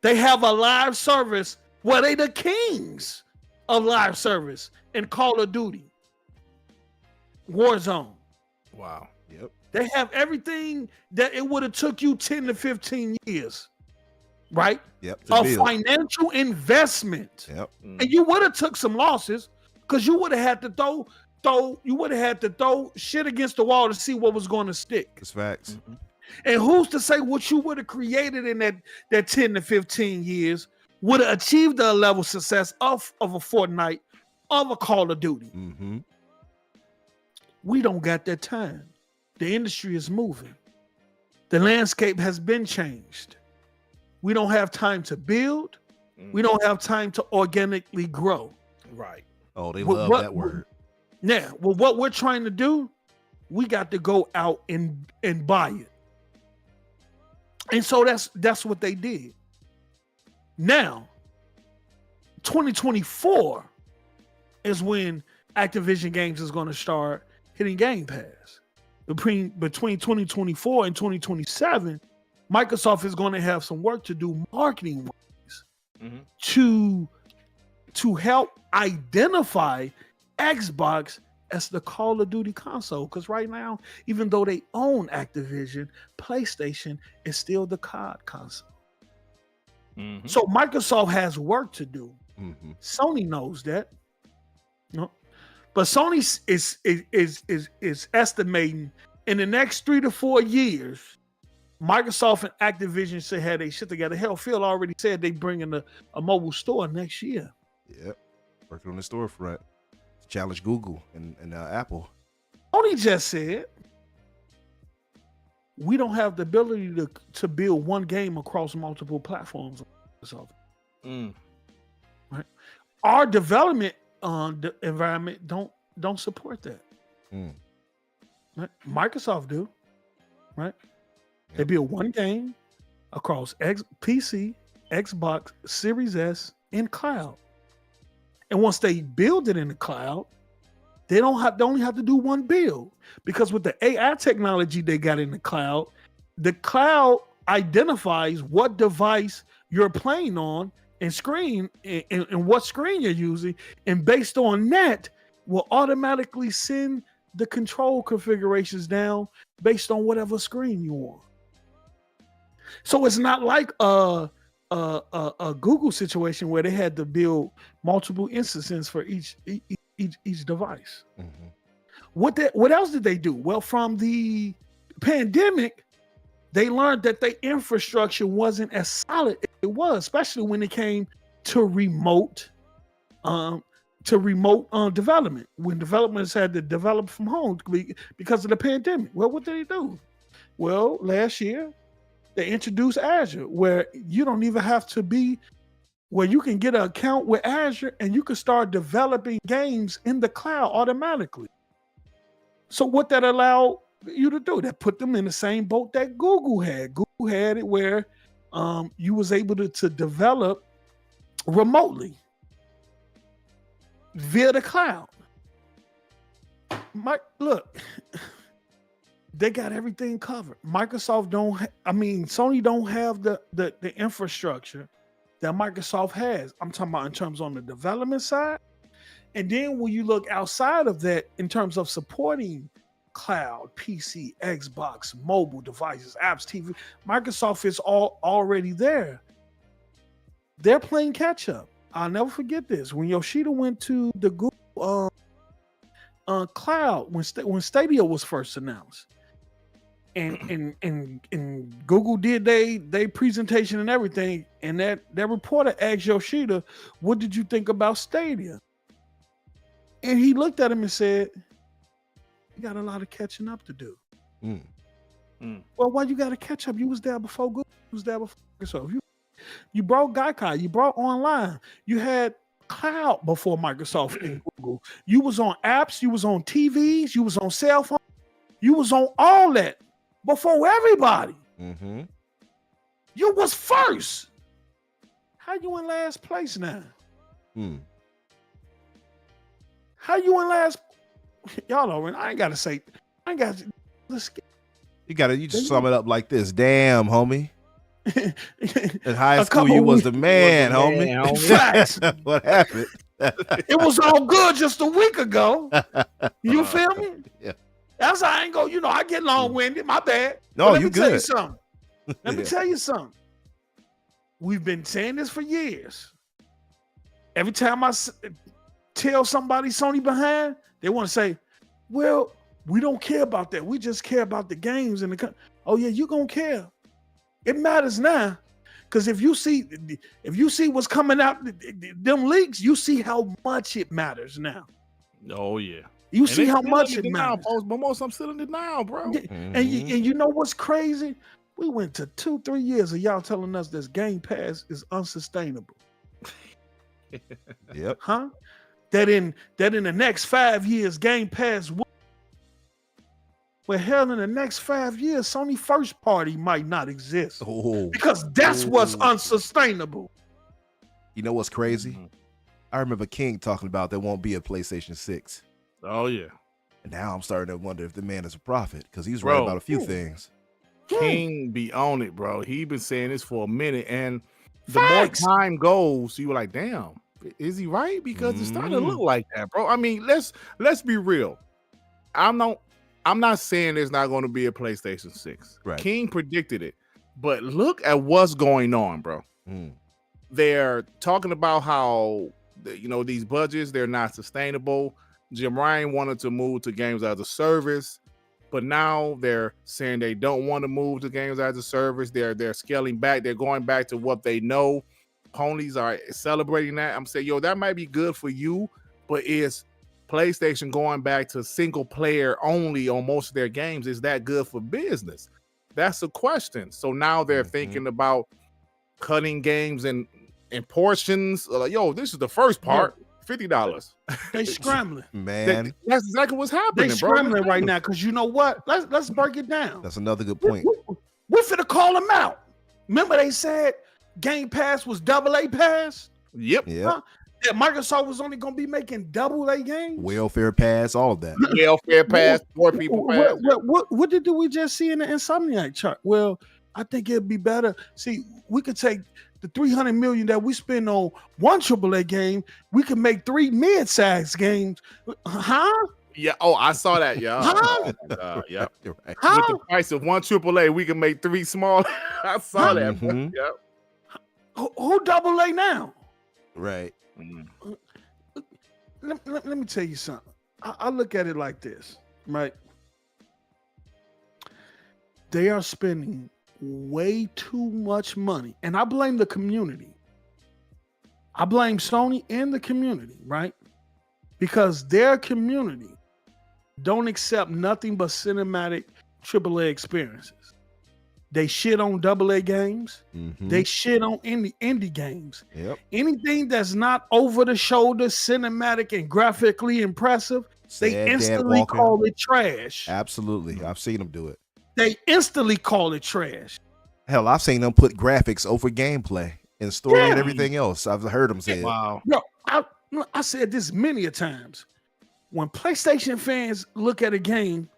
They have a live service. Well, they the kings of live service in Call of Duty, Warzone. Wow. Yep. They have everything that it would have took you 10 to 15 years, right? Yep. A financial investment. Yep. And you would have took some losses because you would have had to throw shit against the wall to see what was going to stick. It's facts. And who's to say what you would have created in that 10 to 15 years would have achieved the level of success of a Fortnite, of a Call of Duty? Mm-hmm. We don't got that time. The industry is moving. The landscape has been changed. We don't have time to build. We don't have time to organically grow. Right. Oh, they love that word. Yeah. Well, what we're trying to do, we got to go out and buy it. And so that's what they did. Now, 2024 is when Activision Games is going to start hitting Game Pass. Between 2024 and 2027, Microsoft is going to have some work to do marketing-wise to help identify Xbox as the Call of Duty console. Because right now, even though they own Activision, PlayStation is still the COD console. So Microsoft has work to do. Sony knows that. No. But Sony is estimating in the next 3 to 4 years, Microsoft and Activision should have their shit together. Hell, Phil already said they bringing a mobile store next year. Yep, working on the storefront. Challenge Google and Apple. Sony just said we don't have the ability to build one game across multiple platforms. Right? Our development the environment don't support that. Right? Microsoft do, right? Yep. They build one game across PC, Xbox, Series S, and cloud. And once they build it in the cloud, they only have to do one build, because with the AI technology they got in the cloud identifies what device you're playing on and screen and what screen you're using, and based on that will automatically send the control configurations down based on whatever screen you want. So it's not like a Google situation where they had to build multiple instances for each device. What else did they do? Well, from the pandemic, they learned that their infrastructure wasn't as solid as it was, especially when it came to remote development. When developers had to develop from home because of the pandemic. Well, what did they do? Well, last year they introduced Azure, where you don't even have to be, where you can get an account with Azure and you can start developing games in the cloud automatically. So what that allowed you to do, that put them in the same boat that Google had. Google had it where you was able to develop remotely via the cloud. Look, they got everything covered. Microsoft Sony don't have the infrastructure that Microsoft has. I'm talking about in terms on the development side. And then when you look outside of that in terms of supporting cloud, PC, Xbox, mobile devices, apps, TV, Microsoft is already there. They're playing catch up. I'll never forget this. When Yoshida went to the Google cloud, when Stadia was first announced, and Google did they presentation and everything, and that reporter asked Yoshida, "What did you think about Stadia?" And he looked at him and said, "You got a lot of catching up to do." Well, why you got to catch up? You was there before Google. You was there before Microsoft. You brought Gaikai. You brought online. You had cloud before Microsoft and Google. You was on apps. You was on TVs. You was on cell phones. You was on all that before everybody. You was first. How you in last place now? How you in last? Y'all know, I ain't got to say. I ain't got to. You just sum it up like this. Damn, homie. In high school, you was the man, homie. Facts. What happened? It was all good just a week ago. You feel me? Yeah. That's how I ain't go. I get long-winded. My bad. No, let you me tell you good. something. Let me tell you something. We've been saying this for years. Every time tell somebody Sony behind, they want to say, well, we don't care about that. We just care about the games and the. Oh yeah, you gonna care. It matters now, because if you see what's coming out, them leaks, you see how much it matters now. Oh yeah. You And see they how still much in it denial, matters. folks, but most of them still in denial, bro. And you know what's crazy? We went to 2-3 years of y'all telling us this Game Pass is unsustainable. Yep. Huh? That in the next 5 years, Game Pass will. Well, hell, in the next 5 years, Sony first party might not exist. Oh, Because that's what's unsustainable. you know what's crazy? Mhm. I remember King talking about there won't be a PlayStation 6. Oh yeah. And now I'm starting to wonder if the man is a prophet, because he's Bro. right about a few things. King be on it, bro. He been saying this for a minute, and the Facts. more time goes, you were like, damn, is he right? Because it's starting to look like that, bro. I mean, let's be real. I'm not saying there's not going to be a PlayStation 6. Right. King predicted it, but look at what's going on, bro. Mm. They're talking about how these budgets, they're not sustainable. Jim Ryan wanted to move to games as a service, but now they're saying they don't want to move to games as a service. They're scaling back. They're going back to what they know. Ponies are celebrating that. I'm saying, that might be good for you, but is PlayStation going back to single player only on most of their games? Is that good for business? That's a question. So now they're thinking about cutting games in portions. This is the first part, $50. They scrambling. Man, That's exactly what's happening, They bro. scrambling right now, because you know what? Let's break it down. that's another good point. We're finna call them out. Remember they said Game Pass was AA pass? Yep. Yeah. Huh? That Microsoft was only gonna be making AA games? Welfare pass, all of that. Welfare pass, poor people pass. What did we just see in the Insomniac chart? Well, I think it'd be better. See, we could take the $300 million that we spend on one AAA game. We could make 3 mid-sized games. Huh? Yeah. Oh, I saw that. Yeah. Huh? Yeah. You're right. How? With the price of one AAA, we can make 3 small. I saw that. Bro. Mhm. Yep. Who AA now? Right. Let me tell you something. I look at it like this, right? They are spending way too much money, and I blame the community. I blame Sony and the community, right? Because their community don't accept nothing but cinematic AAA experiences. They shit on AA games. Mhm. They shit on indie games. Yep. Anything that's not over the shoulder, cinematic, and graphically impressive, they Sad Dad instantly Walker. call it trash. Absolutely. I've seen them do it. They instantly call it trash. Hell, I've seen them put graphics over gameplay and story and Yeah. everything else. I've heard them say it. Wow. Yo, I said this many a times. When PlayStation fans look at a game,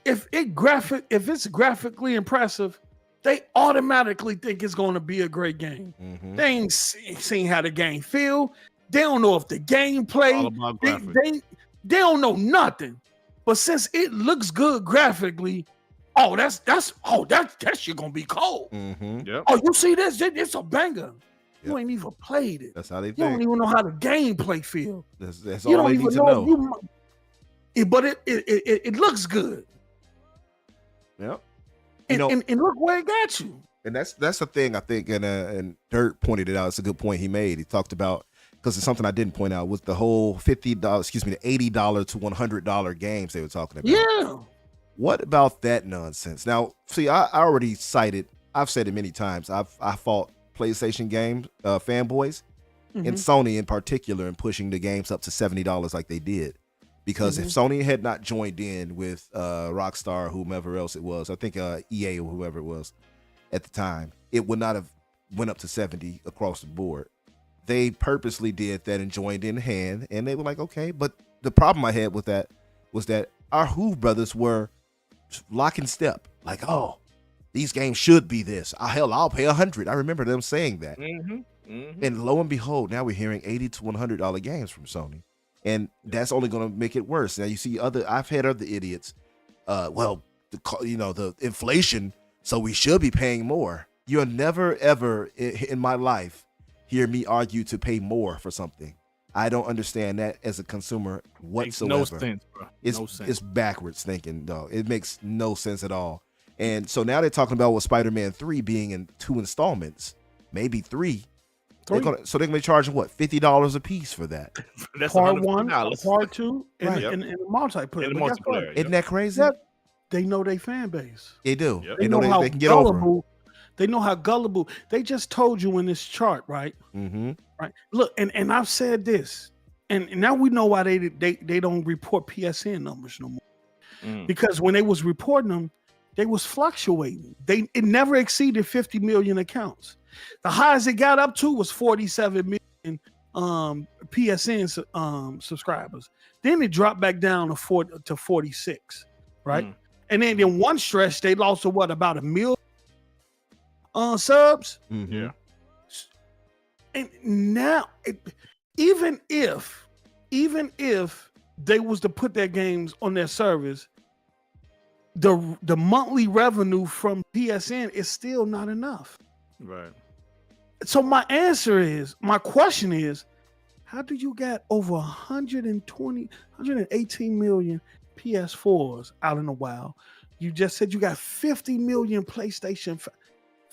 if it's graphically impressive, they automatically think it's going to be a great game. Mhm. They ain't seen how the game feel. They don't know if the All gameplay. about They, graphics. they don't know nothing. But since it looks good graphically, that shit gonna be cold. Mhm. Yep. Oh, you see this? It's a banger. You Yep. ain't even played it. That's how they You don't think. even know how the gameplay feel. That's You all don't they even need to know. But it looks good. Yep. And, know- and look where it got you. And that's the thing I think, and Dirt pointed it out. It's a good point he made. He talked about, because it's something I didn't point out, was the whole the $80 to $100 games they were talking about. Yeah. What about that nonsense? Now, see, I already cited. I've said it many times. I fought PlayStation game fanboys and Sony in particular in pushing the games up to $70 like they did. Because if Sony had not joined in with Rockstar, whomever else it was, I think EA or whoever it was at the time, it would not have went up to 70 across the board. They purposely did that and joined in hand, and they were like, okay. But the problem I had with that was that our Who brothers were lock in step. Like, oh, these games should be this. I'll pay $100. I remember them saying that. And lo and behold, now we're hearing $80 to $100 games from Sony. And that's only going to make it worse. Now you see I've had other idiots. The inflation, so we should be paying more. You'll never ever in my life hear me argue to pay more for something. I don't understand that as a consumer Makes whatsoever. no sense, bro. No sense. It's backwards thinking, dog. It makes no sense at all. And so now they're talking about with Spider-Man 3 being in 2 installments, maybe 3. So they're gonna be charging what, $50 a piece for that? That's part 1, $150. part 2, and Right. the multiplayer. In the But guess what? multiplayer. Isn't that crazy? Yep. They know their fan base. They do. Yep. They know they can get over. They know how gullible. They just told you in this chart, right? Mm-hmm. Right. Look, and I've said this, and now we know why they don't report PSN numbers no more. Because when they was reporting them, they was fluctuating. It never exceeded 50 million accounts. The highest it got up to was 47 million PSN subscribers. Then it dropped back down to 46, right? And then in one stretch, they lost to about 1 million subs. Mm-hmm. Yeah. And now, even if they was to put their games on their servers, the monthly revenue from PSN is still not enough. Right. So my question is, how do you get over 118 million PS4s out in the wild? You just said you got 50 million PlayStation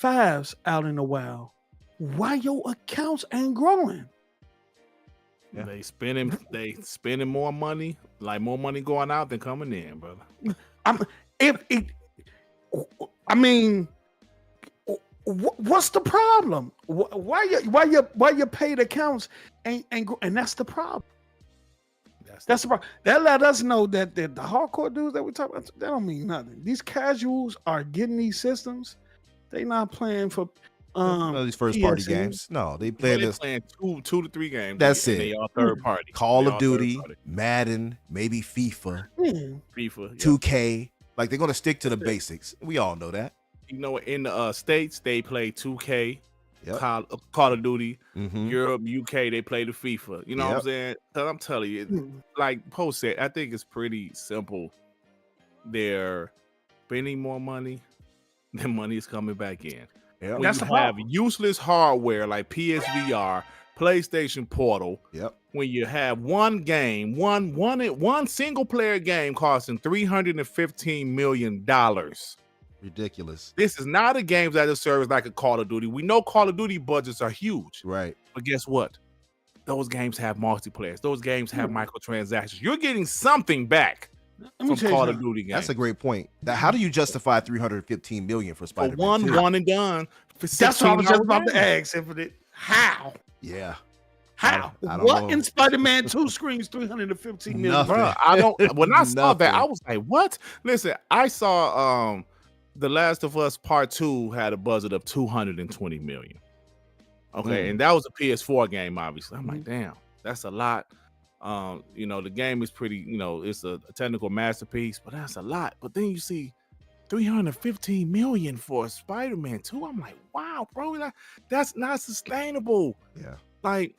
5s out in the wild. Why your accounts ain't growing? Yeah. They spending more money, like more money going out than coming in, brother. What's the problem? Why your paid accounts ain't and that's the problem. That's the problem. That let us know that the hardcore dudes that we talk about, that don't mean nothing. These casuals are getting these systems. They not playing for these first party PSN. games. No, they play They're this. playing two to three games. That's and it. They all third party. Call They of all Duty, third party. Madden, maybe FIFA, FIFA, yeah. 2K. Like they're gonna stick to the basics. We all know that. You know, in the States, they play 2K, Yep. Call of Duty. Mm-hmm. Europe, UK, they play the FIFA. You know what I'm saying? 'Cause I'm telling you, like Post said, I think it's pretty simple. They're spending more money than money is coming back in. Yep. When That's you the have problem. useless hardware like PSVR, PlayStation Portal, Yep. when you have one game, one single player game costing $315 million. Ridiculous. This is not a games as a service like a Call of Duty. We know Call of Duty budgets are huge, Right. but guess what? Those games have multiplayers. Those games have microtransactions. You're getting something back Let me from tell you Call of something. Duty games. That's a great point. How do you justify 315 million for For Spider-Man 2? one and done. For That's what I was just about to games. ask. Infinite. How? Yeah. How? I don't What know. in Spider-Man 2 screens 315 million? Nothing. Bro, I don't. When I saw that, Nothing. I was like, "What?" Listen, I saw The Last of Us Part 2 had a budget of 220 million. Okay, and that was a PS4 game, obviously. I'm like, damn, that's a lot. The game is pretty, it's a technical masterpiece, but that's a lot. But then you see 315 million for Spider-Man 2. I'm like, wow, bro, that's not sustainable. Yeah. Like,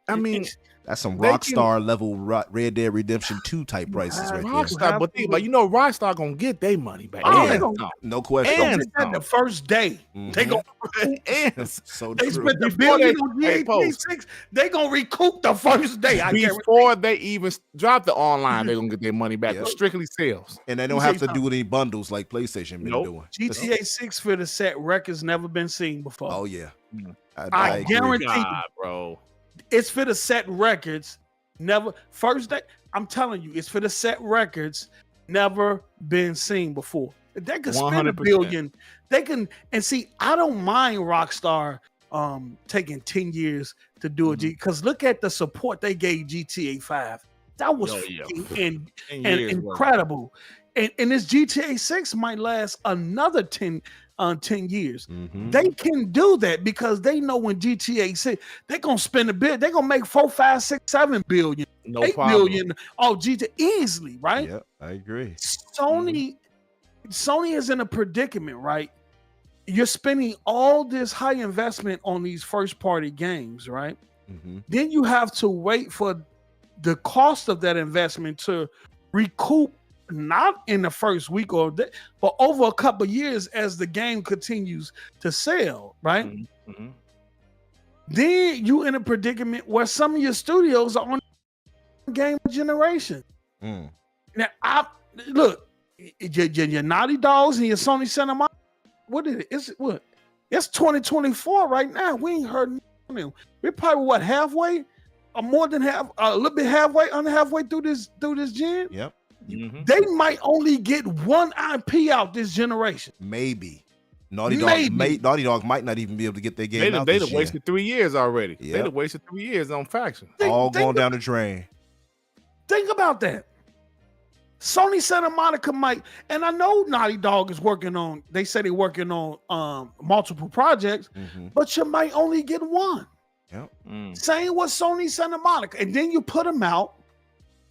I mean, That's some They Rockstar level Red Dead Redemption 2 type prices right there. Rockstar, but think about, Rockstar gonna get their money back. Oh, And they gonna- some. No question. And At the first day, they Mhm. gonna and So they true. spent the Before billion they- on hey, GTA 6. They gonna recoup the first day. I guarantee. before they even drop the online, they're gonna get their money back. Yep. With strictly sales. And they don't Let me have tell to you do any bundles like PlayStation been Nope. doing. GTA 6 for the set records never been seen before. Oh yeah. Mm. I agree. guarantee- God, bro. It's for the set records. Never first day. I'm telling you, it's for the set records. Never been seen before. If they could spend 100%. $1 billion, they can. And see, I don't mind Rockstar taking 10 years to do it. Because look at the support they gave GTA 5. That was Yeah. freaking 10 and years worth. incredible. And this GTA 6 might last another 10 years. Mhm. They can do that because they know when GTA 6, they're gonna spend a bit, they're gonna make 4, 5, 6, 7 billion, No 8 problem. billion off GTA easily, right? Yep, I agree. Sony is in a predicament, right? You're spending all this high investment on these first party games, right? Mm-hmm. Then you have to wait for the cost of that investment to recoup, not in the first week but over a couple of years as the game continues to sell, right? Mhm. then you in a predicament where some of your studios are on game generation. Now, look, your Naughty Dogs and your Sony Santa Monica. What is it? It's 2024 right now. We ain't heard nothing. We're probably halfway, or more than half, a little bit under halfway through this gen. Yep. They might only get one IP out this generation. Maybe. Naughty Dog might not even be able to get their game out. They've wasted 3 years already. Yep. They've wasted 3 years on Faction. All going down the drain. Think about that. Sony Santa Monica might, and I know Naughty Dog is working on, they say they're working on multiple projects, but you might only get one. Yep. Same with Sony Santa Monica. And then you put them out,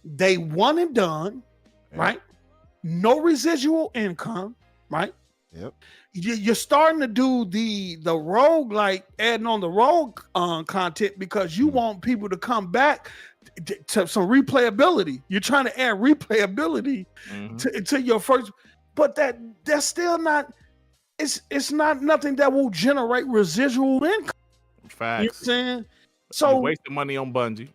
they one and done, right? No residual income, right? Yep. You're starting to do the rogue, like adding on the rogue content because you want people to come back to some replayability. You're trying to add replayability to your first, but that's still not. It's not nothing that will generate residual income. Facts. You know what I'm saying? So So wasting money on Bungie.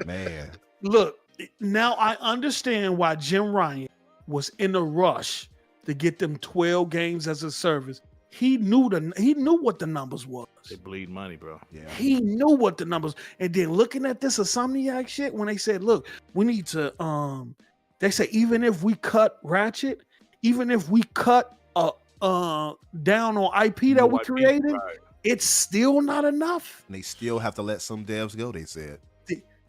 Man. Look, now I understand why Jim Ryan was in a rush to get them 12 games as a service. He knew what the numbers was. They bleed money, bro. Yeah. He knew what the numbers. And then looking at this Insomniac shit, when they said, "Look, we need to," they say even if we cut Ratchet, even if we cut down on IP that we created, it's still not enough. And they still have to let some devs go. They said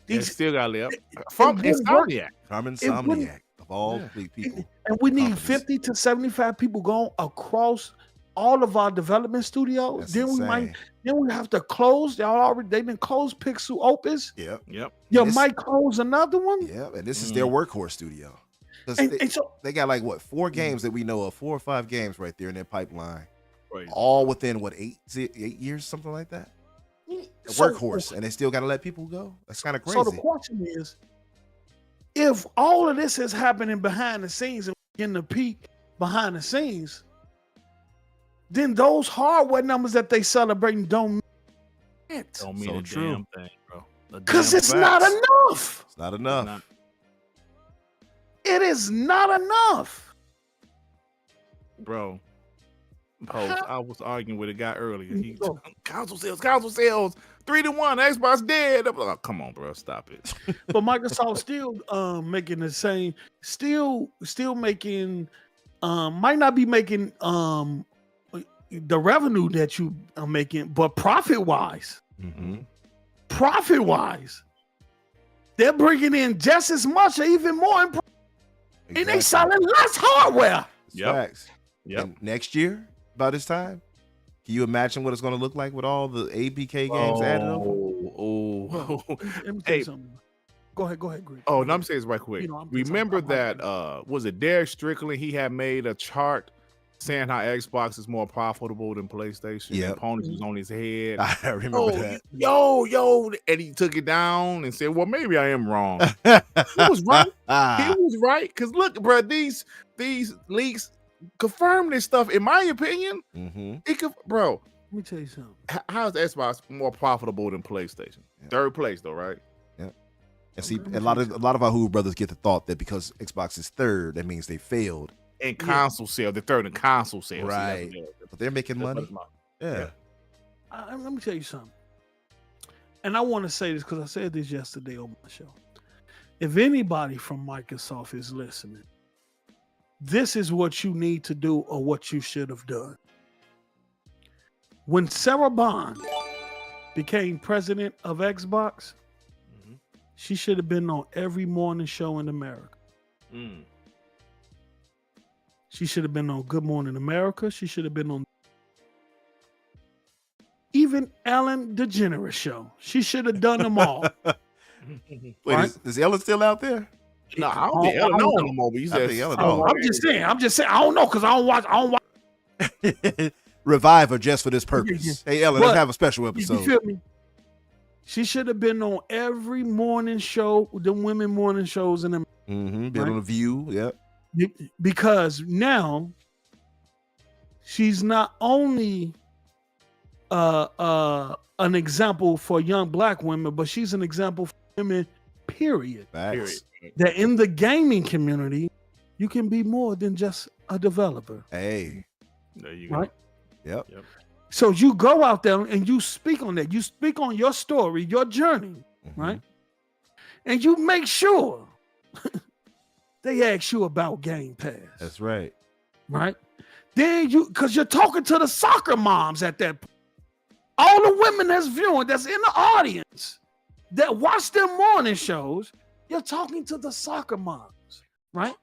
They still got to live from Insomniac. From Insomniac of all people. And we need 50 to 75 people going across all of our development studios. That's Then insane. we have to close. They didn't close Pixel Opus. Yep. You might close another one. Yep. And this is their workhorse studio. And so they got like 4 games that we know of, 4 or 5 games right there in their pipeline. Right. All within 8 years, something like that. A workhorse, and they still got to let people go. That's kind of crazy. So the question is, if all of this is happening behind the scenes and getting the peak behind the scenes, then those hardware numbers that they celebrating don't mean it. Don't mean So a true. damn thing, bro. Because it's not enough. It's not enough. It is not enough. Bro. I was arguing with a guy earlier. He console sales, 3-1, Xbox dead. I'm like, oh, come on, bro, stop it. But Microsoft still making the same, still making, might not be making the revenue that you are making, but profit wise, they're bringing in just as much or even more, and they selling less hardware. Facts. And next year, by this time, can you imagine what it's going to look like with all the ABK games added over? Let me tell you something. Go ahead, Greg. Oh, no, I'm saying this right quick. Remember that was it Derek Strickland? He had made a chart saying how Xbox is more profitable than PlayStation. Yeah, opponents was on his head. I remember that. Yo, and he took it down and said, "Well, maybe I am wrong." He was right. He was right. Because look, bro, these leaks confirm this stuff. In my opinion, it could, bro. Let me tell you something. How is Xbox more profitable than PlayStation? Third place, though, right? Yeah. And see, a lot of our Who brothers get the thought that because Xbox is third, that means they failed. And console sales, they're third in console sales. Right. But they're making money. Yeah. Let me tell you something. And I want to say this because I said this yesterday on my show. If anybody from Microsoft is listening, this is what you need to do or what you should have done. When Sarah Bond became president of Xbox, she should have been on every morning show in America. She should have been on Good Morning America. She should have been on even Ellen DeGeneres show. She should have done them all. Wait, is Ellen still out there? No, I don't think Ellen no more. But you said I'm just saying. I don't know because I don't watch. Revive her just for this purpose. Hey, Ellen, let's have a special episode. You feel me? She should have been on every morning show, the women morning shows in them. Been on The View, yep. Because now she's not only an example for young black women, but she's an example for women, period. Facts. That in the gaming community, you can be more than just a developer. Hey. There you go. Right? Yep. So you go out there and you speak on that. You speak on your story, your journey, right? And you make sure they ask you about Game Pass. That's right. Right? Then because you're talking to the soccer moms at that point. All the women that's viewing, that's in the audience, that watch their morning shows, you're talking to the soccer moms, right?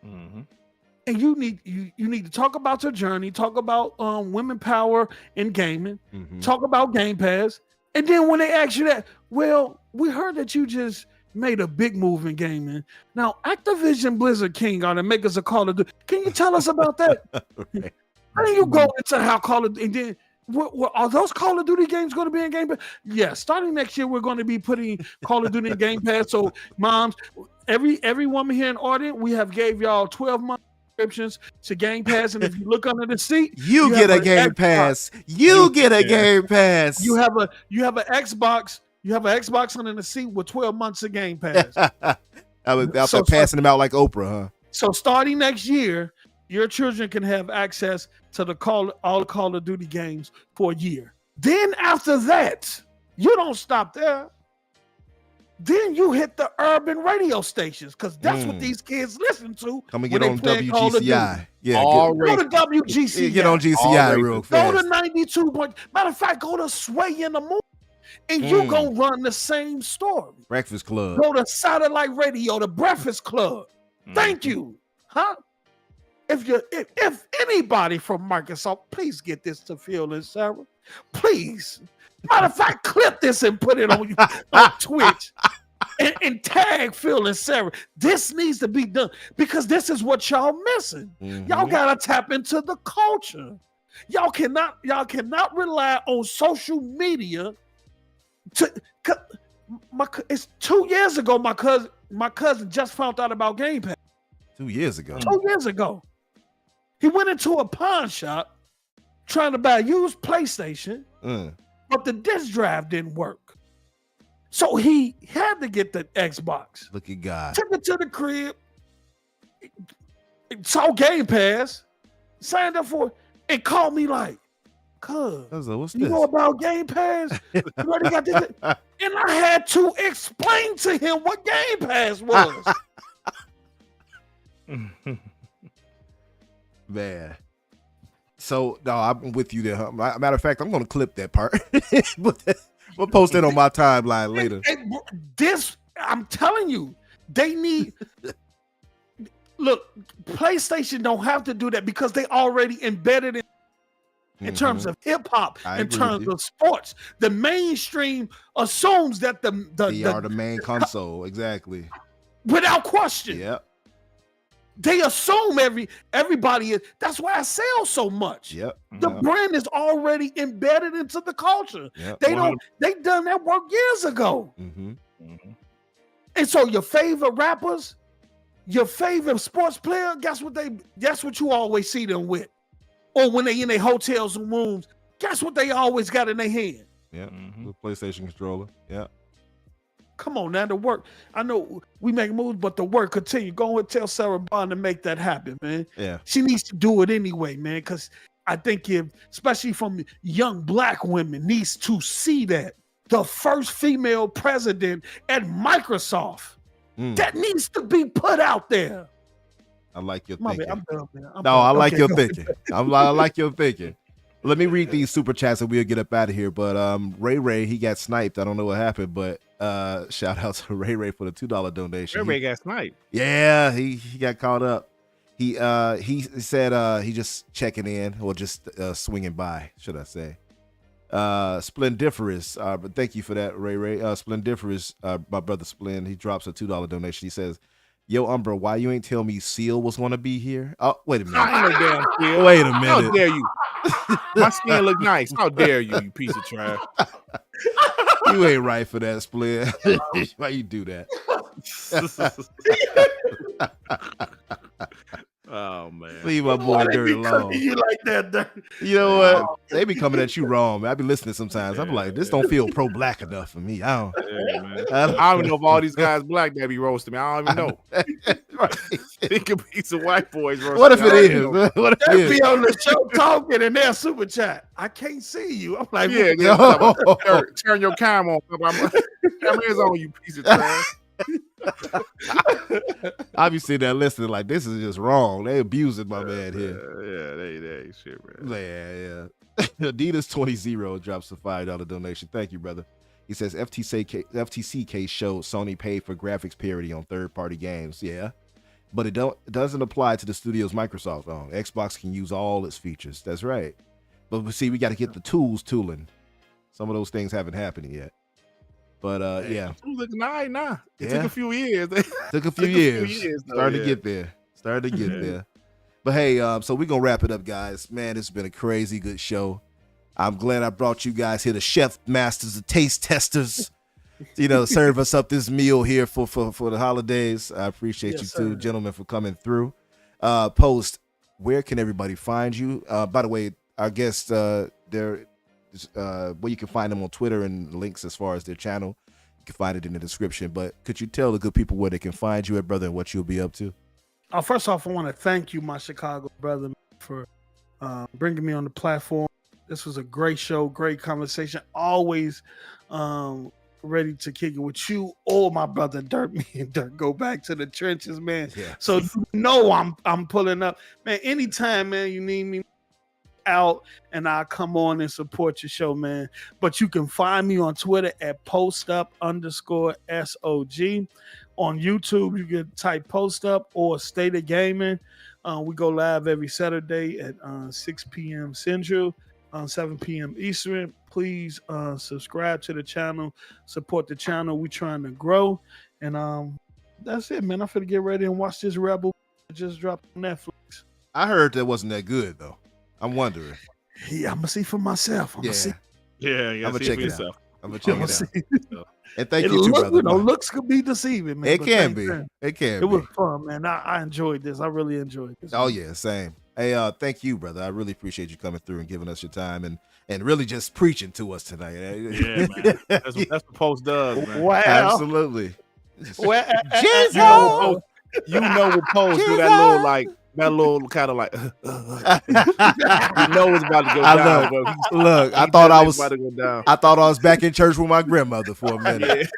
And you need to talk about your journey, talk about women power in gaming, talk about Game Pass, and then when they ask you that, well, we heard that you just made a big move in gaming. Now, Activision Blizzard King are the makers of Call of Duty. Can you tell us about that? Right. How do you go into how Call of Duty, and then are those Call of Duty games going to be in Game Pass? Yeah, starting next year, we're going to be putting Call of Duty in Game Pass. So, moms, every woman here in the audience, we have gave y'all 12-month subscriptions to Game Pass, and if you look under the seat, you get a Game Pass. You get a Game Pass. You have an Xbox. You have an Xbox under the seat with 12 months of Game Pass. I was out there passing them out like Oprah, huh? So starting next year, your children can have access to all Call of Duty games for a year. Then after that, you don't stop there. Then you hit the urban radio stations because that's what these kids listen to. Come and get on WGCI. Yeah, go to WGCI. Get on GCI real fast. Go to 92. Matter of fact, go to Sway in the Morning. And you gonna run the same story. Breakfast Club. Go to satellite radio, the Breakfast Club. Thank you. Huh? If anybody from Microsoft, please get this to Phil and Sarah. Please. Matter of fact, clip this and put it on Twitch. And tag Phil and Sarah. This needs to be done because this is what y'all missing. Y'all gotta tap into the culture. Y'all cannot rely on social media. It's 2 years ago. My cousin just found out about Game Pass. 2 years ago. 2 years ago, he went into a pawn shop trying to buy a used PlayStation, but the disc drive didn't work. So he had to get the Xbox. Look at God. Took it to the crib. Saw Game Pass. Signed up for it, and called me like, "Cuz, what's you this? know about Game Pass? You already got this." And I had to explain to him what Game Pass was. Man. So, no, I'm with you there. Huh? Matter of fact, I'm going to clip that part. We'll post it on my timeline later. I'm telling you, they need... Look, PlayStation don't have to do that because they already embedded in terms of hip hop, in terms of sports. The mainstream assumes that they are the main console, exactly. Without question. Yep. They assume everybody is. That's why I sell so much. Yep. The brand is already embedded into the culture. Yep. They done that work years ago. And so your favorite rappers, your favorite sports player, guess what you always see them with? Or when they in their hotels and rooms, guess what they always got in their hand? Yeah, the PlayStation controller. Yeah. Come on now, the work. I know we make moves, but the work continue. Go and tell Sarah Bond to make that happen, man. Yeah. She needs to do it anyway, man, because I think especially from young black women, needs to see that. The first female president at Microsoft. That needs to be put out there. I like your thinking. I'm done, man. I like your thinking. I like your thinking. Let me read these super chats and we'll get up out of here. But Ray, he got sniped. I don't know what happened, but shout out to Ray for the $2 donation. Ray got sniped. Yeah, he got caught up. He said he just checking in or just swinging by, should I say. Splendiferous, but thank you for that, Ray. Splendiferous, my brother Splend, he drops a $2 donation. He says, "Yo, Umbra, why you ain't tell me Seal was gonna be here?" Oh, wait a minute. I ain't no damn Seal. Wait a minute. How dare you? My skin look nice. How dare you, you piece of trash? You ain't right for that, Splend. Why you do that? Oh man. Leave my boy Why they Dirt be alone. cooking you like that, Dirt? You know what? They be coming at you wrong, man. I be listening sometimes. I'm like, this don't feel pro-black enough for me. I Yeah, man. don't I don't even know if all these guys black that be roasting me. I don't even know. Right. It could be some white boys roasting What if me. I it don't is? even know. What if They it be is? on the show talking and they're super chat. I can't see you. I'm like, Yeah, what- yeah. Turn your camera on. Camera's on, you piece of trash. I be sitting there listening like, this is just wrong. They abusing my man here. Yeah, they shit, man. Yeah. Adidas 20 drops a $5 donation. Thank you, brother. He says FTC case showed Sony paid for graphics parity on third-party games. Yeah, but it doesn't apply to the studios Microsoft own. Xbox can use all its features. That's right. But see, we got to get the tooling. Some of those things haven't happened yet. But yeah, Looking all right now. It Yeah. took a few years. took a few Took a few years. years, though, Started yeah. to get there. Started to get there. But hey, so we're gonna wrap it up, guys. Man, it's been a crazy good show. I'm glad I brought you guys here, the chef masters, the taste testers. Serve us up this meal here for the holidays. I appreciate Yes, you sir. two gentlemen for coming through. Post, where can everybody find you? By the way, our guests, where you can find them on Twitter and links as far as their channel. You can find it in the description. But could you tell the good people where they can find you at, brother, and what you'll be up to? First off, I want to thank you, my Chicago brother, for bringing me on the platform. This was a great show, great conversation. Always ready to kick it with you or my brother Dirt. Me and Dirt go back to the trenches, man. Yeah. So I'm pulling up, man. Anytime, man, you need me out, and I'll come on and support your show, man. But you can find me on Twitter at postup_SOG. On YouTube, you can type postup or State of Gaming. We go live every Saturday at 6 p.m. Central, 7 p.m. Eastern. Please subscribe to the channel, support the channel. We're trying to grow, and that's it, man. I'm finna get ready and watch this Rebel that just dropped on Netflix. I heard that wasn't that good, though. I'm wondering. Yeah, I'm gonna see for myself. I'm Yeah. gonna see. Yeah, you I'ma gotta see check for it out. yourself. I'm going to check I'ma it see. out. And thank It you, too, look- brother. looks could be deceiving, man. It but can thanks, be. man. It can It be. was fun, man. I enjoyed this. I really enjoyed this. Oh yeah, same. Hey, thank you, brother. I really appreciate you coming through and giving us your time and really just preaching to us tonight. Yeah, man. That's what Post does, man. Wow. Absolutely. Well, You know what Post do that little kind of like you know it's about to go I down, know. bro. Look, I He thought I definitely was about to go down. I thought I was back in church with my grandmother for a minute.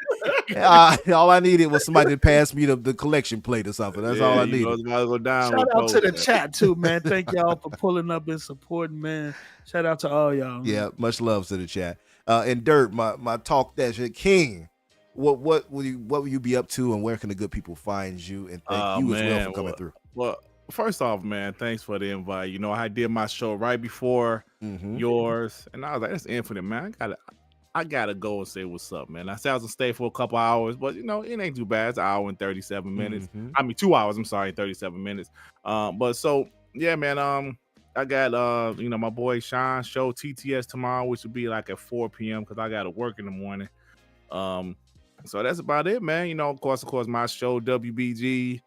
All I needed was somebody to pass me the collection plate or something. That's all I You know needed. it's about to go down. Shout with out to Post, the man. chat too, man. Thank y'all for pulling up and supporting, man. Shout out to all y'all. Yeah, much love to the chat. And Dirt, my talk that shit king. What will you be up to, and where can the good people find you? And thank you as well for coming through. Well, first off, man, thanks for the invite. You know, I did my show right before Mhm. yours, and I was like, "That's infinite, man. I gotta go and say what's up, man." I said I was gonna stay for a couple hours, but it ain't too bad. It's an hour and 37 minutes. Mhm. I mean, 2 hours. I'm sorry, 37 minutes. But so yeah, man. I got my boy Sean show TTS tomorrow, which will be like at 4 p.m. because I gotta work in the morning. So that's about it, man. Of course, my show WBG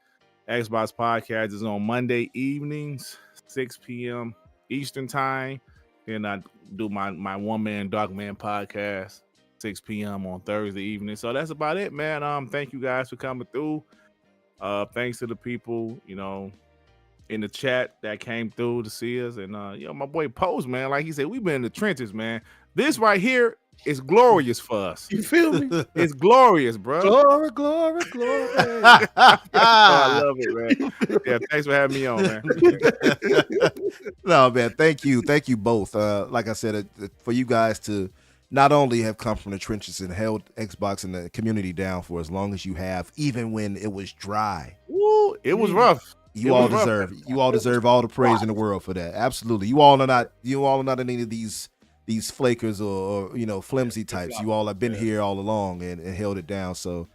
Xbox Podcast is on Monday evenings, 6 p.m. Eastern time. Then I do my One Man Dark Man podcast, 6 p.m. on Thursday evening. So that's about it, man. Thank you guys for coming through. Thanks to the people, in the chat that came through to see us. And my boy Post, man, like he said, we've been in the trenches, man. This right here is glorious for us. You feel me? It's glorious, bro. Glory, glory, glory. I love it, man. Yeah, thanks for having me on, man. No, man, thank you both. Like I said, for you guys to not only have come from the trenches and held Xbox and the community down for as long as you have, even when it was dry. Woo, it was rough. You all deserve all the praise in the world for that. Absolutely. You all are not any of these flakers or flimsy types. You all have been here all along and held it down. So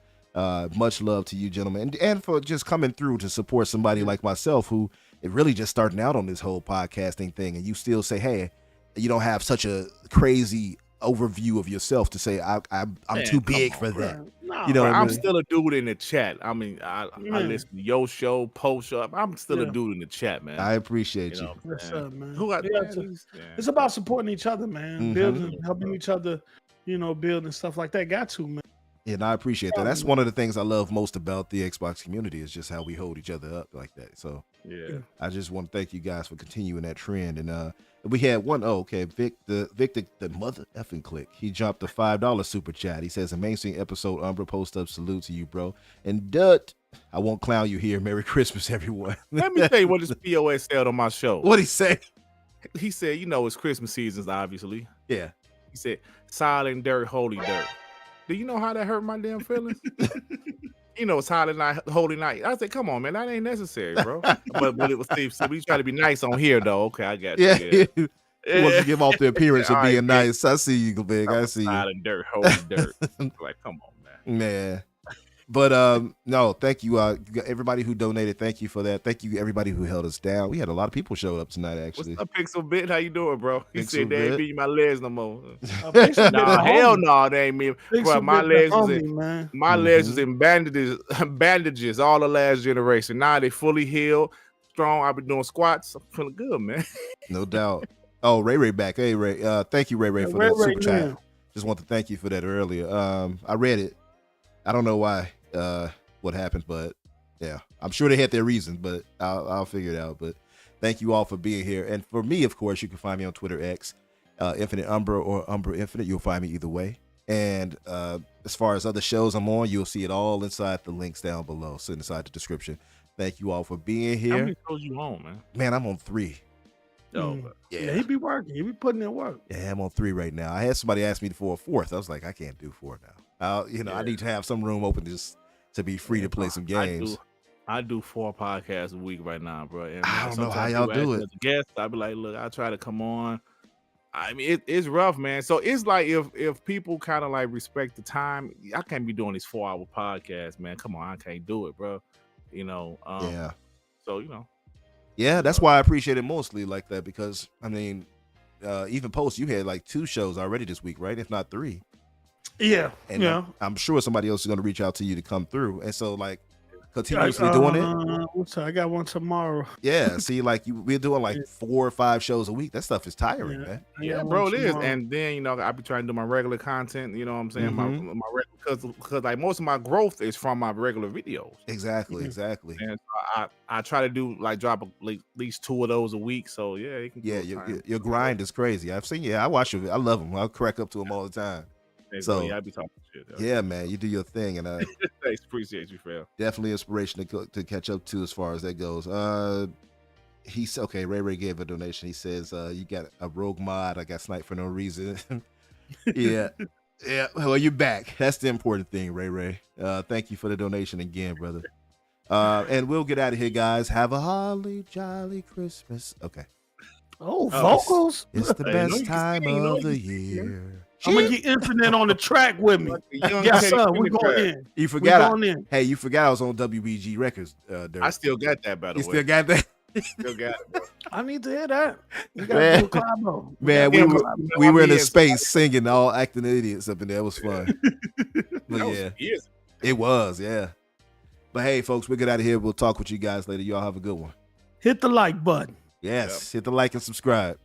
much love to you, gentlemen, and for just coming through to support somebody like myself who is really just starting out on this whole podcasting thing, and you still say, hey, you don't have such a crazy overview of yourself to say I'm too big for that. You know, But what I I'm mean? still a dude in the chat. I mean, I listen to your show, post up. I'm still a dude in the chat, man. I appreciate You you. know what I'm Yes, saying? sir, man. Who got We have to- It's about supporting each other, man. Mhm. Building, helping each other, build and stuff like that. Got to, man. Yeah, and I appreciate that. That's one of the things I love most about the Xbox community is just how we hold each other up like that. So Yeah. I just want to thank you guys for continuing that trend. And we had one. Oh, okay. Victor, the mother effing click. He dropped a $5 super chat. He says, "Amazing episode, Umbra. Post up. Salute to you, bro." And Dut, I won't clown you here. Merry Christmas, everyone. Let me tell you what this POS said on my show. What'd he say? He said, it's Christmas seasons, obviously. Yeah. He said, silent dirt, holy dirt. Do you know how that hurt my damn feelings? Silent night, holy night. I said, come on, man, that ain't necessary, bro. but it was Steve. So we try to be nice on here, though. Okay, I got you. Yeah. He wants to give off the appearance of All being right, nice. I see you, Big. I see you. Silent dirt, holy dirt. Like, come on, man. Man. But no, thank you, everybody who donated. Thank you for that. Thank you, everybody who held us down. We had a lot of people showed up tonight, actually. What's up, Pixel Bit? How you doing, bro? He Pixel said they Bit. ain't beat my legs no more. Pixel Bit Nah, the hell homie. no, they ain't me. Bro, Pixel my Bit the legs was homie, in man. my legs was in bandages all the last generation. Now they fully healed, strong. I've been doing squats. I'm feeling good, man. No doubt. Oh, Ray back. Hey, Ray. Thank you, Ray, for Ray that Ray super chat. man. Just want to thank you for that earlier. I read it. I don't know why. What happened, but yeah, I'm sure they had their reasons, but I'll figure it out. But thank you all for being here. And for me, of course, you can find me on Twitter X, Infinite Umbra or Umbra Infinite. You'll find me either way. And as far as other shows I'm on, you'll see it all inside the links down below, so inside the description. Thank you all for being How here. many shows you on, man? Man, I'm on 3. Yeah, he be working. He be putting in work. Yeah, I'm on 3 right now. I had somebody ask me for a 4th. I was like, I can't do 4 now. I need to have some room open to be free to play some games. I do 4 podcasts a week right now, bro. And I don't know how sometimes y'all people do ask me it. as a guest, I be like, look, I try to come on. I mean, it's rough, man. So it's like if people kind of like respect the time, I can't be doing these 4-hour podcasts, man. Come on, I can't do it, bro. Yeah. So Yeah, that's why I appreciate it mostly like that, because I mean, even Post, you had like 2 shows already this week, right? If not 3. Yeah, And yeah. I'm sure somebody else is going to reach out to you to come through. And so like continuously doing it. I got one tomorrow. Yeah. See, like we're doing like 4 or 5 shows a week. That stuff is tiring, man. yeah, bro, it is. And then I be trying to do my regular content. You know what I'm saying? Mhm. My regular, because like most of my growth is from my regular videos. Exactly. And so I try to do like drop at least 2 of those a week. So yeah, it can. Yeah, your grind is crazy. I've seen. Yeah, I watch it. I love them. I'll crack up to them all the time. So yeah, I be talking shit. Though. Yeah, man, you do your thing, and Thanks, appreciate you, fam. definitely inspiration to catch up to as far as that goes. He's okay. Ray gave a donation. He says, "You got a rogue mod. I got sniped for no reason." Yeah. Well, you're back. That's the important thing, Ray. Thank you for the donation again, brother. And we'll get out of here, guys. Have a holly jolly Christmas. Okay. Oh, vocals. It's the best time of the year. I'm gonna get Infinite on the track with me. Yes, sir. We going in. You forgot. going in. Hey, you forgot I was on WBG Records. Dirk. I still got that, by the You way. still got that? Still got it, bro. I need to hear that. We got Man. to do a collabo. Man, Yeah, we were in a yes. space singing, all acting idiots up in there. It was fun. But That was yeah, years. it was. Yeah. But hey, folks, we'll get out of here. We'll talk with you guys later. Y'all have a good one. Hit the like button. Yes. Hit the like and subscribe.